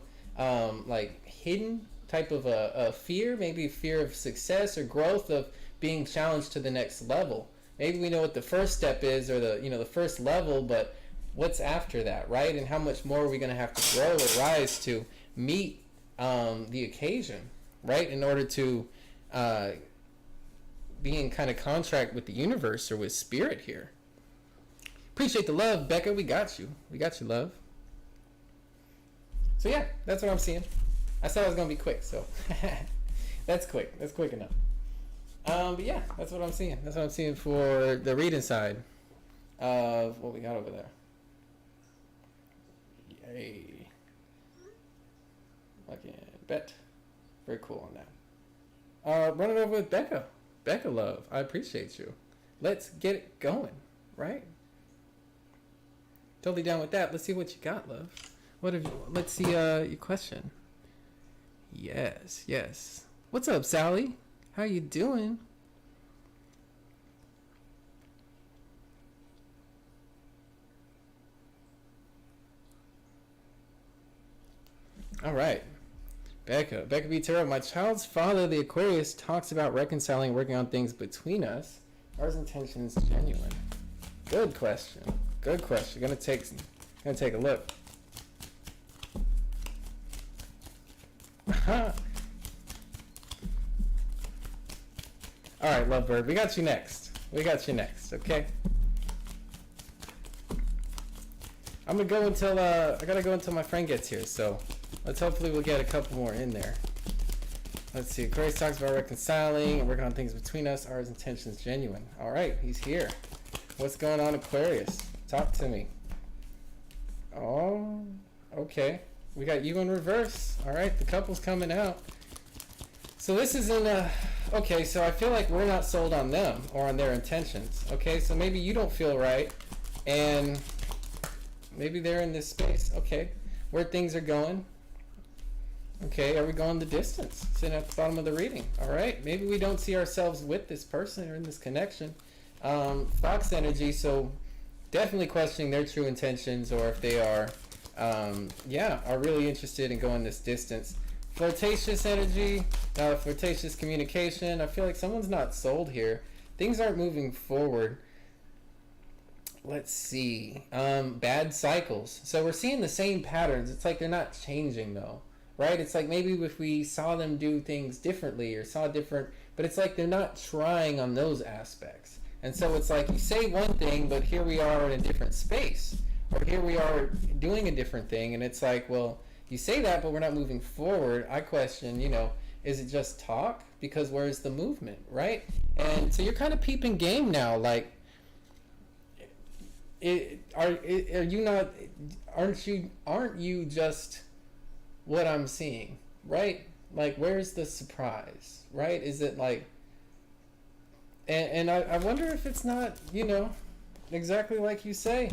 hidden type of a fear, maybe fear of success or growth, of being challenged to the next level. Maybe we know what the first step is, or the first level, but what's after that, right? And how much more are we going to have to grow or rise to meet the occasion, right? In order to be in kind of contract with the universe or with spirit here. Appreciate the love, Becca. We got you, love. So yeah, that's what I'm seeing. I said I was gonna be quick, so that's quick enough. But yeah, that's what I'm seeing. That's what I'm seeing for the reading side of what we got over there. Yay. Fucking bet. Very cool on that. Running over with Becca. Becca, love, I appreciate you. Let's get it going, right? Totally down with that. Let's see what you got, love. What have you, let's see your question. Yes, yes. What's up, Sally? How you doing? All right. Becca B. Tarot. My child's father, the Aquarius, talks about reconciling, working on things between us. Are his intentions genuine? Good question. Good question. Gonna take a look. All right, Lovebird. We got you next. Okay. I'm gonna go until I gotta go until my friend gets here. So hopefully we'll get a couple more in there. Let's see. Aquarius talks about reconciling and working on things between us. Are his intentions genuine? All right, he's here. What's going on, Aquarius? Talk to me. Oh, okay. We got you in reverse. All right, the couple's coming out. So this is in okay, so I feel like we're not sold on them or on their intentions. Okay, so maybe you don't feel right, and maybe they're in this space. Okay, where things are going. Okay, are we going the distance? Sitting at the bottom of the reading. All right, maybe we don't see ourselves with this person or in this connection. Fox energy, so definitely questioning their true intentions, or if they are, are really interested in going this distance. Flirtatious energy, flirtatious communication. I feel like someone's not sold here. Things aren't moving forward. Let's see. Bad cycles. So we're seeing the same patterns. It's like they're not changing though, right? It's like maybe if we saw them do things differently or saw different, but it's like they're not trying on those aspects. And so it's like you say one thing, but here we are in a different space, or here we are doing a different thing, and it's like, well, you say that, but we're not moving forward. I question, is it just talk? Because where's the movement, right? And so you're kind of peeping game now, like, aren't you just what I'm seeing, right? Like, where's the surprise, right? Is it like, and I wonder if it's not, exactly like you say.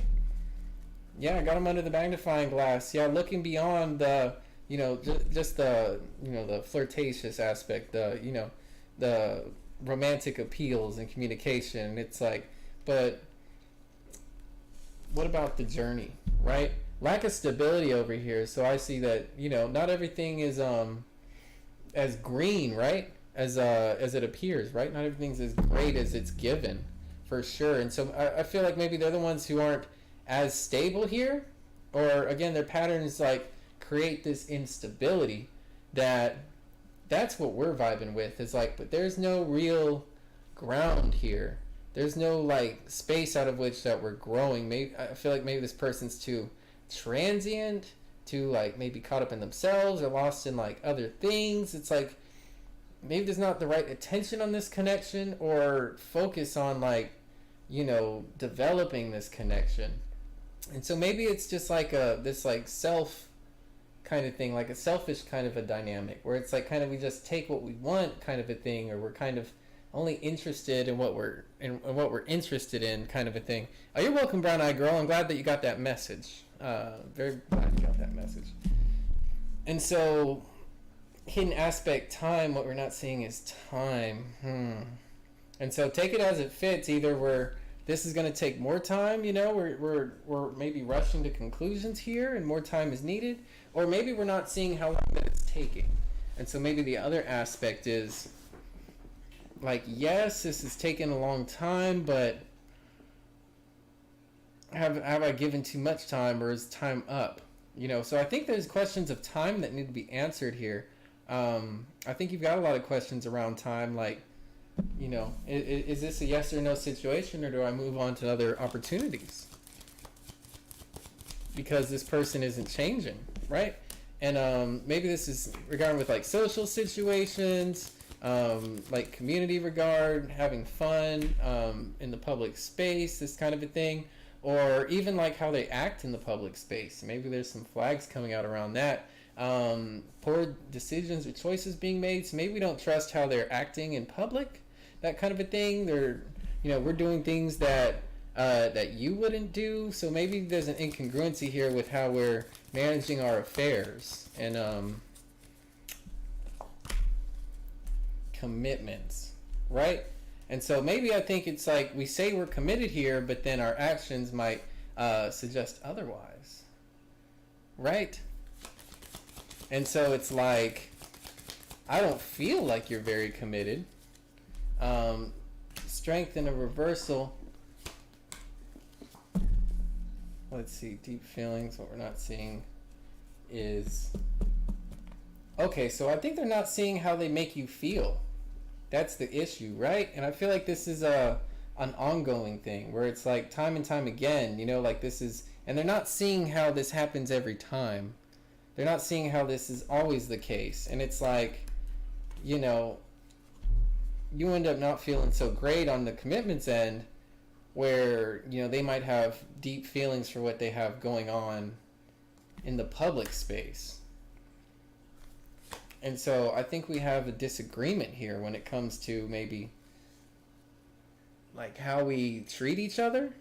Yeah, I got him under the magnifying glass. Yeah, looking beyond the, just the, the flirtatious aspect, the romantic appeals and communication. It's like, but what about the journey, right? Lack of stability over here. So I see that, not everything is as green, right? As it appears, right? Not everything's as great as it's given, for sure. And so I feel like maybe they're the ones who aren't as stable here, or again, their patterns like create this instability that's what we're vibing with. It's like, but there's no real ground here. There's no like space out of which that we're growing. Maybe I feel like maybe this person's too transient, too like maybe caught up in themselves or lost in like other things. It's like maybe there's not the right attention on this connection or focus on like, developing this connection. And so maybe it's just like this like self kind of thing, like a selfish kind of a dynamic where it's like kind of we just take what we want kind of a thing, or we're kind of only interested in what we're interested in kind of a thing. Oh, you're welcome, Brown Eyed Girl. I'm glad that you got that message. Very glad you got that message. And so hidden aspect time, what we're not seeing is time. And so take it as it fits. Either this is going to take more time, we're maybe rushing to conclusions here and more time is needed, or maybe we're not seeing how long that it's taking. And so maybe the other aspect is like, yes, this is taking a long time, but have I given too much time, or is time up? So I think there's questions of time that need to be answered here. I think you've got a lot of questions around time, like, is this a yes or no situation, or do I move on to other opportunities? Because this person isn't changing, right? And maybe this is regarding with like social situations, like community regard, having fun in the public space, this kind of a thing, or even like how they act in the public space. Maybe there's some flags coming out around that. Poor decisions or choices being made, so maybe we don't trust how they're acting in public, that kind of a thing. They're, we're doing things that that you wouldn't do. So maybe there's an incongruency here with how we're managing our affairs and commitments, right? And so maybe I think it's like we say we're committed here, but then our actions might suggest otherwise, right? And so it's like, I don't feel like you're very committed. Strength in a reversal. Let's see, deep feelings. What we're not seeing is... Okay, so I think they're not seeing how they make you feel. That's the issue, right? And I feel like this is an ongoing thing where it's like time and time again, you know, like this is... And they're not seeing how this happens every time. They're not seeing how this is always the case. And it's like, you know, you end up not feeling so great on the commitments end where, you know, they might have deep feelings for what they have going on in the public space. And so I think we have a disagreement here when it comes to maybe like how we treat each other,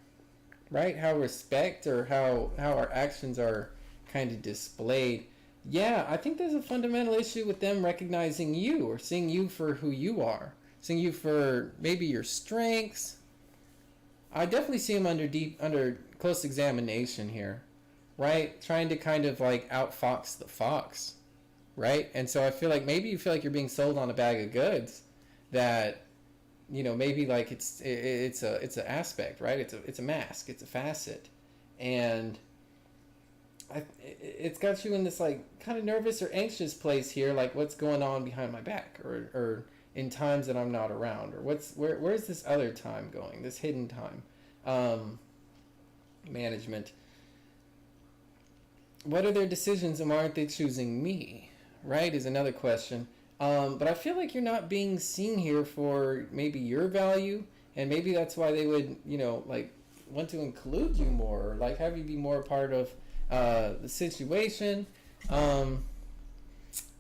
right? How respect or how our actions are kind of displayed. Yeah, I think there's a fundamental issue with them recognizing you or seeing you for who you are, seeing you for maybe your strengths. I definitely see them under close examination here, right? Trying to kind of like outfox the fox, right? And so I feel like maybe you feel like you're being sold on a bag of goods that, you know, maybe like it's an aspect, right? It's a mask, it's a facet, and it's got you in this like kind of nervous or anxious place here, like what's going on behind my back, or in times that I'm not around, or where's this other time going, this hidden time. Management. What are their decisions and why aren't they choosing me, right, is another question. But I feel like you're not being seen here for maybe your value, and maybe that's why they would, you know, like want to include you more, or like have you be more a part of the situation.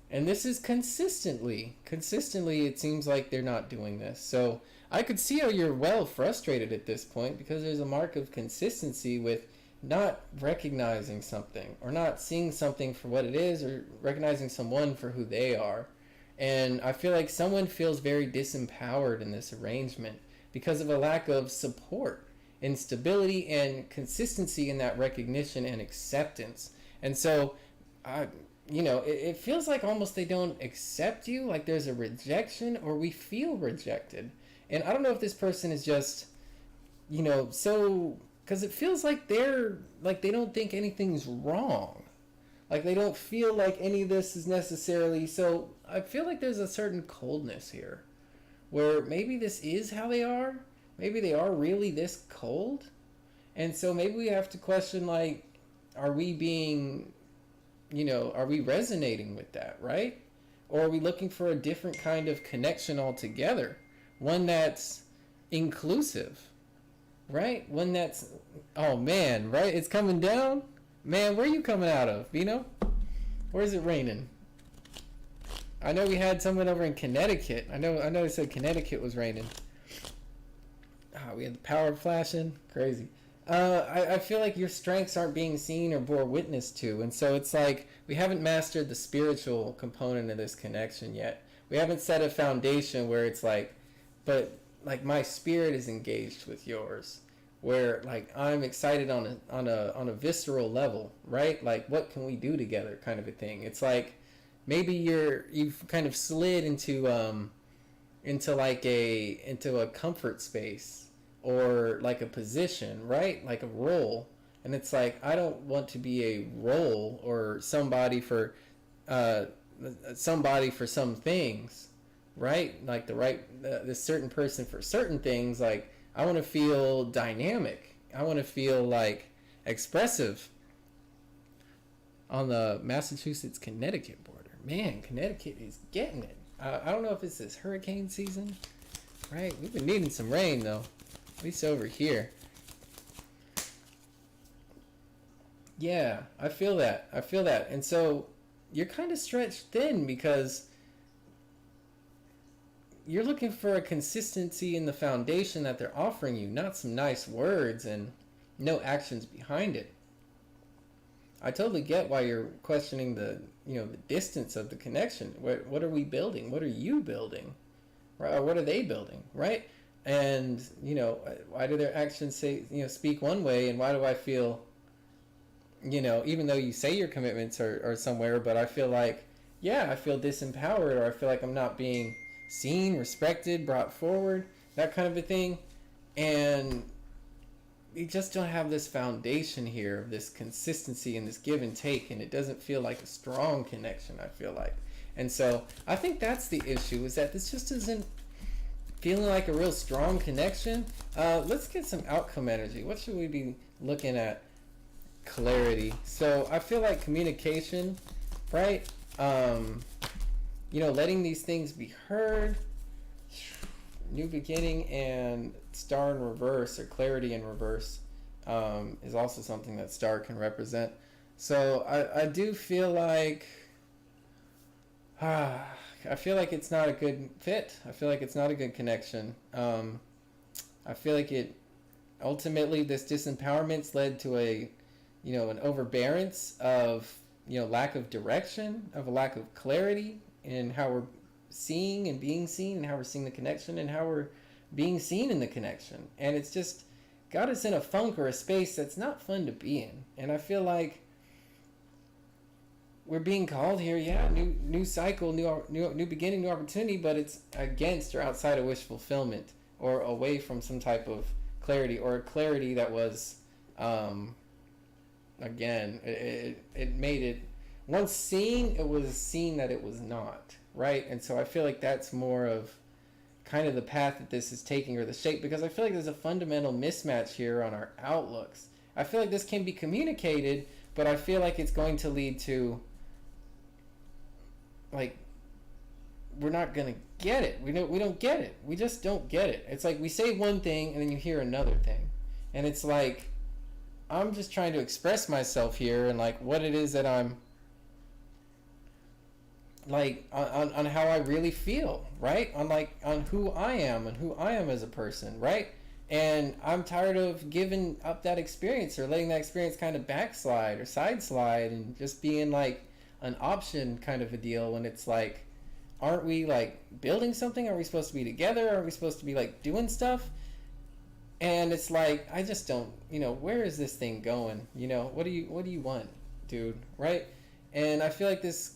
And this is consistently it seems like they're not doing this. So I could see how you're well frustrated at this point, because there's a mark of consistency with not recognizing something or not seeing something for what it is, or recognizing someone for who they are. And I feel like someone feels very disempowered in this arrangement because of a lack of support, instability, and consistency in that recognition and acceptance. And so you know, it feels like almost they don't accept you, like there's a rejection, or we feel rejected. And I don't know if this person is just, you know, so, because it feels like they don't think anything's wrong. Like they don't feel like any of this is necessarily, so I feel like there's a certain coldness here where maybe this is how they are. Maybe they are really this cold. And so maybe we have to question, like, are we being, you know, are we resonating with that, right? Or are we looking for a different kind of connection altogether? One that's inclusive, right? One that's, oh man, right? It's coming down. Man, where are you coming out of, Vino? Where is it raining? I know we had someone over in Connecticut. I know it said Connecticut was raining. We had the power flashing. Crazy. I feel like your strengths aren't being seen or bore witness to. And so it's like we haven't mastered the spiritual component of this connection yet. We haven't set a foundation where it's like, but like my spirit is engaged with yours, where like I'm excited on a visceral level, right? Like what can we do together, kind of a thing. It's like maybe you've kind of slid into a comfort space, or like a position, right? Like a role. And it's like, I don't want to be a role or somebody for some things, right? Like this certain person for certain things. Like I want to feel dynamic. I want to feel like expressive. On the Massachusetts Connecticut border, man, Connecticut is getting it. I don't know if it's this hurricane season, right? We've been needing some rain though, at least over here. Yeah, I feel that. And so you're kind of stretched thin because you're looking for a consistency in the foundation that they're offering you, not some nice words and no actions behind it. I totally get why you're questioning the the distance of the connection. What are we building? What are you building? Right? Or what are they building? Right? And why do their actions say speak one way, and why do I feel even though you say your commitments are somewhere, but I feel like I feel disempowered, or I feel like I'm not being seen, respected, brought forward, that kind of a thing. And you just don't have this foundation here of this consistency and this give and take, and it doesn't feel like a strong connection, I feel like. And so I think that's the issue, is that this just isn't feeling like a real strong connection. Let's get some outcome energy. What should we be looking at? Clarity. So I feel like communication, right? Letting these things be heard. New beginning and star in reverse, or clarity in reverse, is also something that star can represent. So I do feel like I feel like it's not a good fit. I feel like it's not a good connection. I feel like it ultimately, this disempowerment's led to an overbearance of lack of direction, of a lack of clarity in how we're seeing and being seen, and how we're seeing the connection, and how we're being seen in the connection. And it's just got us in a funk, or a space that's not fun to be in. And I feel like we're being called here, new cycle, new beginning, new opportunity, but it's against or outside of wish fulfillment, or away from some type of clarity, or a clarity that was again, it made it, once seen, it was seen that it was not, right? And so I feel like that's more of kind of the path that this is taking, or the shape, because I feel like there's a fundamental mismatch here on our outlooks. I feel like this can be communicated, but I feel like it's going to lead to, like, we're not going to get it. We don't get it. We just don't get it. It's like we say one thing and then you hear another thing. And it's like, I'm just trying to express myself here, and like what it is that I'm like on how I really feel, right? On who I am, and who I am as a person, right? And I'm tired of giving up that experience, or letting that experience kind of backslide or sidesslide, and just being like an option kind of a deal, when it's like, aren't we like building something? Are we supposed to be together? Are we supposed to be like doing stuff? And it's like, I just don't, where is this thing going? What do you want, dude? Right? And I feel like that's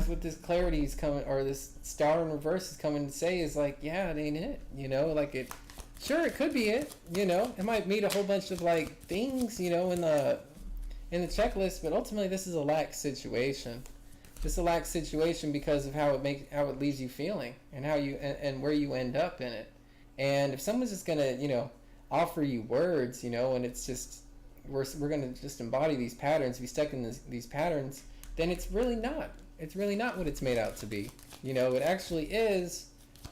what this clarity is coming, or this star in reverse is coming to say, is like, yeah, it ain't it. Like it could be it. It might meet a whole bunch of like things, in the checklist, but ultimately this is a lack situation. This is a lack situation because of how it leaves you feeling, and how you and where you end up in it. And if someone's just gonna, offer you words, and it's just we're gonna just embody these patterns, be stuck in these patterns, then it's really not. It's really not what it's made out to be. It actually is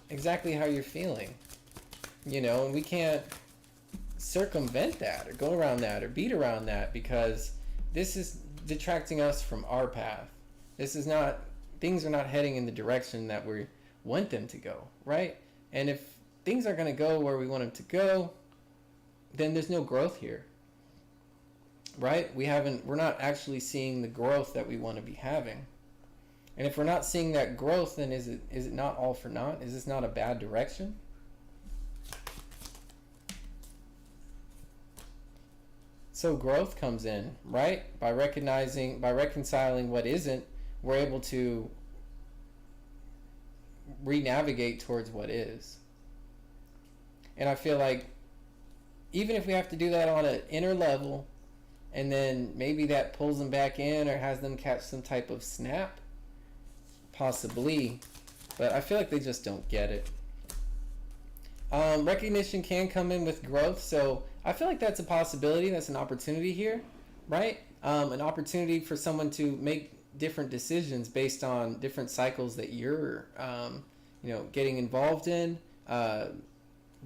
exactly how you're feeling. And we can't circumvent that, or go around that, or beat around that, because this is detracting us from our path. This is not, things are not heading in the direction that we want them to go, right? And if things aren't going to go where we want them to go, then there's no growth here, right? We're not actually seeing the growth that we want to be having. And if we're not seeing that growth, then is it not all for naught? Is this not a bad direction? So growth comes in, right? By reconciling what isn't, we're able to re-navigate towards what is. And I feel like even if we have to do that on an inner level, and then maybe that pulls them back in, or has them catch some type of snap, possibly, but I feel like they just don't get it. Recognition can come in with growth, so I feel like that's a possibility. That's an opportunity here, right? An opportunity for someone to make different decisions based on different cycles that you're, getting involved in,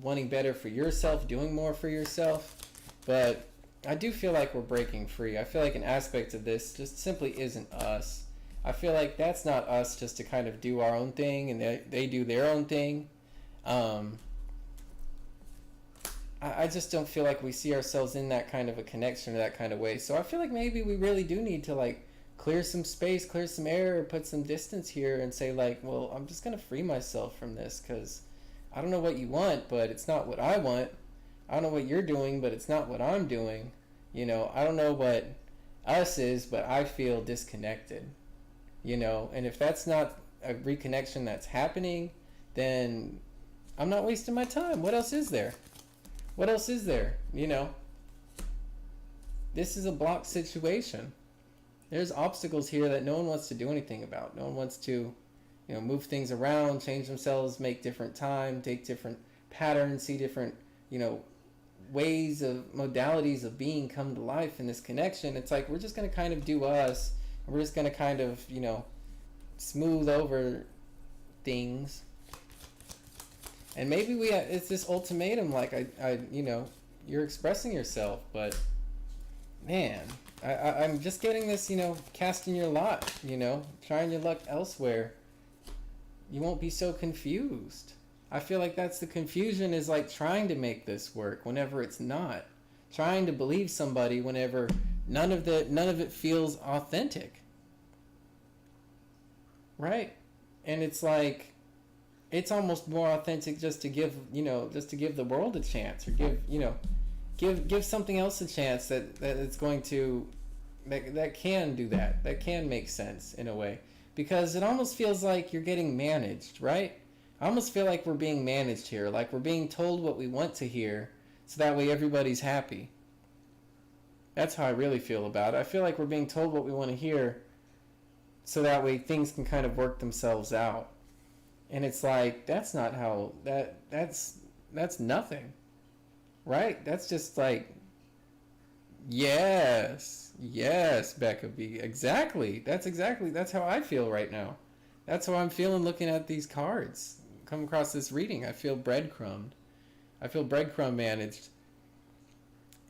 wanting better for yourself, doing more for yourself. But I do feel like we're breaking free. I feel like an aspect of this just simply isn't us. I feel like that's not us just to kind of do our own thing and they do their own thing. I just don't feel like we see ourselves in that kind of a connection or that kind of way. So I feel like maybe we really do need to like clear some space, clear some air, put some distance here and say like, well, I'm just going to free myself from this because I don't know what you want, but it's not what I want. I don't know what you're doing, but it's not what I'm doing. You know, I don't know what us is, but I feel disconnected. You know, and if that's not a reconnection that's happening, then I'm not wasting my time. What else is there? What else is there? You know, this is a block situation. There's obstacles here that no one wants to do anything about. No one wants to, you know, move things around, change themselves, make different time, take different patterns, see different, you know, ways of modalities of being come to life in this connection. It's like we're just going to kind of do us. We're just going to kind of, you know, smooth over things. And maybe it's this ultimatum, like I you know, you're expressing yourself, but man, I'm just getting this, you know, casting your lot, you know, trying your luck elsewhere. You won't be so confused. I feel like that's the confusion, is like trying to make this work whenever it's not. Trying to believe somebody whenever none of it feels authentic. Right? And it's like, it's almost more authentic just to give, you know, just to give the world a chance, or give, you know, give something else a chance that it's going to, that can do that can make sense in a way. Because it almost feels like you're getting managed, right? I almost feel like we're being managed here, like we're being told what we want to hear, so that way everybody's happy. That's how I really feel about it. I feel like we're being told what we want to hear, so that way things can kind of work themselves out. And it's like, that's not how, that's nothing, right? That's just like, yes, Becca B. Exactly. That's how I feel right now. That's how I'm feeling looking at these cards. Come across this reading. I feel breadcrumbed. I feel breadcrumb managed.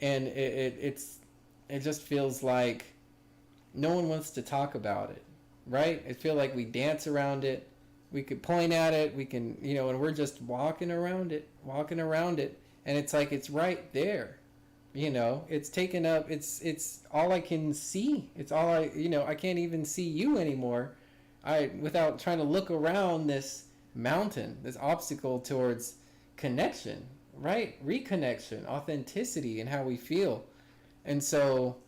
And it just feels like no one wants to talk about it, right? I feel like we dance around it. We could point at it. We can, you know, and we're just walking around it. And it's like, it's right there. You know, it's taken up, it's all I can see. It's all I can't even see you anymore. Without trying to look around this mountain, this obstacle towards connection, right? Reconnection, authenticity, and how we feel. And so,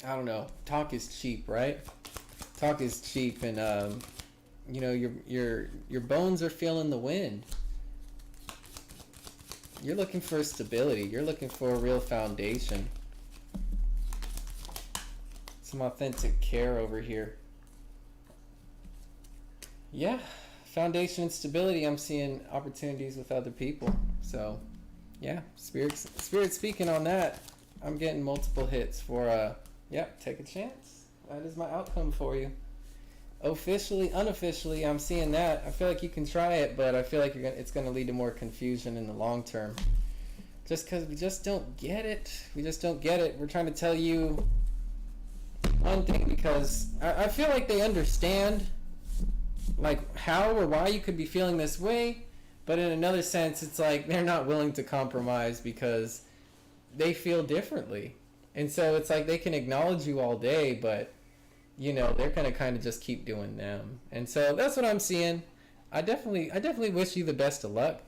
I don't know, talk is cheap, right? Talk is cheap, and you know, your bones are feeling the wind. You're looking for stability. You're looking for a real foundation. Some authentic care over here. Yeah, foundation and stability. I'm seeing opportunities with other people. So, yeah, spirit speaking on that. I'm getting multiple hits for take a chance. That is my outcome for you. Officially, unofficially, I'm seeing that. I feel like you can try it, but I feel like it's going to lead to more confusion in the long term. Just because we just don't get it. We're trying to tell you one thing because I feel like they understand, like, how or why you could be feeling this way, but in another sense, it's like they're not willing to compromise because they feel differently. And so it's like they can acknowledge you all day, but you know, they're going to kind of just keep doing them. And so that's what I'm seeing. I definitely wish you the best of luck.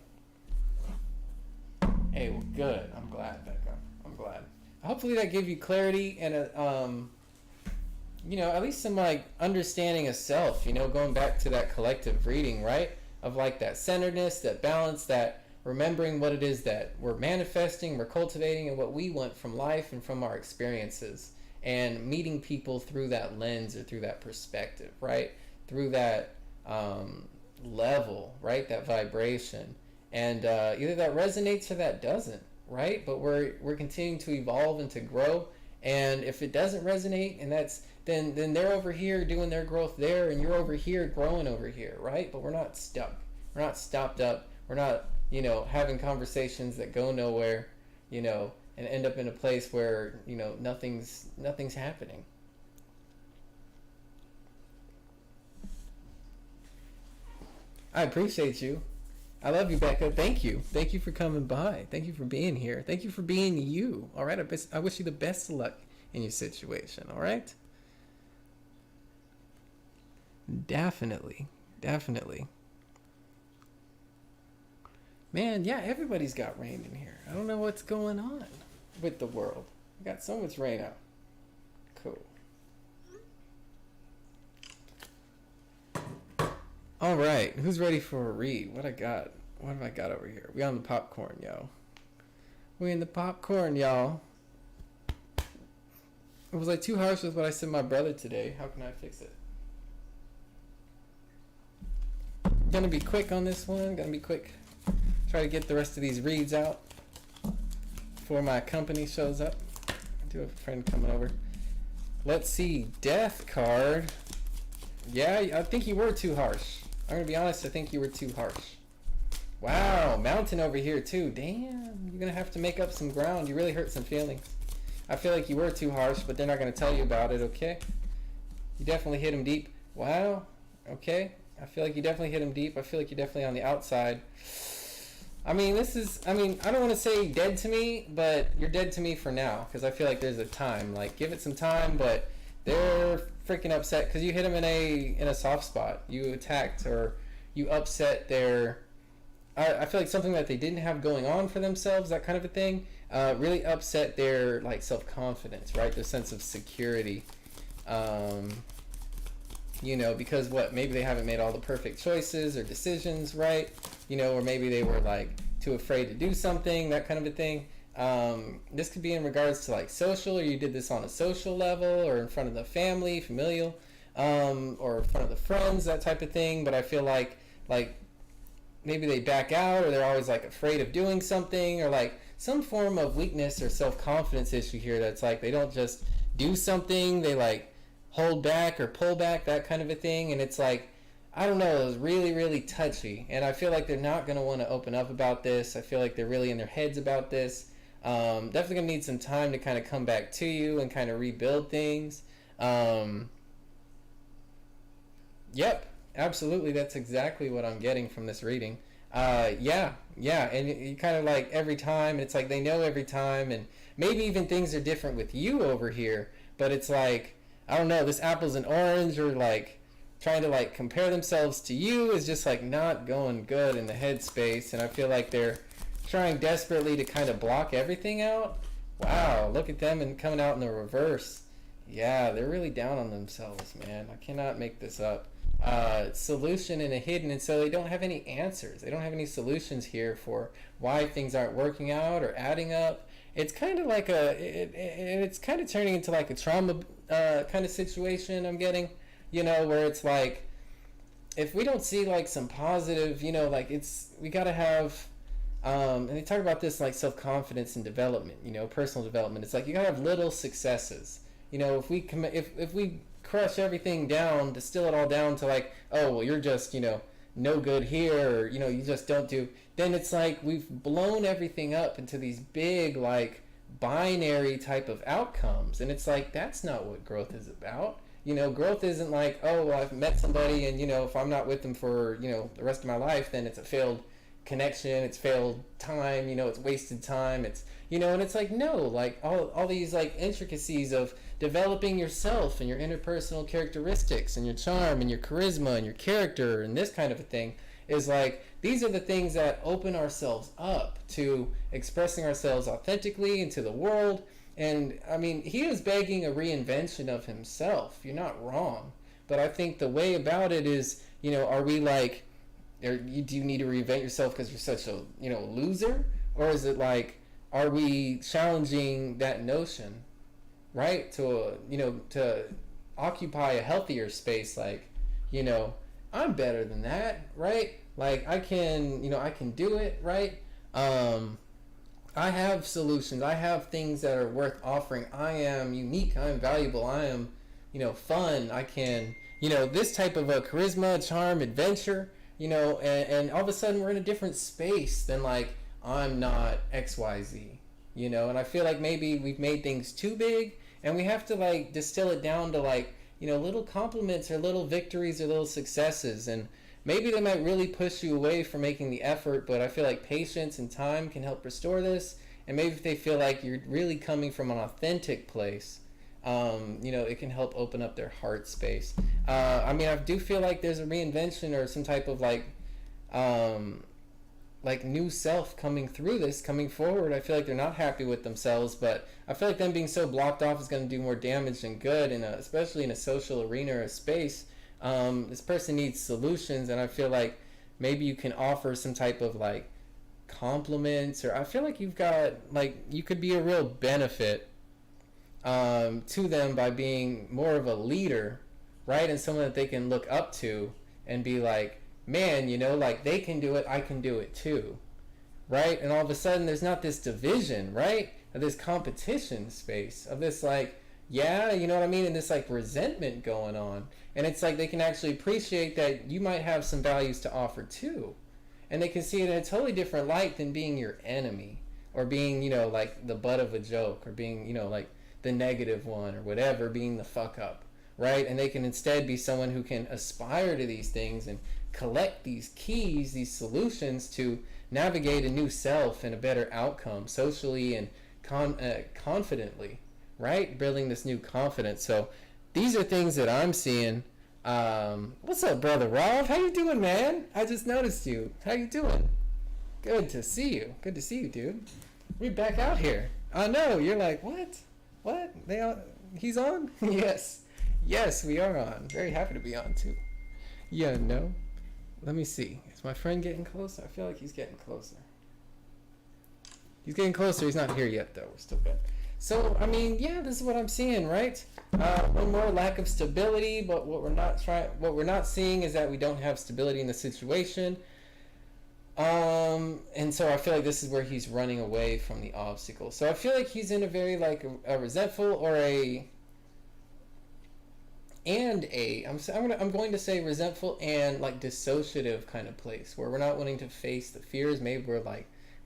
Hey, well, good. I'm glad, Becca. I'm glad. Hopefully that gave you clarity and you know, at least some like understanding of self, you know, going back to that collective reading, right? Of like that centeredness, that balance, that remembering what it is that we're manifesting, we're cultivating, and what we want from life and from our experiences. And meeting people through that lens or through that perspective, right? Through that level, right? That vibration. And either that resonates or that doesn't, right? But we're continuing to evolve and to grow. And if it doesn't resonate, and that's then they're over here doing their growth there, and you're over here growing over here, right? But we're not stuck. We're not stopped up. We're not, you know, having conversations that go nowhere, you know, and end up in a place where, you know, nothing's happening. I appreciate you. I love you, Becca. Thank you. Thank you for coming by. Thank you for being here. Thank you for being you. All right. I wish you the best of luck in your situation. All right. Definitely. Definitely. Man, yeah, everybody's got rain in here. I don't know what's going on with the world. We got so much rain out. Cool. All right, who's ready for a read? What I got? What have I got over here? We on the popcorn, yo. We in the popcorn, y'all. Was I too harsh with what I said to my brother today? How can I fix it? Gonna be quick on this one. Gonna be quick. Try to get the rest of these reads out before my company shows up. I do have a friend coming over. Let's see. Death card. Yeah, I think you were too harsh. I'm gonna be honest, I think you were too harsh. Wow, mountain over here too. Damn, you're gonna have to make up some ground. You really hurt some feelings. I feel like you were too harsh, but they're not gonna tell you about it, okay? You definitely hit him deep. Wow, okay. I feel like you definitely hit him deep. I feel like you're definitely on the outside. I mean, I don't want to say dead to me, but you're dead to me for now, because I feel like there's a time. Like, give it some time, but they're freaking upset because you hit them in a soft spot. You attacked or you upset their. I feel like something that they didn't have going on for themselves, that kind of a thing, really upset their like self-confidence, right? Their sense of security. You know, because maybe they haven't made all the perfect choices or decisions, right? You know, or maybe they were like too afraid to do something, that kind of a thing. This could be in regards to like social, or you did this on a social level, or in front of the family, familial, or in front of the friends, that type of thing. But I feel like maybe they back out, or they're always like afraid of doing something, or like some form of weakness or self-confidence issue here. That's like they don't just do something, they like hold back or pull back, that kind of a thing. And it's like, I don't know, it was really, really touchy. And I feel like they're not going to want to open up about this. I feel like they're really in their heads about this. Definitely going to need some time to kind of come back to you and kind of rebuild things. Yep, absolutely. That's exactly what I'm getting from this reading. Yeah. And you kind of like every time, it's like they know every time. And maybe even things are different with you over here. But it's like, I don't know, this apples and orange, or like trying to like compare themselves to you is just like not going good in the headspace. And I feel like they're trying desperately to kind of block everything out. Wow, look at them and coming out in the reverse. Yeah, they're really down on themselves, man. I cannot make this up. Solution in a hidden, and so they don't have any answers. They don't have any solutions here for why things aren't working out or adding up. It's kind of like it's kind of turning into like a trauma kind of situation I'm getting, you know, where it's like, if we don't see like some positive, you know, like we got to have, and they talk about this like self-confidence and development, you know, personal development. It's like you got to have little successes. You know, if we crush everything down, distill it all down to like, oh, well, you're just, you know, no good here, or, you know, you just don't do, then it's like we've blown everything up into these big like binary type of outcomes. And it's like, that's not what growth is about. You know, growth isn't like, oh, well, I've met somebody and, you know, if I'm not with them for, you know, the rest of my life, then it's a failed connection, it's failed time, you know, it's wasted time, it's, you know. And it's like, no, like all these like intricacies of developing yourself and your interpersonal characteristics and your charm and your charisma and your character and this kind of a thing is like, these are the things that open ourselves up to expressing ourselves authentically into the world. And I mean, he is begging a reinvention of himself. You're not wrong. But I think the way about it is, you know, are we like, do you need to reinvent yourself because you're such a, you know, loser? Or is it like, are we challenging that notion, right? To, you know, to occupy a healthier space, like, you know, I'm better than that, right? Like, I can, you know, I can do it, right? I have solutions. I have things that are worth offering. I am unique. I am valuable. I am, you know, fun. I can, you know, this type of a charisma, charm, adventure, you know, and all of a sudden we're in a different space than like, I'm not XYZ, you know. And I feel like maybe we've made things too big, and we have to like distill it down to like, you know, little compliments or little victories or little successes. And maybe they might really push you away from making the effort, but I feel like patience and time can help restore this. And maybe if they feel like you're really coming from an authentic place, it can help open up their heart space. I do feel like there's a reinvention or some type of new self coming through this, coming forward. I feel like they're not happy with themselves, but I feel like them being so blocked off is going to do more damage than good, especially in a social arena or a space. This person needs solutions, and I feel like maybe you can offer some type of compliments, or I feel like you've got you could be a real benefit to them by being more of a leader, right? And someone that they can look up to and be like, man, they can do it, I can do it too, right? And all of a sudden there's not this division, right? Of this competition space, of this you know what I mean? And this resentment going on. And it's they can actually appreciate that you might have some values to offer too. And they can see it in a totally different light than being your enemy, or being, the butt of a joke, or being, the negative one, or whatever, being the fuck up, right? And they can instead be someone who can aspire to these things and collect these keys, these solutions to navigate a new self and a better outcome socially and confidently, right? Building this new confidence. So these are things that I'm seeing. What's up, brother Rob? How you doing, man? I just noticed you. How you doing? Good to see you. Good to see you, dude. We're back out here. I know. You're like, what? What? He's on? Yes. Yes, we are on. Very happy to be on, too. Yeah, no. Let me see. Is my friend getting closer? I feel like he's getting closer. He's getting closer. He's not here yet, though. We're still good. So, this is what I'm seeing, right? One more lack of stability, but what we're not seeing is that we don't have stability in the situation. And so I feel like this is where he's running away from the obstacle. So I feel like he's in a very a resentful or I'm going to say resentful and dissociative kind of place, where we're not wanting to face the fears. Maybe we're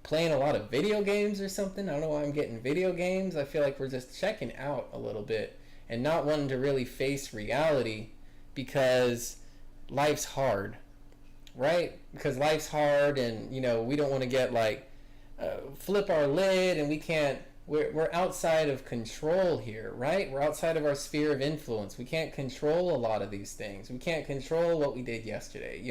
playing a lot of video games or something. I don't know why I'm getting video games. I feel like we're just checking out a little bit and not wanting to really face reality because life's hard, right? Because life's hard, and we don't want to get flip our lid, and we're outside of control here, right? We're outside of our sphere of influence. We can't control a lot of these things. We can't control what we did yesterday,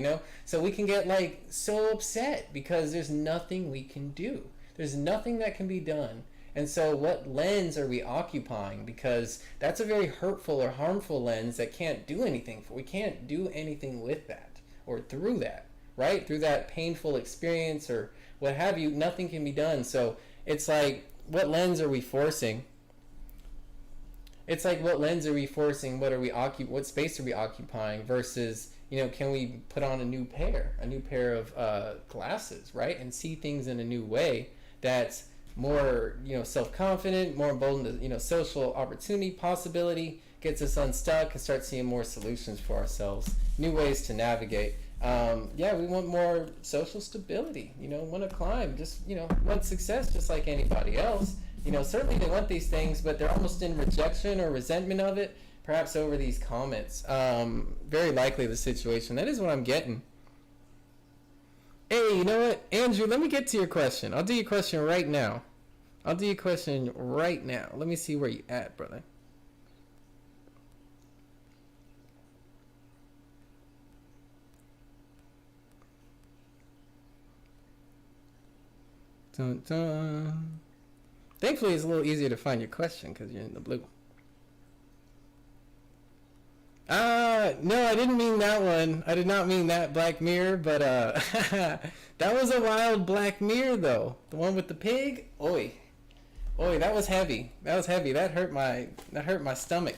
So we can get so upset because there's nothing we can do. There's nothing that can be done. And so what lens are we occupying? Because that's a very hurtful or harmful lens that can't do anything for. We can't do anything with that or through that, right? Through that painful experience or what have you, nothing can be done. So it's what lens are we forcing? It's what lens are we forcing? What space are we occupying versus, can we put on a new pair of glasses, right? And see things in a new way that's more, self-confident, more emboldened, social opportunity, possibility, gets us unstuck and start seeing more solutions for ourselves, new ways to navigate. We want more social stability, want to climb, just, want success just like anybody else. Certainly they want these things, but they're almost in rejection or resentment of it, perhaps over these comments. Very likely the situation. That is what I'm getting. Hey, you know what? Andrew, let me get to your question. I'll do your question right now. Let me see where you at, brother. Dun, dun. Thankfully, it's a little easier to find your question because you're in the blue. No, I didn't mean that one. I did not mean that Black Mirror, but that was a wild Black Mirror though. The one with the pig. Oi, that was heavy. That hurt my stomach.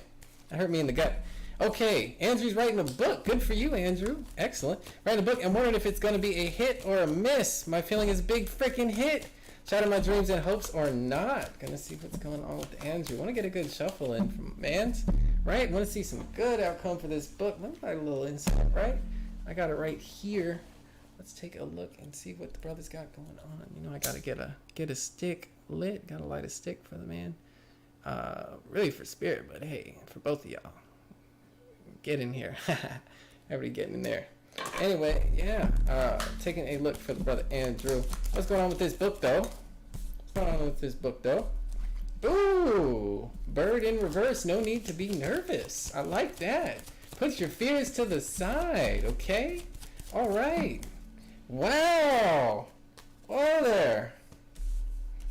That hurt me in the gut. Okay, Andrew's writing a book. Good for you, Andrew. Excellent. Writing a book. I'm wondering if it's going to be a hit or a miss. My feeling is big freaking hit. Shout out my dreams and hopes or not. Gonna see what's going on with Andrew. Want to get a good shuffle in from Mans, right? Want to see some good outcome for this book. Let me write a little insight, right? I got it right here. Let's take a look and see what the brother's got going on. I gotta get a stick lit. Gotta light a stick for the man. Really for spirit, but hey, for both of y'all. Get in here. Everybody getting in there. Anyway, yeah. Taking a look for the brother Andrew. What's going on with this book, though? Ooh, bird in reverse. No need to be nervous. I like that. Put your fears to the side, okay? All right. Wow. Oh, there.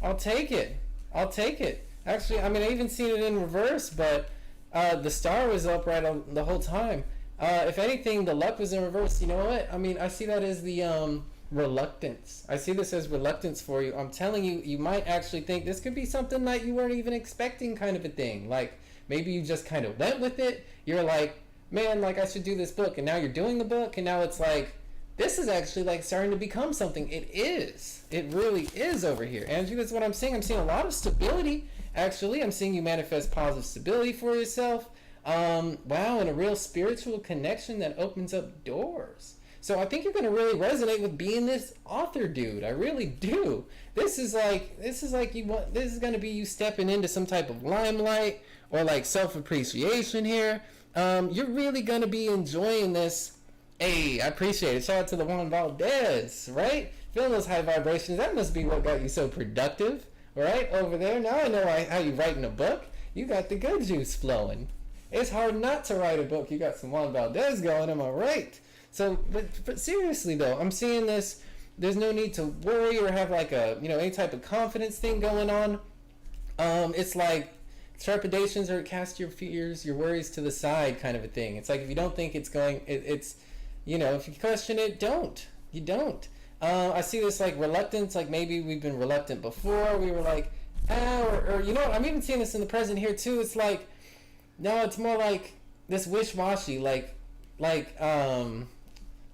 I'll take it. Actually, I mean, I even seen it in reverse, but the star was upright the whole time. If anything, the luck was in reverse. You know what? I mean, I see that as the reluctance. I see this as reluctance for you. I'm telling you, you might actually think this could be something that you weren't even expecting, kind of a thing. Like, maybe you just kind of went with it. You're like, man, like, I should do this book. And now you're doing the book, and now it's like, this is actually like starting to become something. It is. It really is over here. Andrew, that's what I'm seeing. I'm seeing a lot of stability. Actually, I'm seeing you manifest positive stability for yourself. Wow, and a real spiritual connection that opens up doors. So I think you're going to really resonate with being this author dude. I really do. This is going to be you stepping into some type of limelight or like self-appreciation here. You're really going to be enjoying this. Hey, I appreciate it. Shout out to the Juan Valdez, right? Feeling those high vibrations. That must be what got you so productive, right? Over there. Now I know how you writing a book. You got the good juice flowing. It's hard not to write a book. You got some Juan Valdez going, am I right? So, but seriously though, I'm seeing this. There's no need to worry or have like a, any type of confidence thing going on. It's like trepidations or cast your fears, your worries to the side kind of a thing. It's like if you don't think it's going, it's if you question it, you don't. I see this like reluctance, like maybe we've been reluctant before. We were like, or I'm even seeing this in the present here too. It's like, no, it's more like this wish-washy, like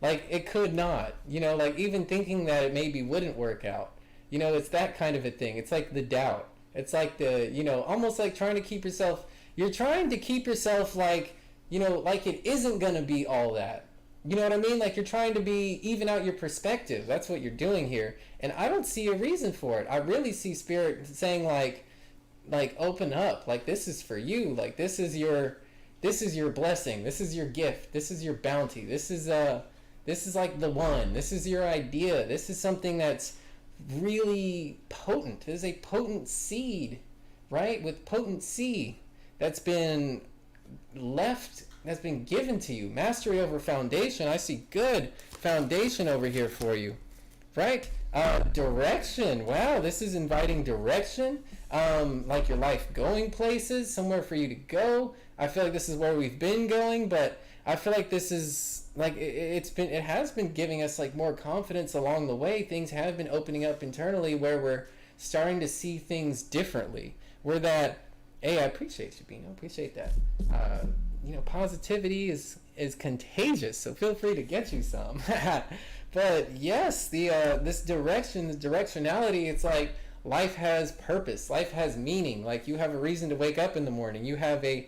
it could not, like even thinking that it maybe wouldn't work out. It's that kind of a thing. It's like the doubt. It's like the, almost like trying to keep yourself, you're trying to keep yourself like, like it isn't going to be all that. You know what I mean? Like you're trying to even out your perspective. That's what you're doing here. And I don't see a reason for it. I really see Spirit saying like open up. Like this is for you. Like this is your blessing. This is your gift. This is your bounty. This is like the one. This is your idea. This is something that's really potent. This is a potent seed, right? With potency that's been given to you. Mastery over foundation. I see good foundation over here for you, right? Direction. Wow, this is inviting direction. Like your life going places, somewhere for you to go. I feel like this is where we've been going, but I feel like this is like it has been giving us like more confidence along the way. Things have been opening up internally where we're starting to see things differently. I appreciate you, Bino. Appreciate that. Positivity is contagious, so feel free to get you some. But yes, this directionality, it's like life has purpose, life has meaning. Like you have a reason to wake up in the morning. You have a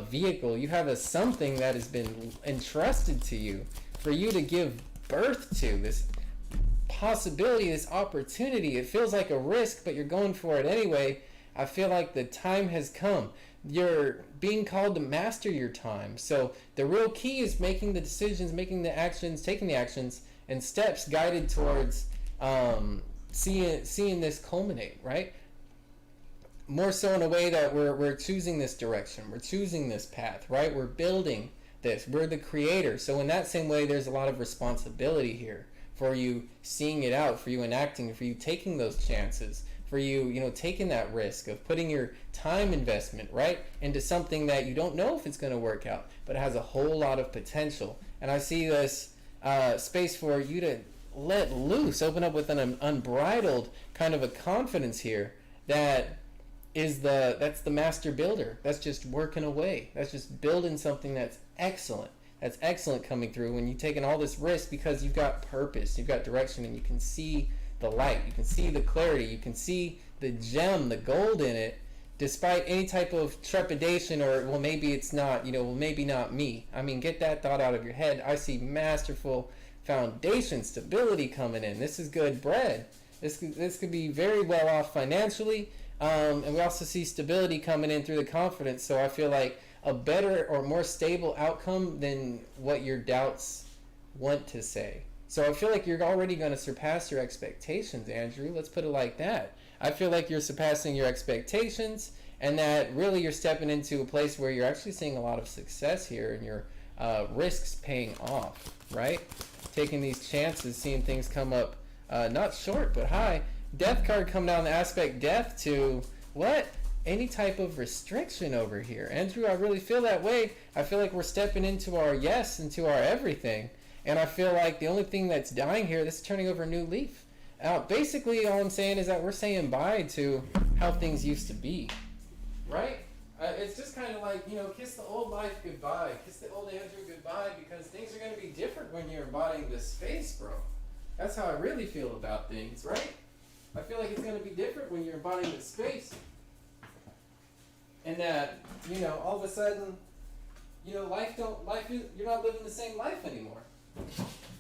vehicle, you have something that has been entrusted to you for you to give birth to. This possibility, this opportunity. It feels like a risk, but you're going for it anyway. I feel like the time has come. You're being called to master your time. So the real key is making the decisions, making the actions, taking the actions and steps guided towards seeing this culminate, right? More so in a way that we're choosing this direction, we're choosing this path, right? We're building this, we're the creator. So in that same way, there's a lot of responsibility here for you seeing it out, for you enacting, for you taking those chances, for you, taking that risk of putting your time investment, right, into something that you don't know if it's going to work out, but it has a whole lot of potential. And I see this space for you to let loose, open up with an unbridled kind of a confidence here that's the master builder. That's just working away. That's just building something that's excellent. That's excellent coming through when you're taking all this risk because you've got purpose, you've got direction, and you can see the light, you can see the clarity, you can see the gem, the gold in it, despite any type of trepidation or, well, maybe it's not, maybe not me. I mean, get that thought out of your head. I see masterful foundation, stability coming in. This is good bread. This could be very well off financially. And we also see stability coming in through the confidence. So I feel like a better or more stable outcome than what your doubts want to say. So I feel like you're already going to surpass your expectations, Andrew. Let's put it like that. I feel like you're surpassing your expectations, and that really you're stepping into a place where you're actually seeing a lot of success here, and your risks paying off, right? Taking these chances, seeing things come up not short but high. Death card come down, the aspect death to what? Any type of restriction over here. Andrew, I really feel that way. I feel like we're stepping into our yes, into our everything. And I feel like the only thing that's dying here, this is turning over a new leaf. Basically, all I'm saying is that we're saying bye to how things used to be, right? It's just kind of like, kiss the old life goodbye. Kiss the old Andrew goodbye, because things are going to be different when you're embodying this space, bro. That's how I really feel about things, right? I feel like it's going to be different when you're embodying this space. And that, all of a sudden, you're not living the same life anymore.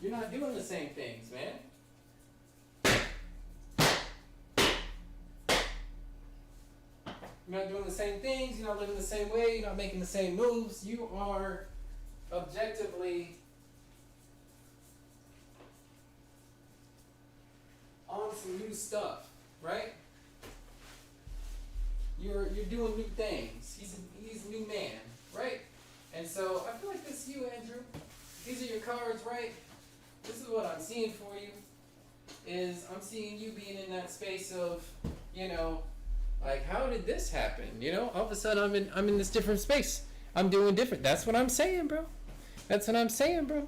You're not doing the same things, man. You're not doing the same things, you're not living the same way, you're not making the same moves. You are objectively on some new stuff, right? You're doing new things. He's a new man, right? And so I feel like this is you, Andrew. These are your cards, right? This is what I'm seeing for you. Is I'm seeing you being in that space of, like, how did this happen? All of a sudden I'm in this different space. I'm doing different. That's what I'm saying, bro. That's what I'm saying, bro.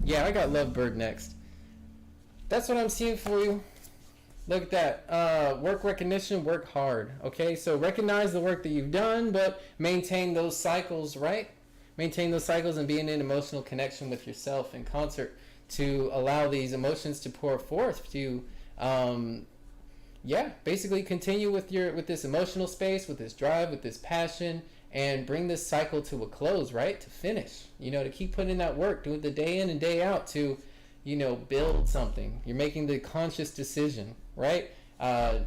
Yeah, I got Lovebird next. That's what I'm seeing for you. Look at that. Work recognition, work hard. Okay, so recognize the work that you've done, but maintain those cycles, right? Maintain those cycles and be in an emotional connection with yourself in concert to allow these emotions to pour forth to, basically continue with this emotional space, with this drive, with this passion, and bring this cycle to a close, right? To finish, to keep putting in that work, do it the day in and day out to, build something. You're making the conscious decision, right?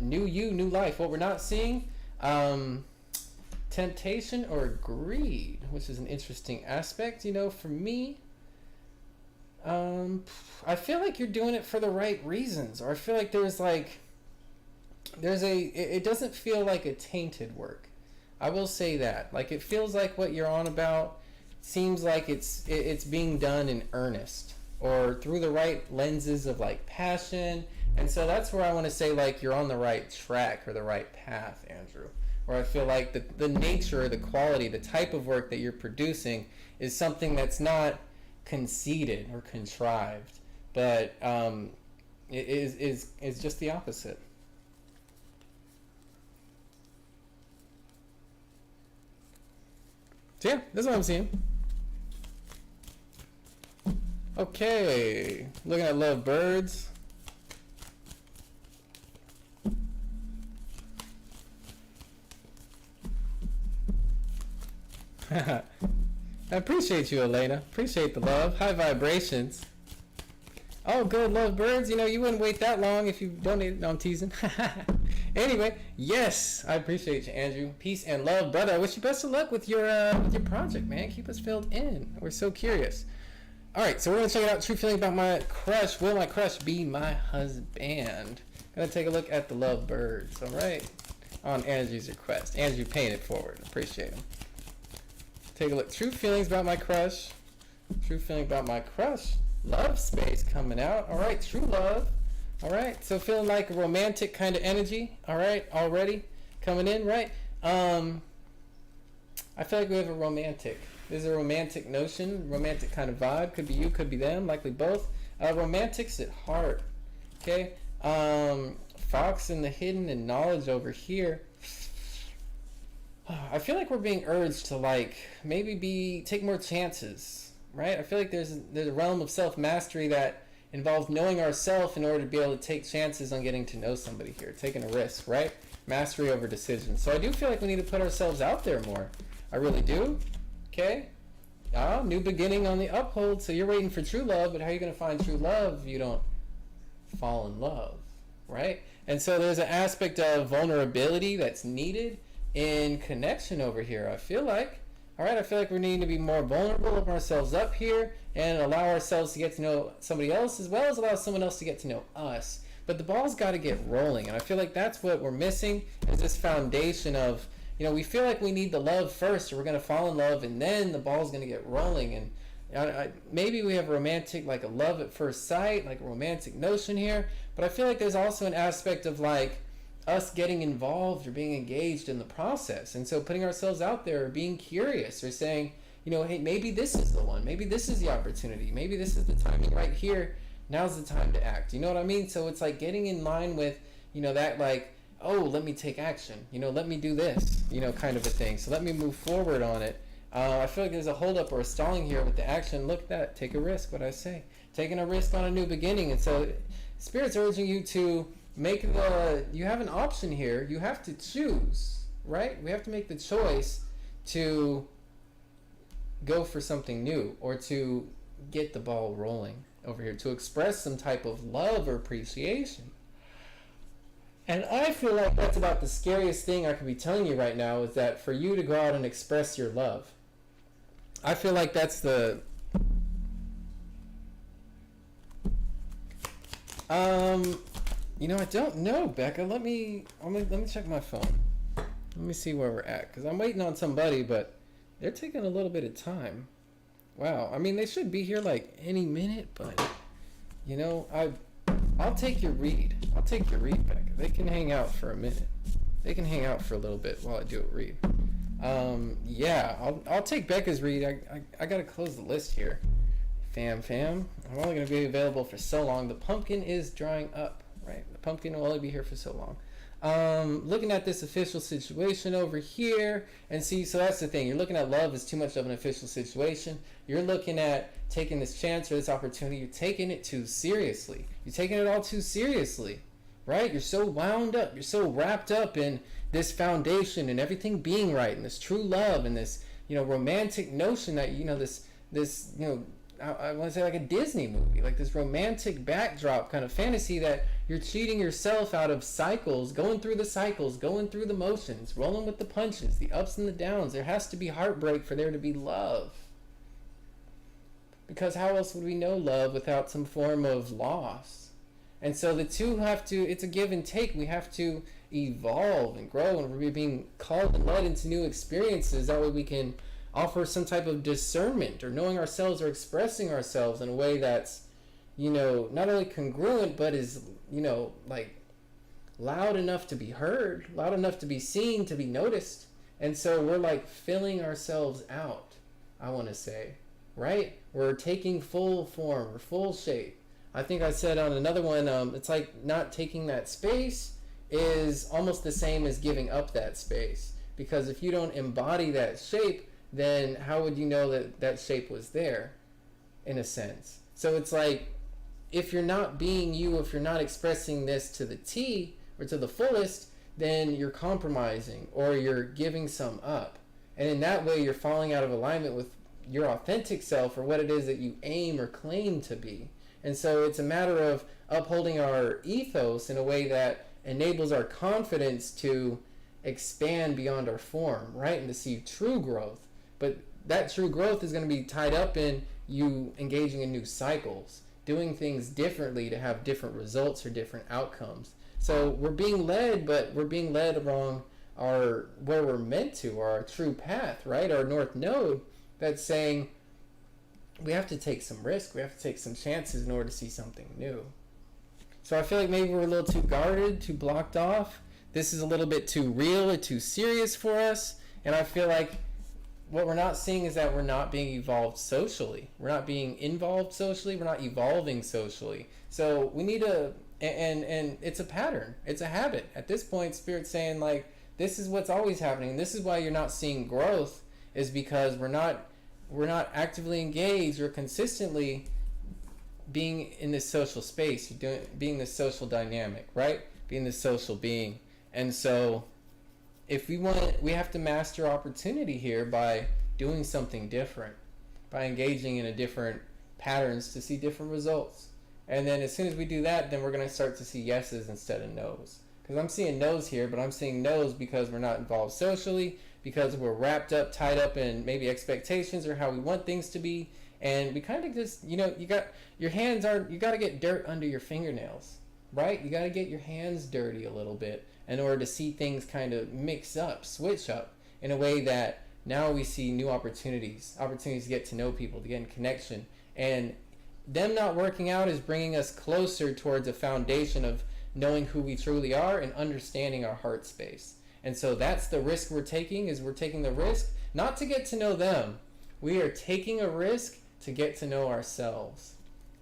New you, new life. What we're not seeing, temptation or greed, which is an interesting aspect, for me. I feel like you're doing it for the right reasons, or I feel like it doesn't feel like a tainted work. I will say that. Like, it feels like what you're on about seems like it's being done in earnest, or through the right lenses of like passion. And so that's where I want to say, like, you're on the right track or the right path, Andrew. Where I feel like the nature, the quality, the type of work that you're producing is something that's not conceited or contrived, but it is just the opposite. So yeah, that's what I'm seeing. Okay, looking at love birds. I appreciate you, Elena. Appreciate the love. High vibrations. Oh, good, love birds. You wouldn't wait that long if you donated. No, I'm teasing. Anyway, yes, I appreciate you, Andrew. Peace and love, brother. I wish you best of luck with your project, man. Keep us filled in. We're so curious. All right, so we're gonna check out true feeling about my crush. Will my crush be my husband? Gonna take a look at the love birds. All right, on Andrew's request. Andrew paying it forward. Appreciate him. Take a look. True feelings about my crush. True feeling about my crush. Love space coming out. All right, true love. All right, so feeling like a romantic kind of energy. All right, already coming in, right? I feel like we have a romantic. There's a romantic notion, romantic kind of vibe. Could be you, could be them, likely both. Romantics at heart. Okay. Fox in the hidden and knowledge over here. I feel like we're being urged to maybe take more chances, right? I feel like there's a realm of self-mastery that involves knowing ourselves in order to be able to take chances on getting to know somebody here, taking a risk, right? Mastery over decision. So I do feel like we need to put ourselves out there more. I really do. Okay. New beginning on the uphold. So you're waiting for true love, but how are you going to find true love if you don't fall in love, right? And so there's an aspect of vulnerability that's needed in connection over here. I feel like All right, I feel like we need to be more vulnerable, open ourselves up here, and allow ourselves to get to know somebody else as well as allow someone else to get to know us. But the ball's got to get rolling, and I feel like that's what we're missing, is this foundation of, we feel like we need the love first, or we're going to fall in love, and then the ball's going to get rolling. And maybe we have a romantic, like a love at first sight, like a romantic notion here, but I feel like there's also an aspect of like us getting involved or being engaged in the process. And so putting ourselves out there, or being curious, or saying, hey, maybe this is the one, maybe this is the opportunity, maybe this is the timing right here, now's the time to act. You know what I mean? So it's like getting in line with, that like, oh, let me take action, let me do this, kind of a thing. So let me move forward on it. I feel like there's a holdup or a stalling here with the action. Look at that. Take a risk, what I say. Taking a risk on a new beginning. And so Spirit's urging you to you have an option here. You have to choose, right? We have to make the choice to go for something new, or to get the ball rolling over here, to express some type of love or appreciation. And I feel like that's about the scariest thing I could be telling you right now, is that for you to go out and express your love. I feel like that's the... I don't know, Becca. Let me check my phone. Let me see where we're at, because I'm waiting on somebody, but they're taking a little bit of time. Wow. I mean, they should be here like any minute, but, I'll take your read. I'll take your read, Becca. They can hang out for a minute. They can hang out for a little bit while I do a read. I'll take Becca's read. I gotta close the list here. Fam. I'm only gonna be available for so long. The pumpkin is drying up, right? The pumpkin will only be here for so long. Looking at this official situation over here, and see, so that's the thing. You're looking at love as too much of an official situation. You're looking at taking this chance or this opportunity. You're taking it too seriously. You're taking it all too seriously, right? You're so wound up. You're so wrapped up in this foundation and everything being right, and this true love, and this, romantic notion that, this, I want to say like a Disney movie, like this romantic backdrop kind of fantasy that you're cheating yourself out of cycles, going through the motions, rolling with the punches, the ups and the downs. There has to be heartbreak for there to be love. Because how else would we know love without some form of loss? And so the two have to, it's a give and take. We have to evolve and grow, and we're being called and led into new experiences. That way we can offer some type of discernment, or knowing ourselves, or expressing ourselves in a way that's, not only congruent, but is, like loud enough to be heard, loud enough to be seen, to be noticed. And so we're like filling ourselves out, I want to say, right? We're taking full form or full shape. I think I said on another one, it's like not taking that space is almost the same as giving up that space. Because if you don't embody that shape, then how would you know that that shape was there, in a sense? So it's like, if you're not being you, if you're not expressing this to the T, or to the fullest, then you're compromising, or you're giving some up. And in that way, you're falling out of alignment with your authentic self, or what it is that you aim or claim to be. And so it's a matter of upholding our ethos in a way that enables our confidence to expand beyond our form, right? And to see true growth. But that true growth is going to be tied up in you engaging in new cycles, doing things differently to have different results or different outcomes. So we're being led, but we're being led along where we're meant to, our true path, right? Our north node that's saying we have to take some risk, we have to take some chances in order to see something new. So I feel like maybe we're a little too guarded, too blocked off. This is a little bit too real or too serious for us. And I feel like what we're not seeing is that we're not being evolved socially. We're not being involved socially. We're not evolving socially. So we need to, and it's a pattern. It's a habit. At this point, Spirit's saying, like, this is what's always happening. This is why you're not seeing growth, is because we're not actively engaged or consistently being in this social space, being this social dynamic, right? Being this social being. And so if we have to master opportunity here by doing something different, by engaging in a different patterns to see different results. And then as soon as we do that, then we're going to start to see yeses instead of nos. Because I'm seeing no's here, but I'm seeing no's because we're not involved socially. because we're wrapped up, tied up in maybe expectations or how we want things to be. And we kind of just, you know, you got to get dirt under your fingernails, right? You got to get your hands dirty a little bit in order to see things kind of mix up, switch up in a way that now we see new opportunities to get to know people, to get in connection. And them not working out is bringing us closer towards a foundation of knowing who we truly are and understanding our heart space. And so that's the risk we're taking, is we're taking the risk not to get to know them. We are taking a risk to get to know ourselves.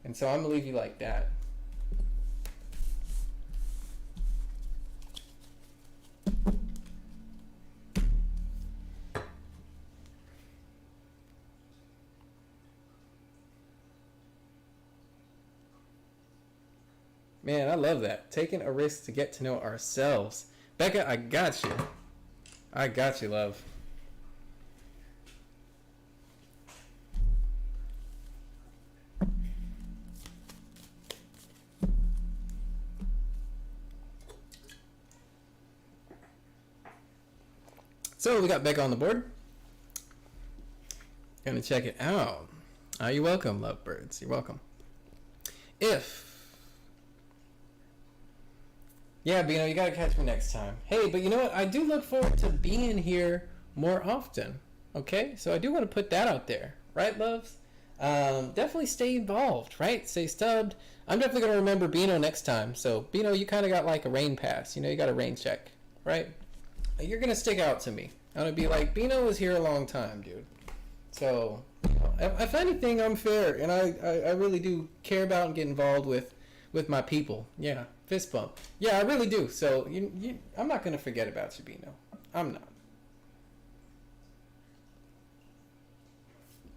And so I'm going to leave you like that. Man, I love that. Taking a risk to get to know ourselves. Becca, I got you. I got you, love. So we got Becca on the board. Gonna check it out. You're welcome, lovebirds. You're welcome. Yeah, but you gotta catch me next time. Hey, but you know what? I do look forward to being here more often. Okay? So I do want to put that out there. Right, loves? Definitely stay involved, right? Stay stubbed. I'm definitely gonna remember Bino next time. So, Bino, you kind of got like a rain pass. You got a rain check, right? You're gonna stick out to me. I'm gonna be like, Bino was here a long time, dude. So, if anything, I'm fair, and I really do care about and get involved with my people. Yeah. Fist bump. Yeah, I really do. So I'm not gonna forget about you, Bino. I'm not.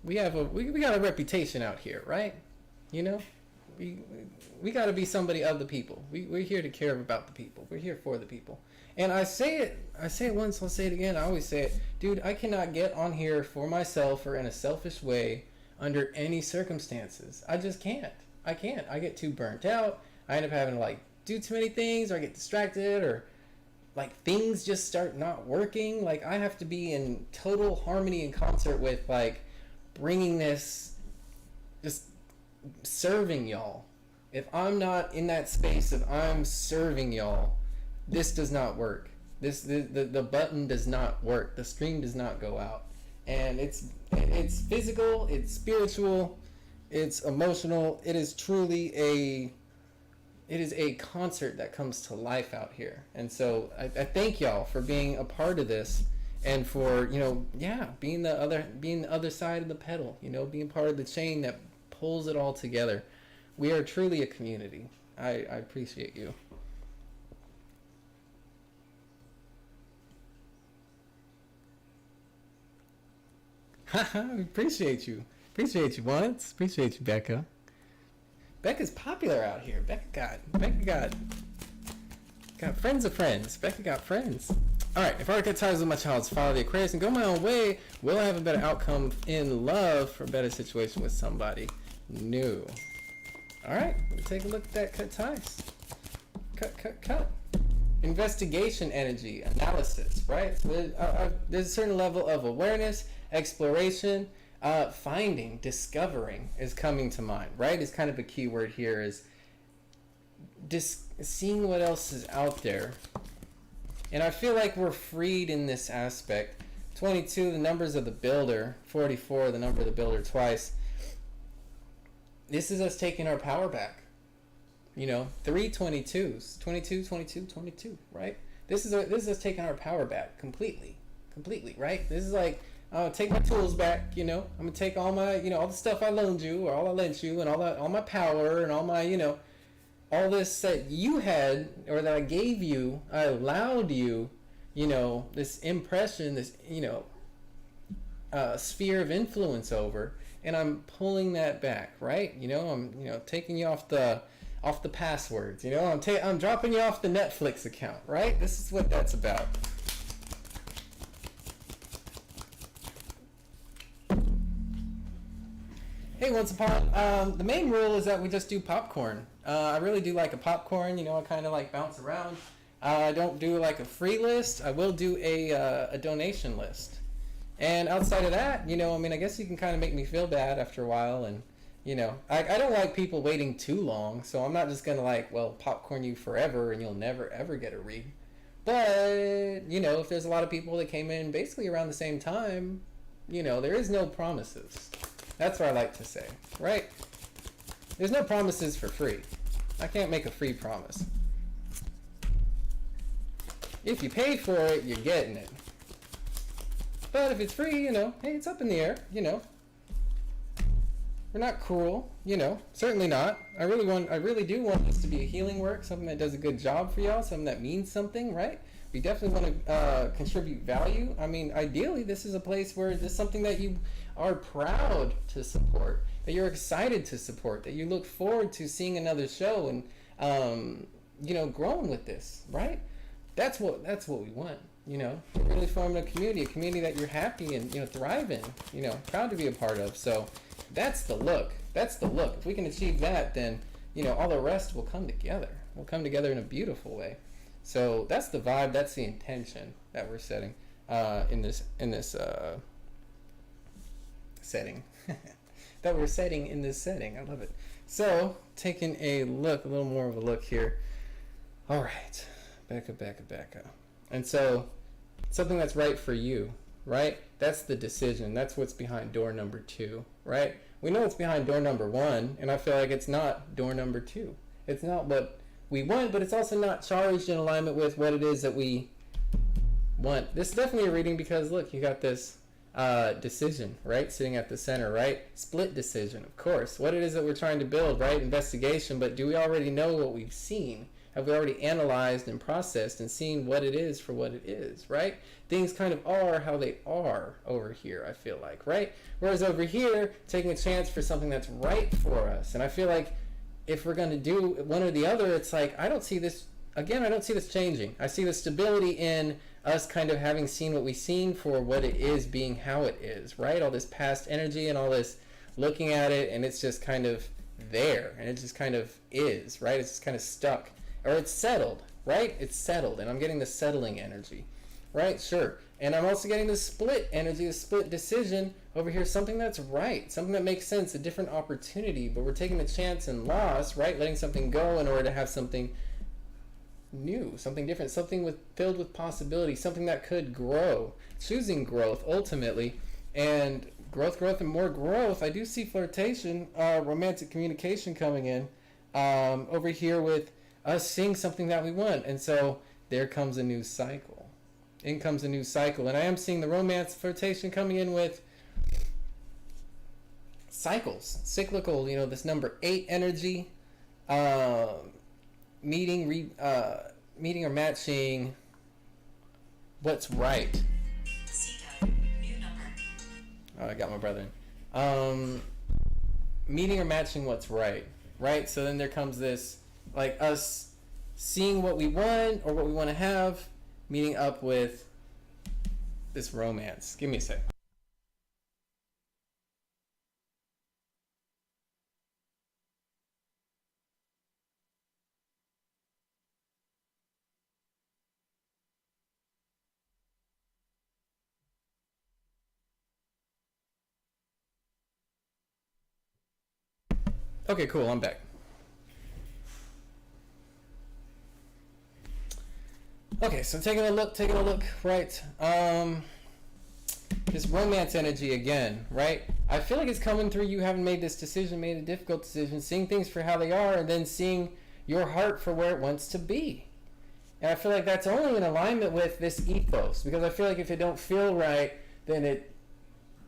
We got a reputation out here, right? We got to be somebody of the people. We're here to care about the people. We're here for the people. And I say it once, I'll say it again. I always say it, dude. I cannot get on here for myself or in a selfish way under any circumstances. I just can't. I can't. I get too burnt out. I end up having to do too many things, or I get distracted, or things just start not working. I have to be in total harmony and concert with bringing this, just serving y'all. If I'm not in that space of I'm serving y'all, this does not work. The button does not work. The stream does not go out. And it's physical, it's spiritual, it's emotional. It is truly a concert that comes to life out here. And so I thank y'all for being a part of this, and for being the other side of the pedal, being part of the chain that pulls it all together. We are truly a community. I appreciate you. Appreciate you once. Appreciate you, Becca. Becca's popular out here. Becca got friends of friends. Becca got friends. All right, if I cut ties with my child's father, the Aquarius, and go my own way, will I have a better outcome in love for a better situation with somebody new? All right, let's take a look at that cut ties. Cut. Investigation energy, analysis, right? So there's a certain level of awareness, exploration, finding, discovering is coming to mind, right? Is kind of a key word here, is just seeing what else is out there. And I feel like we're freed in this aspect. 22, the numbers of the builder. 44, the number of the builder twice. This is us taking our power back. 3 22s. 22, 22, 22, right? This is us taking our power back completely, right? This is take my tools back, I'm gonna take all my, all the stuff I loaned you, or all I lent you, and all my power, and all my, all this that you had, or that I gave you, I allowed you, this impression, this, sphere of influence over, and I'm pulling that back, right? I'm, taking you off the passwords, I'm dropping you off the Netflix account, right? This is what that's about. Hey, once upon, the main rule is that we just do popcorn. I really do like a popcorn, I kind of bounce around, I don't do like a free list. I will do a donation list. And outside of that, you know, I mean, I guess you can kind of make me feel bad after a while. And, you know, I don't like people waiting too long. So I'm not just going to like, well, popcorn you forever and you'll never, ever get a read. But, you know, if there's a lot of people that came in basically around the same time, you know, there is no promises. That's what I like to say, right? There's no promises for free. I can't make a free promise. If you pay for it, you're getting it. But if it's free, you know, hey, it's up in the air, you know. We're not cruel, you know, certainly not. I really do want this to be a healing work, something that does a good job for y'all, something that means something, right? We definitely want to contribute value. I mean, ideally, this is a place where this is something that you are proud to support, that you're excited to support, that you look forward to seeing another show and, you know, growing with this, right? That's what we want. You know, really forming a community that you're happy and, you know, thrive in, you know, proud to be a part of. So that's the look. That's the look. If we can achieve that, then, you know, all the rest will come together. We'll come together in a beautiful way. So that's the vibe. That's the intention that we're setting in this setting. That we're setting in this setting. I love it. So taking a look, a little more of a look here. All right. Back up. And so, something that's right for you, right? That's the decision. That's what's behind door number 2, right? We know it's behind door number 1, and I feel like it's not door number 2. It's not what we want, but it's also not charged in alignment with what it is that we want. This is definitely a reading because, look, you got this decision, right? Sitting at the center, right? Split decision, of course. What it is that we're trying to build, right? Investigation, but do we already know what we've seen? Have we already analyzed and processed and seen what it is for what it is, right? Things kind of are how they are over here, I feel like, right? Whereas over here, taking a chance for something that's right for us. And I feel like if we're going to do one or the other, it's like, I don't see this changing. I see the stability in us kind of having seen what we've seen for what it is being how it is, right? All this past energy and all this looking at it, and it's just kind of there, and it just kind of is, right? It's just kind of stuck. Or it's settled, right? It's settled, and I'm getting the settling energy, right? Sure. And I'm also getting the split energy, the split decision over here, something that's right, something that makes sense, a different opportunity, but we're taking a chance and loss, right? Letting something go in order to have something new, something different, something filled with possibility, something that could grow, choosing growth ultimately, and growth, and more growth. I do see flirtation, romantic communication coming in over here with us seeing something that we want. And so there comes a new cycle. In comes a new cycle. And I am seeing the romance flirtation coming in with cycles, cyclical, you know, this number 8 energy, meeting or matching what's right. New number. Oh, I got my brother in. Meeting or matching what's right, right? So then there comes this, like us seeing what we want or what we want to have, meeting up with this romance. Give me a sec. Okay, cool, I'm back. Okay, so taking a look, right? This romance energy again, right? I feel like it's coming through you having made this decision, made a difficult decision, seeing things for how they are, and then seeing your heart for where it wants to be. And I feel like that's only in alignment with this ethos, because I feel like if it don't feel right, then it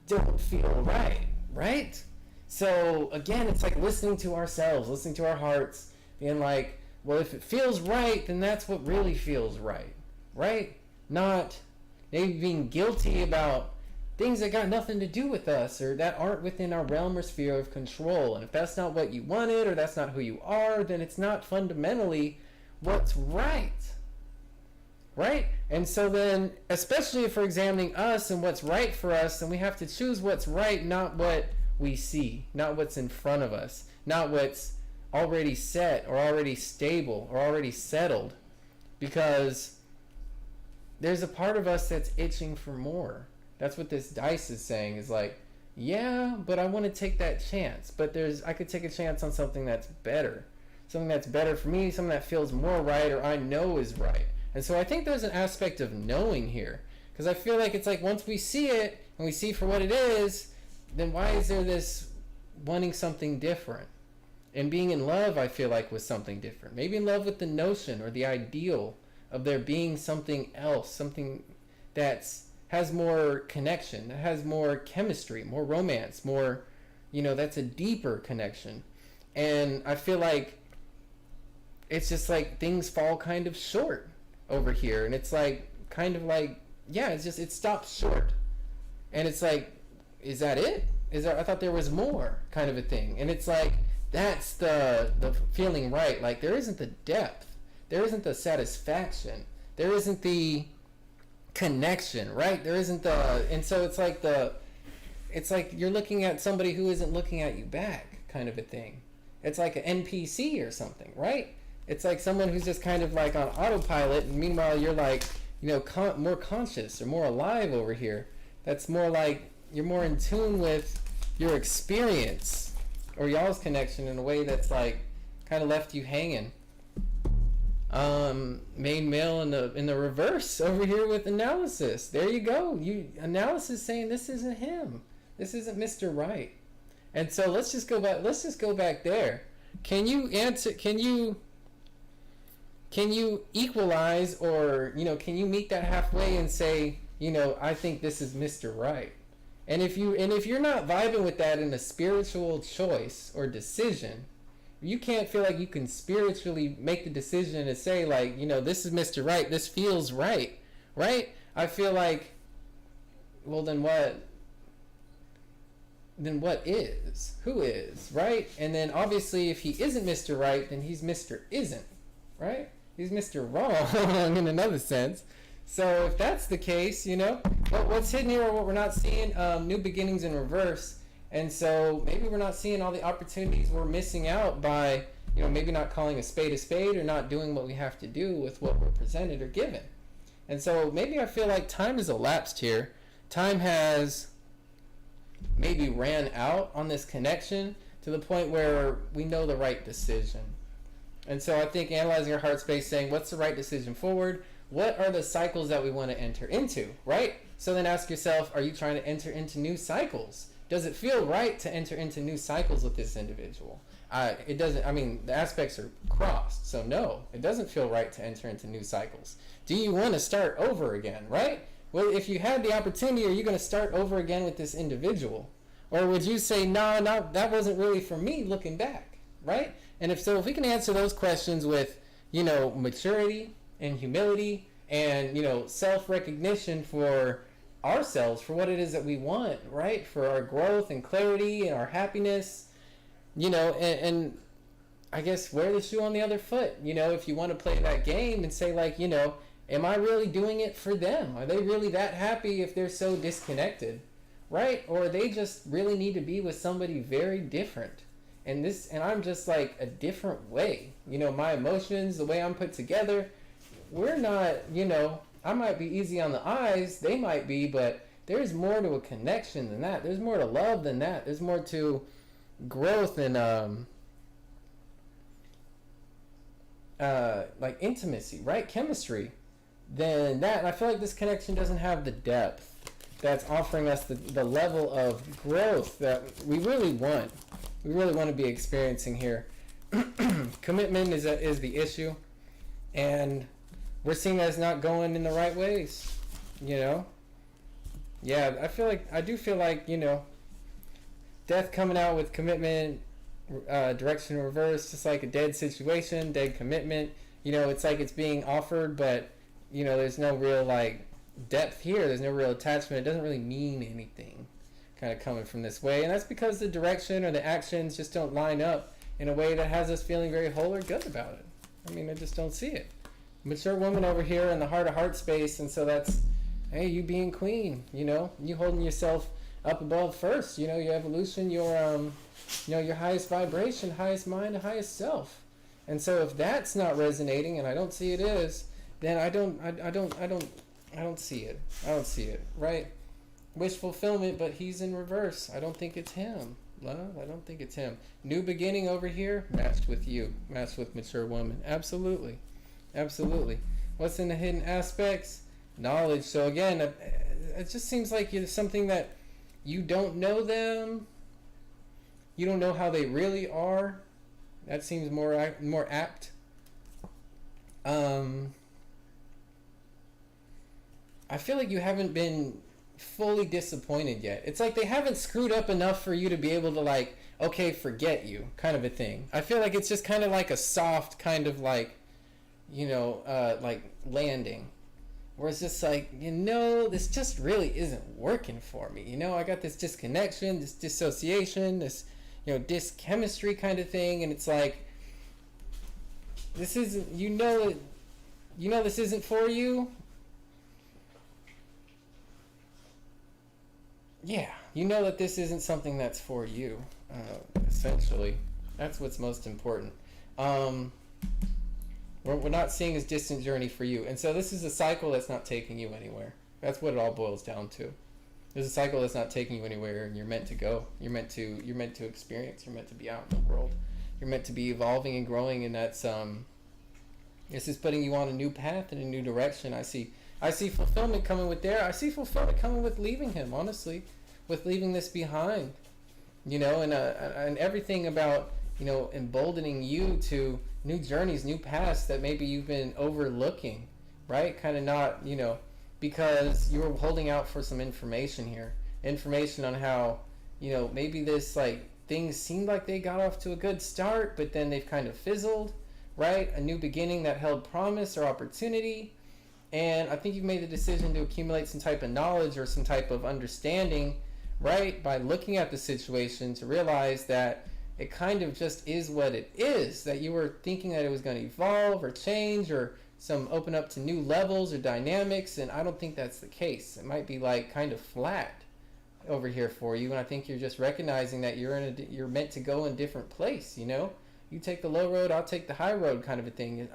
don't feel right, right? So again, it's like listening to ourselves, listening to our hearts, being like, well, if it feels right, then that's what really feels right, right? Not maybe being guilty about things that got nothing to do with us or that aren't within our realm or sphere of control. And if that's not what you wanted or that's not who you are, then it's not fundamentally what's right, right? And so then, especially if we're examining us and what's right for us, then we have to choose what's right, not what we see, not what's in front of us, not what's already set or already stable or already settled. because there's a part of us that's itching for more. That's what this dice is saying, is like, yeah, but I want to take that chance. But I could take a chance on something that's better. Something that's better for me, something that feels more right or I know is right. And so I think there's an aspect of knowing here. Because I feel like it's like once we see it and we see for what it is, then why is there this wanting something different? And being in love, I feel like, was something different. Maybe in love with the notion or the ideal of there being something else, something that's has more connection, that has more chemistry, more romance, more, that's a deeper connection. And I feel like it's just like things fall kind of short over here. And it's like, kind of like, yeah, it stops short. And it's like, is that it? I thought there was more, kind of a thing. And it's like, that's the feeling right. Like, there isn't the depth. There isn't the satisfaction. There isn't the connection, right? There isn't and so it's like you're looking at somebody who isn't looking at you back, kind of a thing. It's like an NPC or something, right? It's like someone who's just kind of like on autopilot, and meanwhile you're like, more conscious or more alive over here. That's more like you're more in tune with your experience or y'all's connection in a way that's like kind of left you hanging. Main male in the reverse over here with analysis. There you go. Analysis saying this isn't him. This isn't Mr. Right. And so let's just go back there. Can you equalize, or can you meet that halfway and say, I think this is Mr. Right? And if you're not vibing with that in a spiritual choice or decision, you can't feel like you can spiritually make the decision to say, like, this is Mr. Right, this feels right, right? I feel like, well, then what is? Who is, right? And then obviously if he isn't Mr. Right, then he's Mr. Isn't, right? He's Mr. Wrong in another sense. So if that's the case, what's hidden here or what we're not seeing, new beginnings in reverse. And so maybe we're not seeing all the opportunities we're missing out by, maybe not calling a spade or not doing what we have to do with what we're presented or given. And so maybe I feel like time has elapsed here. Time has maybe ran out on this connection to the point where we know the right decision. And so I think analyzing our heart space, saying what's the right decision forward? What are the cycles that we want to enter into, right? So then ask yourself, are you trying to enter into new cycles? Does it feel right to enter into new cycles with this individual? It doesn't. I mean, the aspects are crossed. So no, it doesn't feel right to enter into new cycles. Do you want to start over again, right? Well, if you had the opportunity, are you going to start over again with this individual? Or would you say, no, that wasn't really for me looking back, right? And if we can answer those questions with, maturity and humility and, self-recognition for ourselves, for what it is that we want, right? For our growth and clarity and our happiness, and I guess wear the shoe on the other foot, if you want to play that game and say, like, am I really doing it for them? Are they really that happy if they're so disconnected, right? Or they just really need to be with somebody very different. And I'm just like a different way, my emotions, the way I'm put together, we're not, I might be easy on the eyes, they might be, but there's more to a connection than that. There's more to love than that. There's more to growth and like intimacy, right? Chemistry than that. And I feel like this connection doesn't have the depth that's offering us the level of growth that we really want. We really want to be experiencing here. Commitment is the issue, and we're seeing that it's not going in the right ways, Yeah, I do feel like, death coming out with commitment, direction in reverse, just like a dead situation, dead commitment. It's like it's being offered, but, there's no real, like, depth here. There's no real attachment. It doesn't really mean anything kind of coming from this way. And that's because the direction or the actions just don't line up in a way that has us feeling very whole or good about it. I mean, I just don't see it. Mature woman over here in the heart space, and so that's, hey, you being queen, you holding yourself up above first, your evolution, your highest vibration, highest mind, highest self. And so if that's not resonating, and I don't see it is, then I don't see it. I don't see it, right? Wish fulfillment, but he's in reverse. I don't think it's him. Love, I don't think it's him. New beginning over here, matched with you. Matched with mature woman. Absolutely. Absolutely. What's in the hidden aspects? Knowledge. So again, it just seems like it's something that you don't know them. You don't know how they really are. That seems more apt. I feel like you haven't been fully disappointed yet. It's like they haven't screwed up enough for you to be able to like, okay, forget you, kind of a thing. I feel like it's just kind of like a soft kind of like, like landing, where it's just like, this just really isn't working for me. I got this disconnection, this dissociation, this, dyschemistry kind of thing, and it's like, this isn't, this isn't for you. Yeah, that this isn't something that's for you, essentially. That's what's most important. We're not seeing this distant journey for you. And so this is a cycle that's not taking you anywhere. That's what it all boils down to. There's a cycle that's not taking you anywhere, and you're meant to go. You're meant to experience. You're meant to be out in the world. You're meant to be evolving and growing, and that's this is putting you on a new path and a new direction. I see fulfillment coming with there. I see fulfillment coming with leaving him, honestly, with leaving this behind, and everything about, emboldening you to new journeys, new paths that maybe you've been overlooking, right? Kind of not, because you were holding out for some information here. Information on how, maybe this, like, things seemed like they got off to a good start, but then they've kind of fizzled, right? A new beginning that held promise or opportunity. And I think you've made the decision to accumulate some type of knowledge or some type of understanding, right? By looking at the situation to realize that it kind of just is what it is, that you were thinking that it was going to evolve or change or some open up to new levels or dynamics, and I don't think that's the case. It might be like kind of flat over here for you, and I think you're just recognizing that you're meant to go in a different place, You take the low road, I'll take the high road kind of a thing.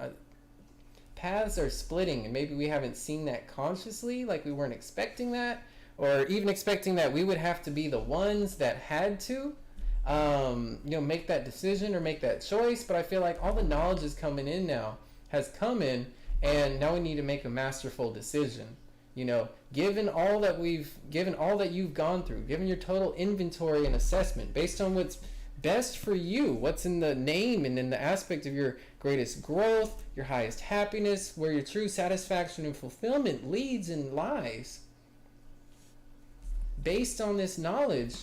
Paths are splitting, and maybe we haven't seen that consciously, like we weren't expecting that, or even expecting that we would have to be the ones that had to make that decision or make that choice. But I feel like all the knowledge is coming in now, has come in, and now we need to make a masterful decision. Given all that you've gone through, given your total inventory and assessment based on what's best for you, what's in the name and in the aspect of your greatest growth, your highest happiness, where your true satisfaction and fulfillment leads and lies. Based on this knowledge,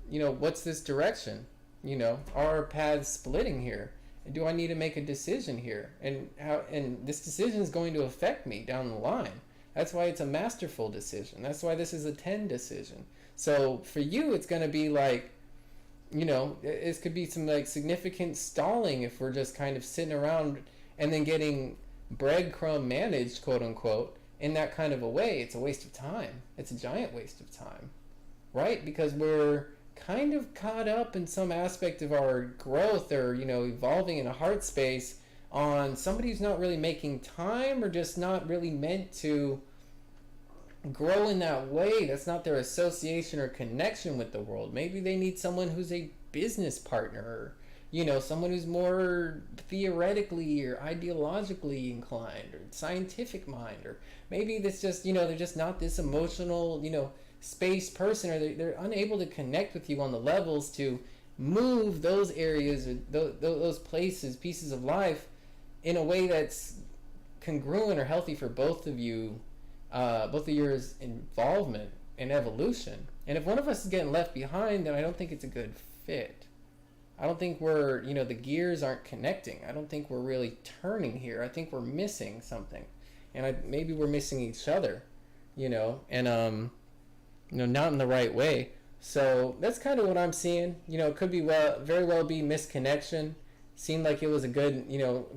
what's this direction? Are paths splitting here? Do I need to make a decision here? And this decision is going to affect me down the line. That's why it's a masterful decision. That's why this is a 10 decision. So for you, it's going to be like, it could be some like significant stalling if we're just kind of sitting around and then getting breadcrumb managed, quote unquote, in that kind of a way. It's a waste of time. It's a giant waste of time, right? Because we're kind of caught up in some aspect of our growth or, evolving in a heart space on somebody who's not really making time or just not really meant to grow in that way. That's not their association or connection with the world. Maybe they need someone who's a business partner, or someone who's more theoretically or ideologically inclined or scientific mind, or maybe this just they're just not this emotional space person, or they're unable to connect with you on the levels to move those areas or those places, pieces of life in a way that's congruent or healthy for both of you, both of your involvement and evolution. And if one of us is getting left behind, then I don't think it's a good fit. I don't think we're, the gears aren't connecting. I don't think we're really turning here. I think we're missing something. And maybe we're missing each other, and, not in the right way. So that's kind of what I'm seeing. It could be very well be misconnection. Seemed like it was a good,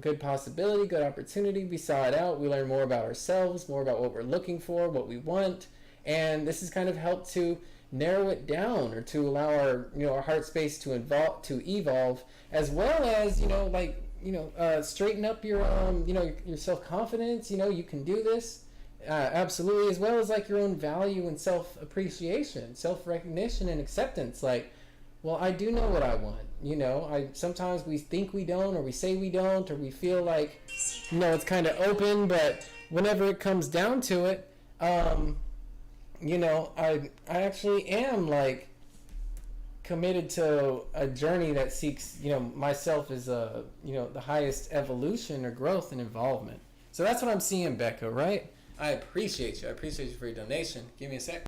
good possibility, good opportunity. We saw it out. We learned more about ourselves, more about what we're looking for, what we want. And this has kind of helped to narrow it down, or to allow our, our heart space to evolve, as well as, straighten up your your self-confidence. You can do this. Absolutely, as well as like your own value and self-appreciation, self-recognition and acceptance. Like, well, I do know what I want. I sometimes we think we don't, or we say we don't, or we feel like it's kind of open, but whenever it comes down to it, I actually am like committed to a journey that seeks myself as the highest evolution or growth and involvement. So that's what I'm seeing, Becca, right? I appreciate you. I appreciate you for your donation. Give me a sec.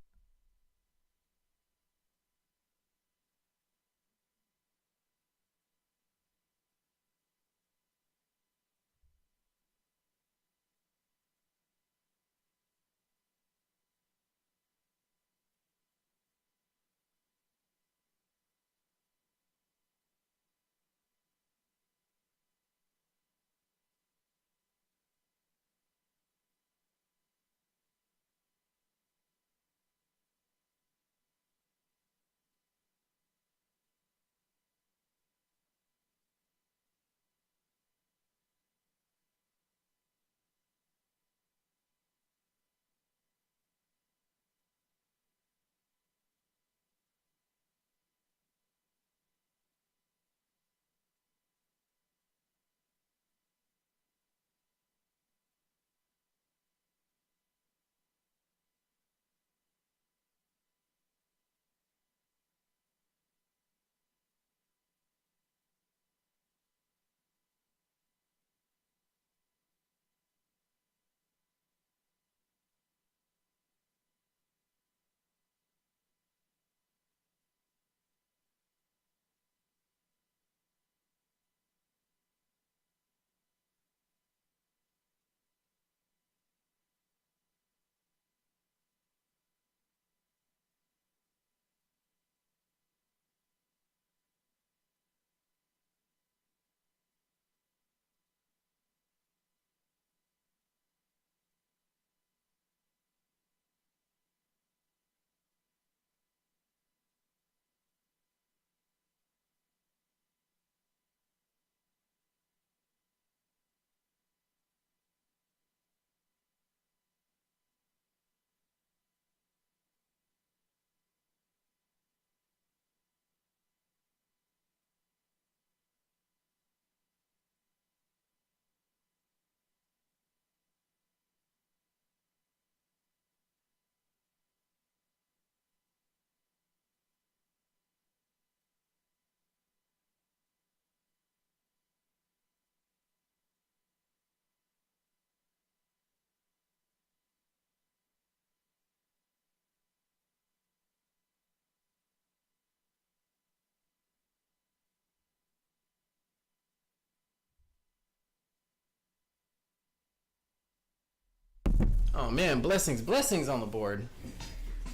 Oh man, blessings on the board.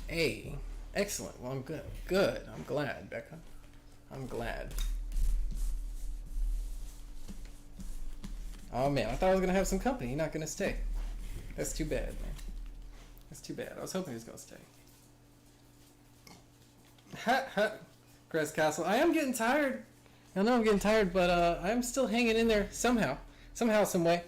Hey, excellent. Well, I'm good. Good. I'm glad, Becca. I'm glad. Oh man, I thought I was gonna have some company. You're not gonna stay. That's too bad, man. That's too bad. I was hoping he was gonna stay. Ha ha. Crest Castle. I am getting tired. I know I'm getting tired, but I'm still hanging in there somehow. Somehow, some way.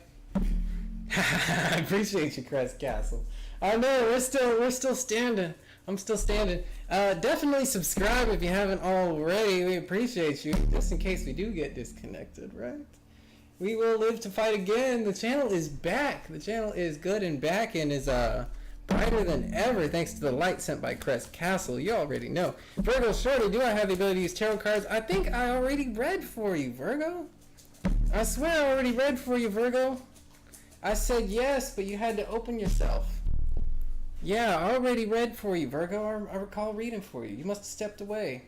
I appreciate you, Crest Castle. I know we're still standing. I'm still standing. Definitely subscribe if you haven't already. We appreciate you. Just in case we do get disconnected, right? We will live to fight again. The channel is back. The channel is good and back and is brighter than ever thanks to the light sent by Crest Castle. You already know. Virgo Shorty, do I have the ability to use tarot cards? I think I already read for you, Virgo. I swear I already read for you, Virgo. I said yes, but you had to open yourself. Yeah, I already read for you, Virgo. I recall reading for you. You must have stepped away.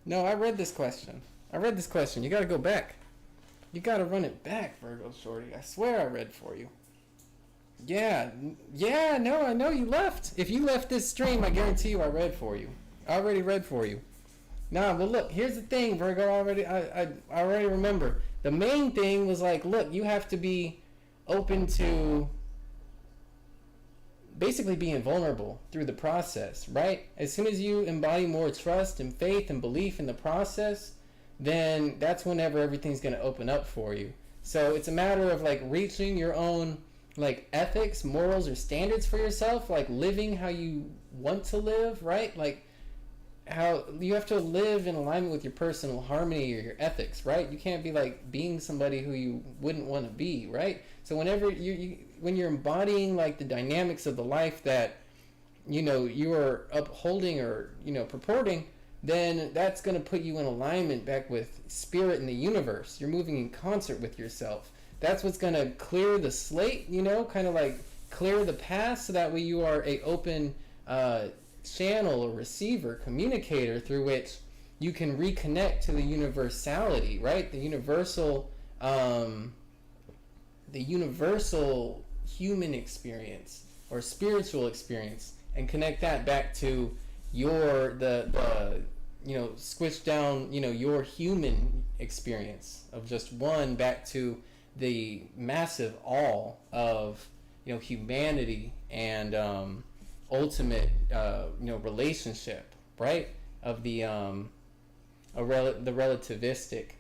No, I read this question. You gotta go back. You gotta run it back, Virgo Shorty. I swear I read for you. Yeah, no, I know you left. If you left this stream, I guarantee you I read for you. I already read for you. Nah, but look, here's the thing, Virgo. I already remember. The main thing was like, look, you have to be open to basically being vulnerable through the process, right? As soon as you embody more trust and faith and belief in the process, then that's whenever everything's going to open up for you. So it's a matter of like reaching your own like ethics, morals, or standards for yourself, like living how you want to live, right? Like how you have to live in alignment with your personal harmony or your ethics, right? You can't be like being somebody who you wouldn't want to be, right? So whenever when you're embodying like the dynamics of the life that you are upholding or purporting, then that's going to put you in alignment back with spirit and the universe. You're moving in concert with yourself. That's what's going to clear the slate, kind of like clear the path, so that way you are a open channel or receiver, communicator, through which you can reconnect to the universality, right? The universal human experience or spiritual experience, and connect that back to your squish down your human experience of just one, back to the massive all of humanity and ultimate relationship, right, of the relativistic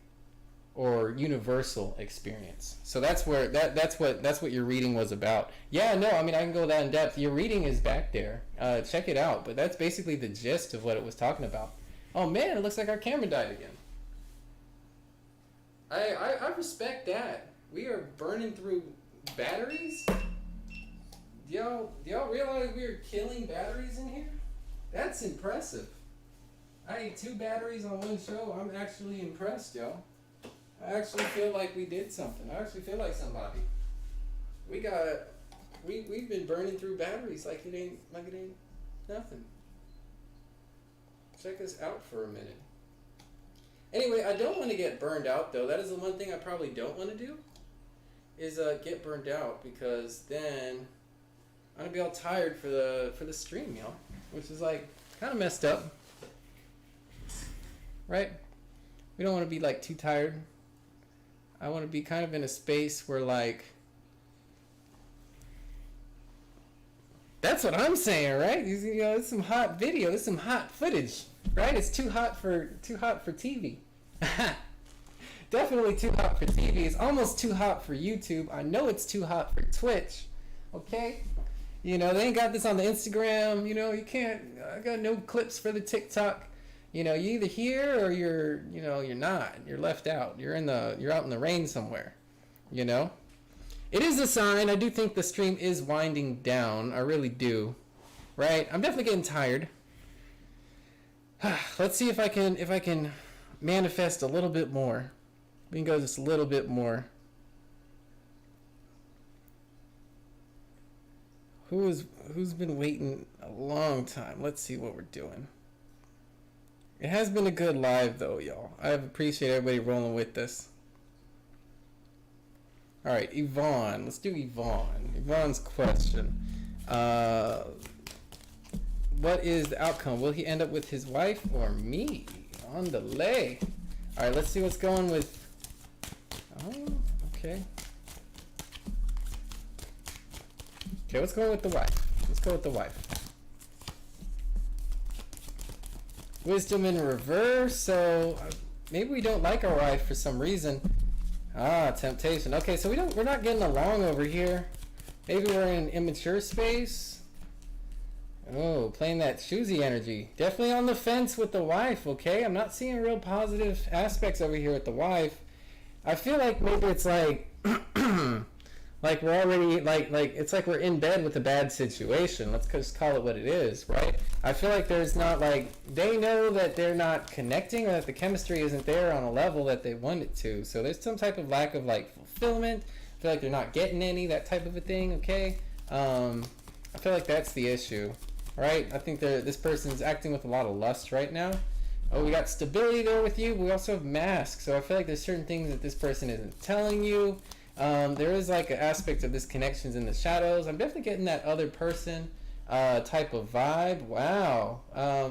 or universal experience. So that's what your reading was about. Yeah, no, I mean, I can go that in depth. Your reading is back there. Check it out. But that's basically the gist of what it was talking about. Oh man, it looks like our camera died again. I respect that. We are burning through batteries. Do y'all realize we are killing batteries in here? That's impressive. I ate 2 batteries on one show. I'm actually impressed, y'all. I actually feel like we did something. I actually feel like somebody. We've been burning through batteries like it ain't nothing. Check us out for a minute. Anyway, I don't want to get burned out though. That is the one thing I probably don't want to do, is get burned out, because then I'm gonna be all tired for the stream, y'all, which is like kind of messed up, right? We don't want to be like too tired. I want to be kind of in a space where like, that's what I'm saying, right? It's some hot video, it's some hot footage, right? It's too hot for TV. Definitely too hot for TV. It's almost too hot for YouTube. I know it's too hot for Twitch. Okay? They ain't got this on the Instagram. You can't. I got no clips for the TikTok. You either here or you're not. You're left out. You're out in the rain somewhere. It is a sign. I do think the stream is winding down. I really do. Right? I'm definitely getting tired. Let's see if I can manifest a little bit more. We can go just a little bit more. Who's been waiting a long time? Let's see what we're doing. It has been a good live though, y'all. I appreciate everybody rolling with this. All right, Yvonne. Let's do Yvonne. Yvonne's question. What is the outcome? Will he end up with his wife or me? On the lay. All right, let's see what's going with. Oh, okay. Okay, let's go with the wife. Let's go with the wife. Wisdom in reverse. So maybe we don't like our wife for some reason. Temptation. Okay, so we're not getting along over here. Maybe we're in an immature space. Oh, playing that choosy energy. Definitely on the fence with the wife, okay? I'm not seeing real positive aspects over here with the wife. I feel like maybe it's like like we're already like it's like we're in bed with a bad situation. Let's just call it what it is, right? I feel like there's not like, they know that they're not connecting, or that the chemistry isn't there on a level that they want it to. So there's some type of lack of like fulfillment. I feel like they're not getting any, that type of a thing, okay? I feel like that's the issue, right? I think this person's acting with a lot of lust right now. Oh, we got stability there with you, but we also have mask. So I feel like there's certain things that this person isn't telling you. There is like an aspect of this connections in the shadows. I'm definitely getting that other person type of vibe. Wow.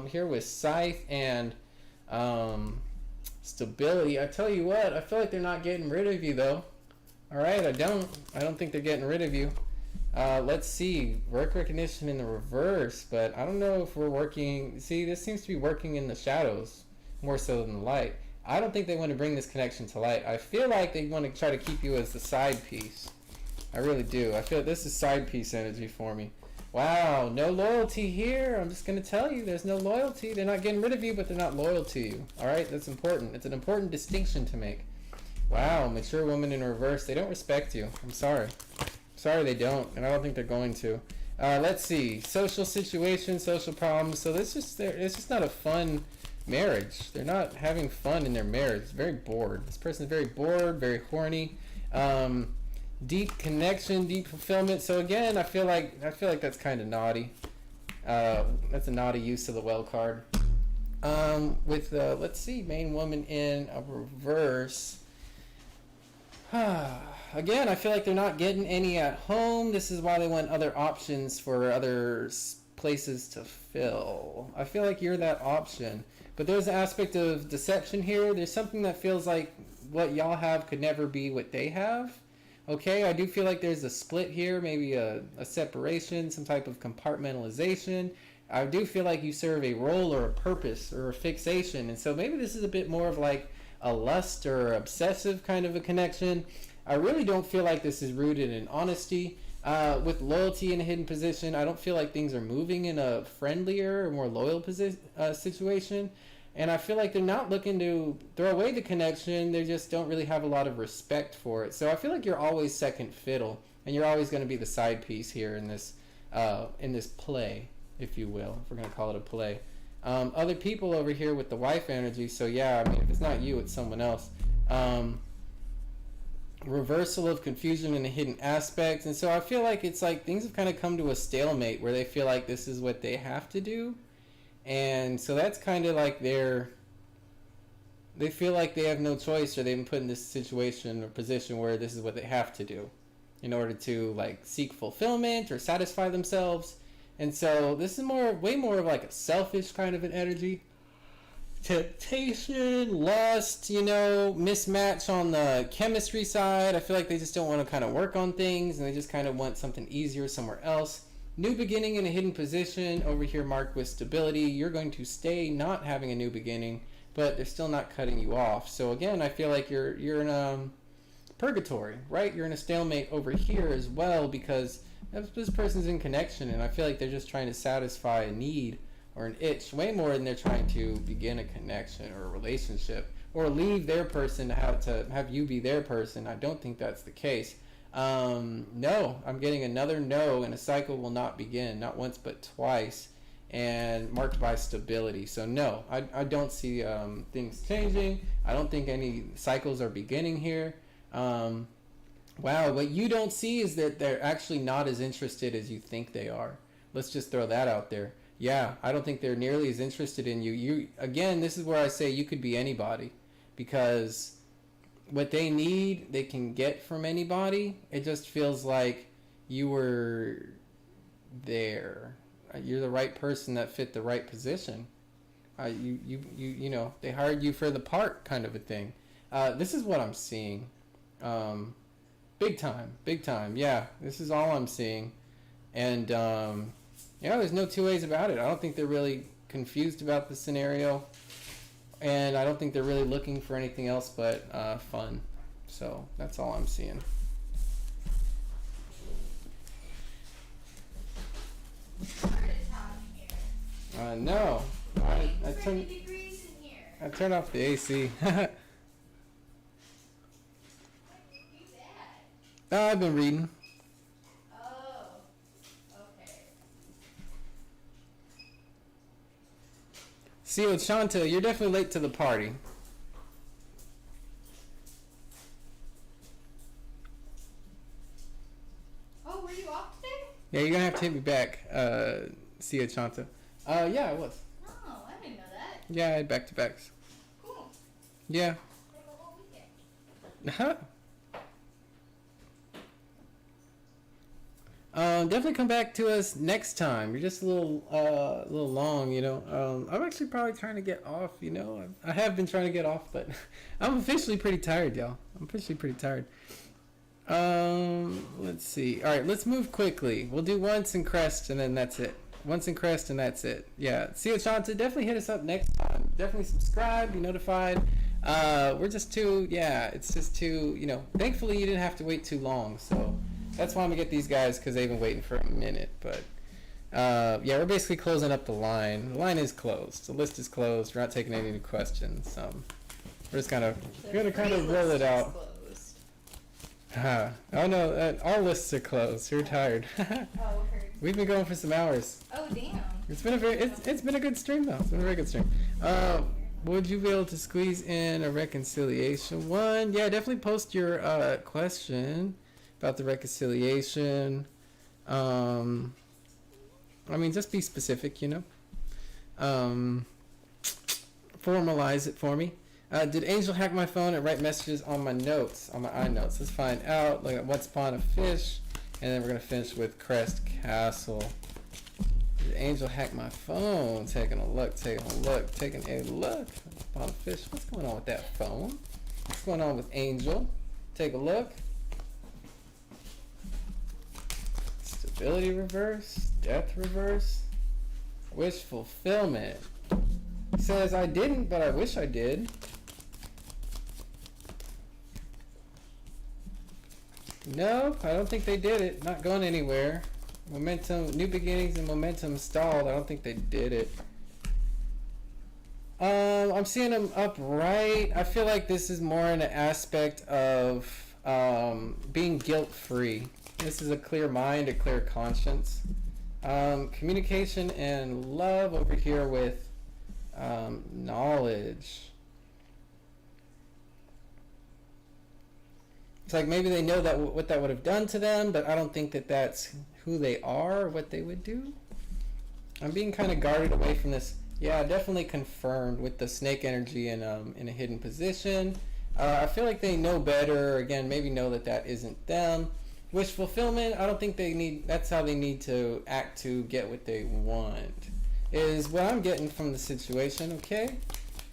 Here with Scythe and stability. I tell you what, I feel like they're not getting rid of you though. Alright, I don't think they're getting rid of you. Let's see. Work recognition in the reverse, but I don't know if we're working. See, this seems to be working in the shadows more so than the light. I don't think they want to bring this connection to light. I feel like they want to try to keep you as the side piece. I really do. I feel this is side piece energy for me. Wow, no loyalty here. I'm just going to tell you, there's no loyalty. They're not getting rid of you, but they're not loyal to you. All right, that's important. It's an important distinction to make. Wow, mature woman in reverse. They don't respect you. I'm sorry. Sorry they don't, and I don't think they're going to. Let's see. Social situations, social problems. So it's just not a fun marriage. They're not having fun in their marriage. It's very bored. This person is very bored, very horny. Deep connection, deep fulfillment. So again, I feel like that's kind of naughty. That's a naughty use of the well card. With let's see, main woman in a reverse. Again, I feel like they're not getting any at home. This is why they want other options for other places to fill. I feel like you're that option. But there's an aspect of deception here. There's something that feels like what y'all have could never be what they have. Okay, I do feel like there's a split here, maybe a separation, some type of compartmentalization. I do feel like you serve a role or a purpose or a fixation. And so maybe this is a bit more of like a lust or obsessive kind of a connection. I really don't feel like this is rooted in honesty. With loyalty in a hidden position, I don't feel like things are moving in a friendlier or more loyal situation. And I feel like they're not looking to throw away the connection. They just don't really have a lot of respect for it. So I feel like you're always second fiddle, and you're always going to be the side piece here in this play, if you will. If we're going to call it a play. Other people over here with the wife energy. So yeah, I mean, if it's not you, it's someone else. Reversal of confusion in a hidden aspect. And so I feel like it's like things have kind of come to a stalemate where they feel like this is what they have to do. And so that's kind of like they feel like they have no choice, or they've been put in this situation or position where this is what they have to do in order to like seek fulfillment or satisfy themselves. And so this is way more of like a selfish kind of an energy. Temptation, lust, mismatch on the chemistry side. I feel like they just don't want to kind of work on things, and they just kind of want something easier somewhere else. New beginning in a hidden position over here marked with stability. You're going to stay not having a new beginning, but they're still not cutting you off. So again, I feel like you're in purgatory, right? You're in a stalemate over here as well, because this person's in connection, and I feel like they're just trying to satisfy a need or an itch way more than they're trying to begin a connection or a relationship or leave their person to have you be their person. I don't think that's the case. No, I'm getting another no, and a cycle will not begin, not once but twice, and marked by stability. So no, I don't see things changing. I don't think any cycles are beginning here. Wow, what you don't see is that they're actually not as interested as you think they are. Let's just throw that out there. Yeah, I don't think they're nearly as interested in you. Again, this is where I say you could be anybody, because what they need, they can get from anybody. It just feels like you were there. You're the right person that fit the right position. They hired you for the part kind of a thing. This is what I'm seeing. Big time. Yeah, this is all I'm seeing. And, there's no two ways about it. I don't think they're really confused about the scenario. And I don't think they're really looking for anything else but fun. So that's all I'm seeing. No. I turned off the AC. I've been reading. Oh, okay. See, Shanta, you're definitely late to the party. Oh, were you off today? Yeah, you're gonna have to hit me back, see Shanta. Yeah, I was. Oh, I didn't know that. Yeah, I had back-to-backs. Cool. Yeah. Like a whole weekend. Huh? Definitely come back to us next time. You're just a little long, I'm actually probably trying to get off, I have been trying to get off, but I'm officially pretty tired, y'all. I'm officially pretty tired. Let's see. All right, let's move quickly. We'll do once and crest, and then that's it. Once and crest, and that's it. Yeah. See you, Shanta. Definitely hit us up next time. Definitely subscribe, be notified. We're just too, yeah, it's just too, thankfully you didn't have to wait too long. So that's why I'm going to get these guys, because they've been waiting for a minute. But yeah, we're basically closing up the line. The line is closed. The list is closed. We're not taking any new questions. We're just gonna roll it out. Oh no, all lists are closed. You're tired. Oh, heard. We've been going for some hours. Oh, damn. It's been it's been a good stream though. It's been a very good stream. Would you be able to squeeze in a reconciliation one? Yeah, definitely post your question about the reconciliation. I mean, just be specific, formalize it for me. Did Angel hack my phone and write messages on my notes, on my iNotes? Let's find out. Look at What's Spawn a Fish, and then we're going to finish with Crest Castle. Did Angel hack my phone? Taking a look. Spawn a Fish. What's going on with that phone? What's going on with Angel? Take a look. Stability reverse. Death reverse. Wish fulfillment. Says I didn't, but I wish I did. No, I don't think they did it. Not going anywhere. Momentum, new beginnings and momentum stalled. I don't think they did it. I'm seeing them upright. I feel like this is more in an aspect of being guilt-free. This is a clear mind, a clear conscience. Communication and love over here with knowledge. It's like maybe they know that what that would have done to them, but I don't think that that's who they are or what they would do. I'm being kind of guarded away from this. Yeah, definitely confirmed with the snake energy in a hidden position. I feel like they know better. Again, maybe know that that isn't them. Wish fulfillment, I don't think they need, that's how they need to act to get what they want, is what I'm getting from the situation, okay?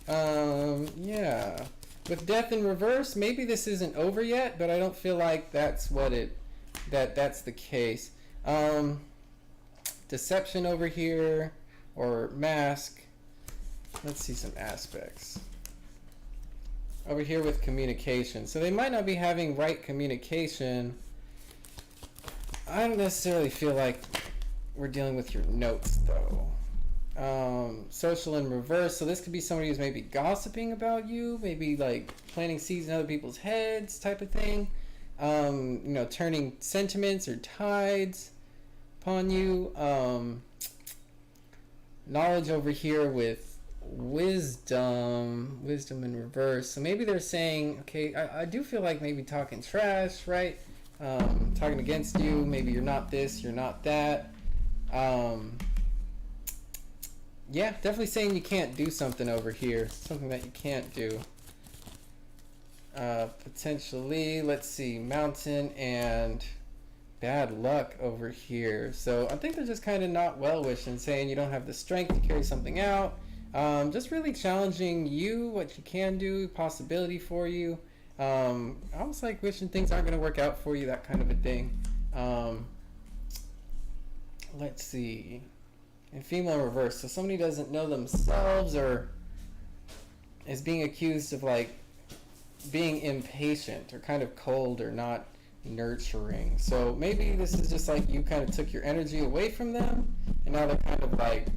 Yeah. With death in reverse, maybe this isn't over yet, but I don't feel like that's what that's the case. Deception over here, or mask. Let's see some aspects. Over here with communication. So they might not be having right communication. I don't necessarily feel like we're dealing with your notes, though. Social in reverse. So this could be somebody who's maybe gossiping about you, maybe like planting seeds in other people's heads type of thing. Turning sentiments or tides upon you. Knowledge over here with wisdom in reverse. So maybe they're saying, okay, I do feel like maybe talking trash, right? Talking against you. Maybe you're not this, you're not that. Yeah, definitely saying you can't do something over here. Something that you can't do. Potentially, let's see, mountain and bad luck over here. So I think they're just kind of not well-wishing, saying you don't have the strength to carry something out. Just really challenging you, what you can do, possibility for you. Almost like wishing things aren't going to work out for you, that kind of a thing. Let's see. And female reverse. So somebody doesn't know themselves or is being accused of like being impatient or kind of cold or not nurturing. So maybe this is just like you kind of took your energy away from them and now they're kind of like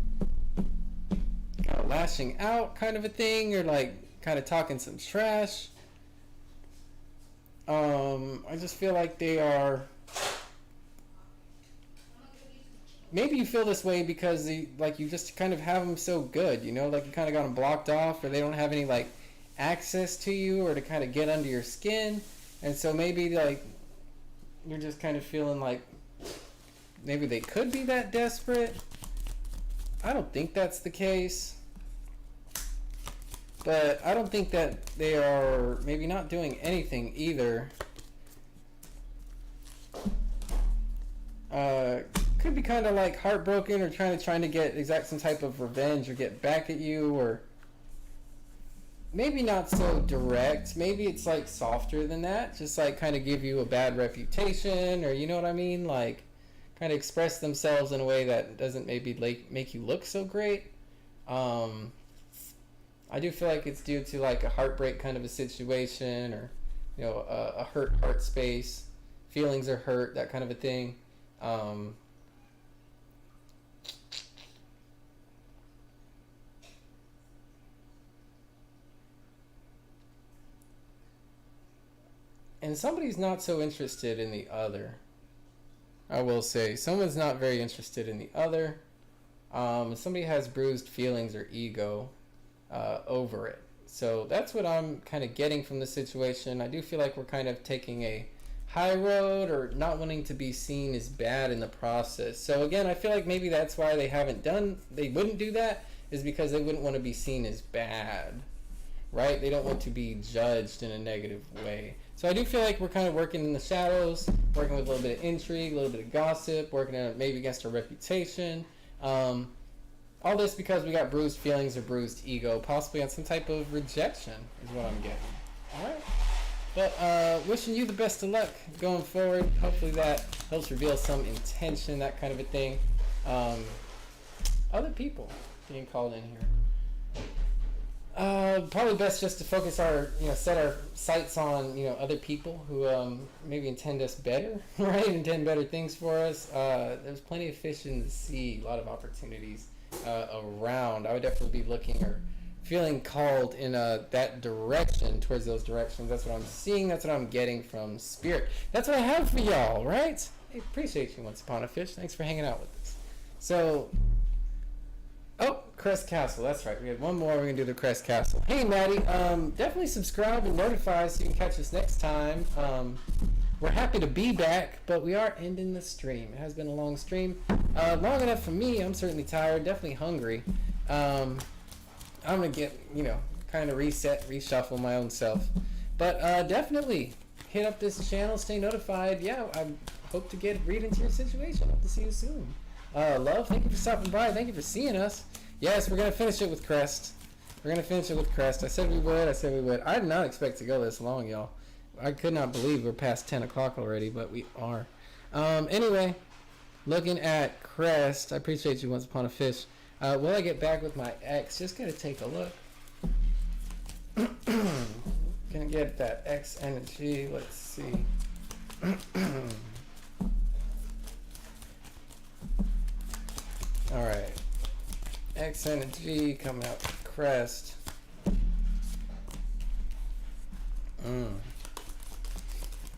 kind of lashing out kind of a thing, or like kind of talking some trash. I just feel like they are, maybe you feel this way because you just kind of have them so good, like you kind of got them blocked off, or they don't have any like access to you or to kind of get under your skin. And so maybe like you're just kind of feeling like maybe they could be that desperate. I don't think that's the case, but I don't think that they are maybe not doing anything either. Could be kind of like heartbroken or trying to get exact some type of revenge or get back at you, or maybe not so direct. Maybe it's like softer than that, just like kind of give you a bad reputation, or you know what I mean, like kind of express themselves in a way that doesn't maybe like make you look so great. I do feel like it's due to like a heartbreak kind of a situation, or a hurt heart space, feelings are hurt, that kind of a thing. And somebody's not so interested in the other. I will say someone's not very interested in the other. Somebody has bruised feelings or ego over it. So that's what I'm kind of getting from the situation. I do feel like we're kind of taking a high road, or not wanting to be seen as bad in the process. So again, I feel like maybe that's why they wouldn't do that, is because they wouldn't want to be seen as bad, right? They don't want to be judged in a negative way. So I do feel like we're kind of working in the shadows, working with a little bit of intrigue, a little bit of gossip, working on maybe against our reputation. All this because we got bruised feelings or bruised ego, possibly on some type of rejection is what I'm getting. All right. But wishing you the best of luck going forward. Hopefully that helps reveal some intention, that kind of a thing. Other people being called in here. Probably best just to focus set our sights on, other people who maybe intend us better, right? Intend better things for us. There's plenty of fish in the sea, a lot of opportunities around. I would definitely be looking or feeling called in that direction, towards those directions. That's what I'm seeing. That's what I'm getting from Spirit. That's what I have for y'all, right? I appreciate you, Once Upon a Fish. Thanks for hanging out with us. So, Crest Castle. That's right. We had one more. We're going to do the Crest Castle. Hey, Maddie. Definitely subscribe and notify so you can catch us next time. We're happy to be back, but we are ending the stream. It has been a long stream. Long enough for me. I'm certainly tired. Definitely hungry. I'm going to get, kind of reset, reshuffle my own self. But definitely hit up this channel. Stay notified. Yeah, I hope to get read into your situation. Hope to see you soon. Love, thank you for stopping by. Thank you for seeing us. Yes, we're going to finish it with Crest. I said we would. I did not expect to go this long, y'all. I could not believe we're past 10 o'clock already, but we are. Anyway, looking at Crest. I appreciate you, Once Upon a Fish. Will I get back with my ex? Just going to take a look. Gonna get that X energy. Let's see. All right. X energy coming out with Crest.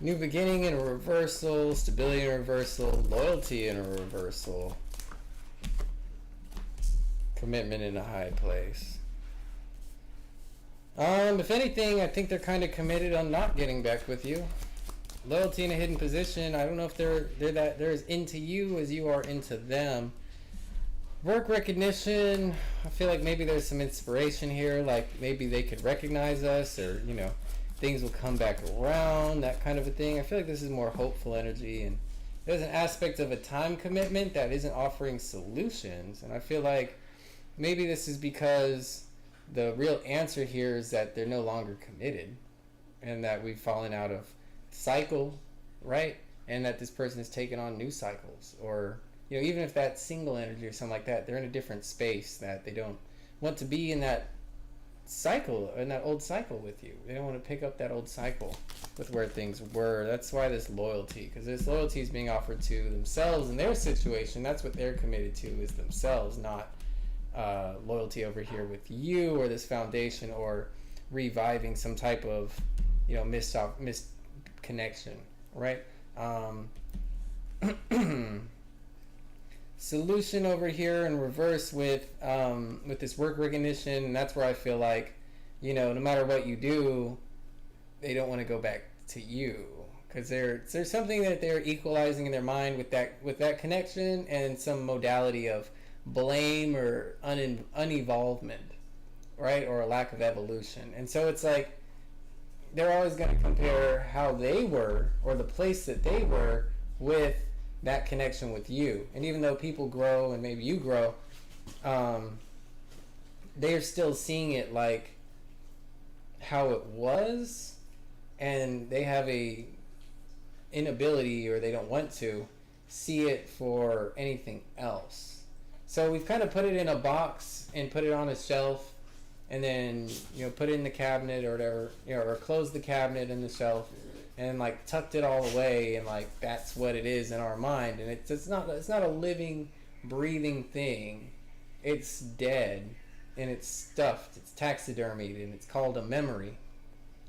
New beginning in a reversal, stability in a reversal, loyalty in a reversal, commitment in a high place. If anything, I think they're kind of committed on not getting back with you. Loyalty in a hidden position. I don't know if they're as into you as you are into them. Work recognition. I feel like maybe there's some inspiration here. Like maybe they could recognize us, or things will come back around. That kind of a thing. I feel like this is more hopeful energy, and there's an aspect of a time commitment that isn't offering solutions. And I feel like maybe this is because the real answer here is that they're no longer committed, and that we've fallen out of cycle, right? And that this person has taken on new cycles, or even if that's single energy or something like that, they're in a different space, that they don't want to be in that cycle, in that old cycle with you. They don't want to pick up that old cycle with where things were. That's why this loyalty, because this loyalty is being offered to themselves and their situation. That's what they're committed to, is themselves, not loyalty over here with you, or this foundation, or reviving some type of missed connection, right? Solution over here in reverse with this work recognition. And that's where I feel like no matter what you do, they don't want to go back to you, because there's something that they're equalizing in their mind with that connection, and some modality of blame or unevolvement, right? Or a lack of evolution. And so it's like they're always going to compare how they were, or the place that they were, with that connection with you. And even though people grow, and maybe you grow, they're still seeing it like how it was, and they have a inability, or they don't want to see it for anything else. So we've kind of put it in a box and put it on a shelf, and then put it in the cabinet or whatever, or close the cabinet and the shelf, and like tucked it all away, and like that's what it is in our mind, and it's not a living, breathing thing. It's dead, and it's stuffed. It's taxidermied, and it's called a memory,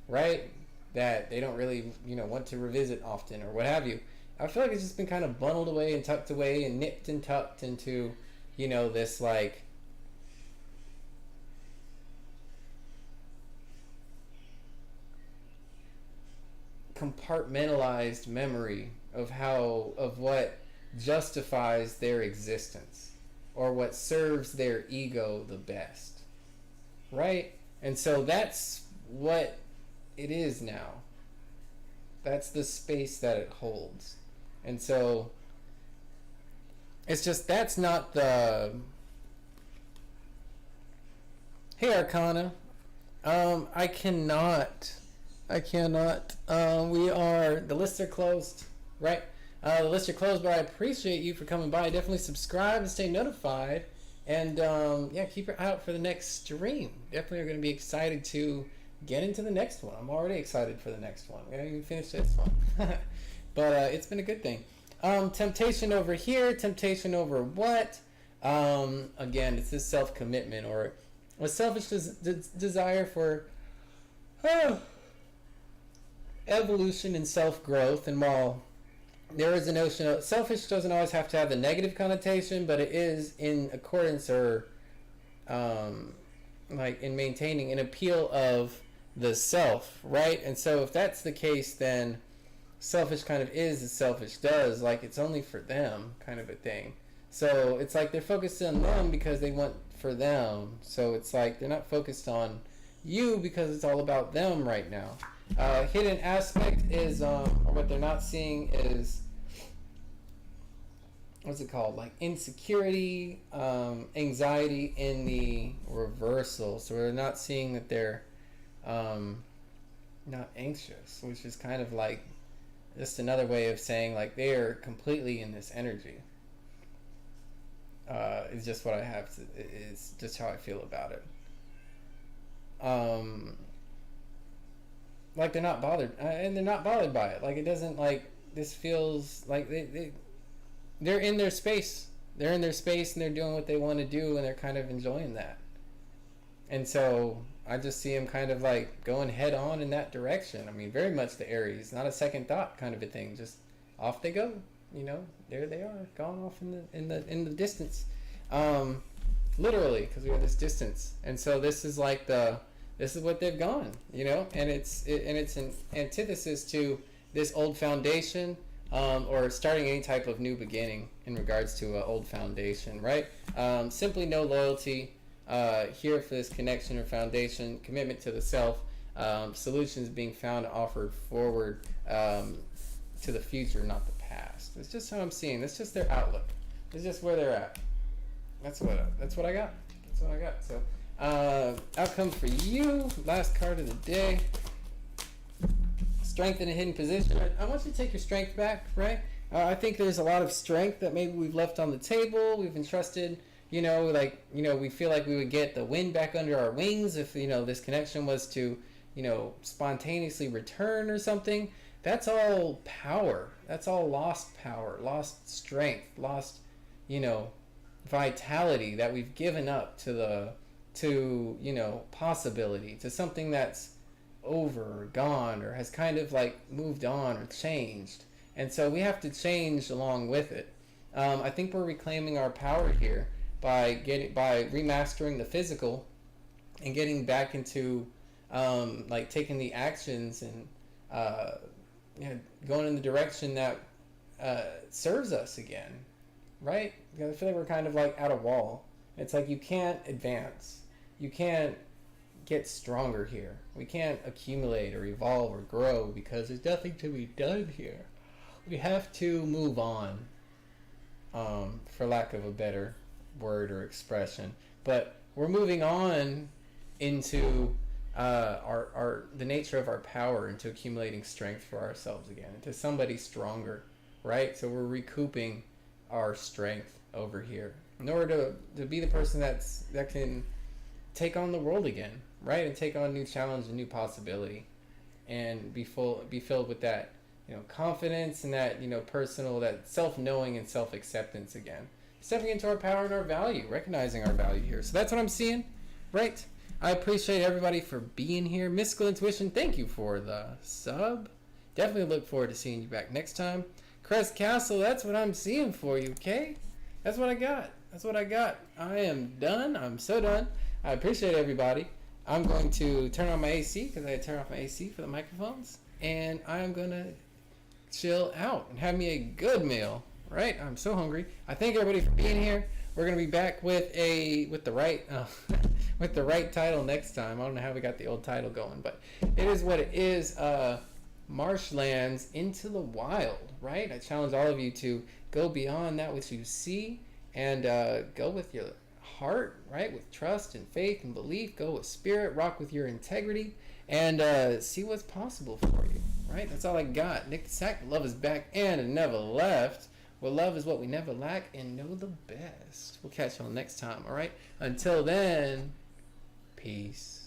right? That they don't really want to revisit often or what have you. I feel like it's just been kind of bundled away and tucked away and nipped and tucked into this like compartmentalized memory of what justifies their existence or what serves their ego the best, right? And so that's what it is now. That's the space that it holds. And so it's just, that's not the... Hey, Arcana. I cannot. The lists are closed, right? The lists are closed, but I appreciate you for coming by. Definitely subscribe and stay notified. And keep your eye out for the next stream. Definitely are going to be excited to get into the next one. I'm already excited for the next one. We haven't even finished this one. But it's been a good thing. Temptation over here. Temptation over what? Again, it's this self-commitment or a selfish desire for evolution and self-growth. And while there is a notion of selfish, doesn't always have to have the negative connotation, but it is in accordance or like in maintaining an appeal of the self, right? And so if that's the case, then selfish kind of is as selfish does, like it's only for them kind of a thing. So it's like they're focused on them because they want for them. So it's like they're not focused on you because it's all about them right now. Hidden aspect is what they're not seeing is, what's it called, like insecurity, anxiety in the reversal. So we're not seeing that they're not anxious, which is kind of like just another way of saying like they're completely in this energy. Is just what I have to, is just how I feel about it. Like they're not bothered, and they're not bothered by it. Like it doesn't, like, this feels like they're in their space. They're in their space and they're doing what they want to do, and they're kind of enjoying that. And so I just see them kind of like going head on in that direction. I mean, very much the Aries, not a second thought kind of a thing. Just off they go. There they are, gone off in the distance. Literally, because we have this distance. And so this is like this is what they've gone, and it's an antithesis to this old foundation, or starting any type of new beginning in regards to an old foundation, right? Simply no loyalty here for this connection or foundation, commitment to the self, solutions being found, offered forward to the future, not the past. It's just how I'm seeing. That's just their outlook. It's just where they're at. That's what I got. That's what I got. So. Outcome for you, last card of the day. Strength in a hidden position. I want you to take your strength back, right? I think there's a lot of strength that maybe we've left on the table. We've entrusted, we feel like we would get the wind back under our wings if, this connection was to, spontaneously return or something. That's all power. That's all lost power, lost strength, lost, vitality that we've given up to possibility, to something that's over or gone or has kind of like moved on or changed. And so we have to change along with it. I think we're reclaiming our power here by remastering the physical and getting back into like taking the actions and going in the direction that serves us again, right? Because I feel like we're kind of like at a wall. It's like you can't advance. You can't get stronger here. We can't accumulate or evolve or grow because there's nothing to be done here. We have to move on, for lack of a better word or expression. But we're moving on into the nature of our power, into accumulating strength for ourselves again, into somebody stronger, right? So we're recouping our strength over here in order to be the person that can take on the world again, right? And take on new challenge and new possibility, and be filled with that, confidence and that, personal, that self-knowing and self-acceptance again. Stepping into our power and our value, recognizing our value here. So that's what I'm seeing, right? I appreciate everybody for being here. Mystical Intuition, thank you for the sub. Definitely look forward to seeing you back next time. Crest Castle, that's what I'm seeing for you, okay? That's what I got. That's what I got. I am done. I'm so done. I appreciate everybody. I'm going to turn on my AC because I had to turn off my AC for the microphones. And I'm going to chill out and have me a good meal, right? I'm so hungry. I thank everybody for being here. We're going to be back with the right with the right title next time. I don't know how we got the old title going, but it is what it is. Marshlands into the wild, right? I challenge all of you to go beyond that which you see and go with your heart, right? With trust and faith and belief. Go with spirit. Rock with your integrity and see what's possible for you, right? That's all I got. Nick the Sack, love is back and it never left. Well, love is what we never lack and know the best. We'll catch y'all next time, all right? Until then, peace.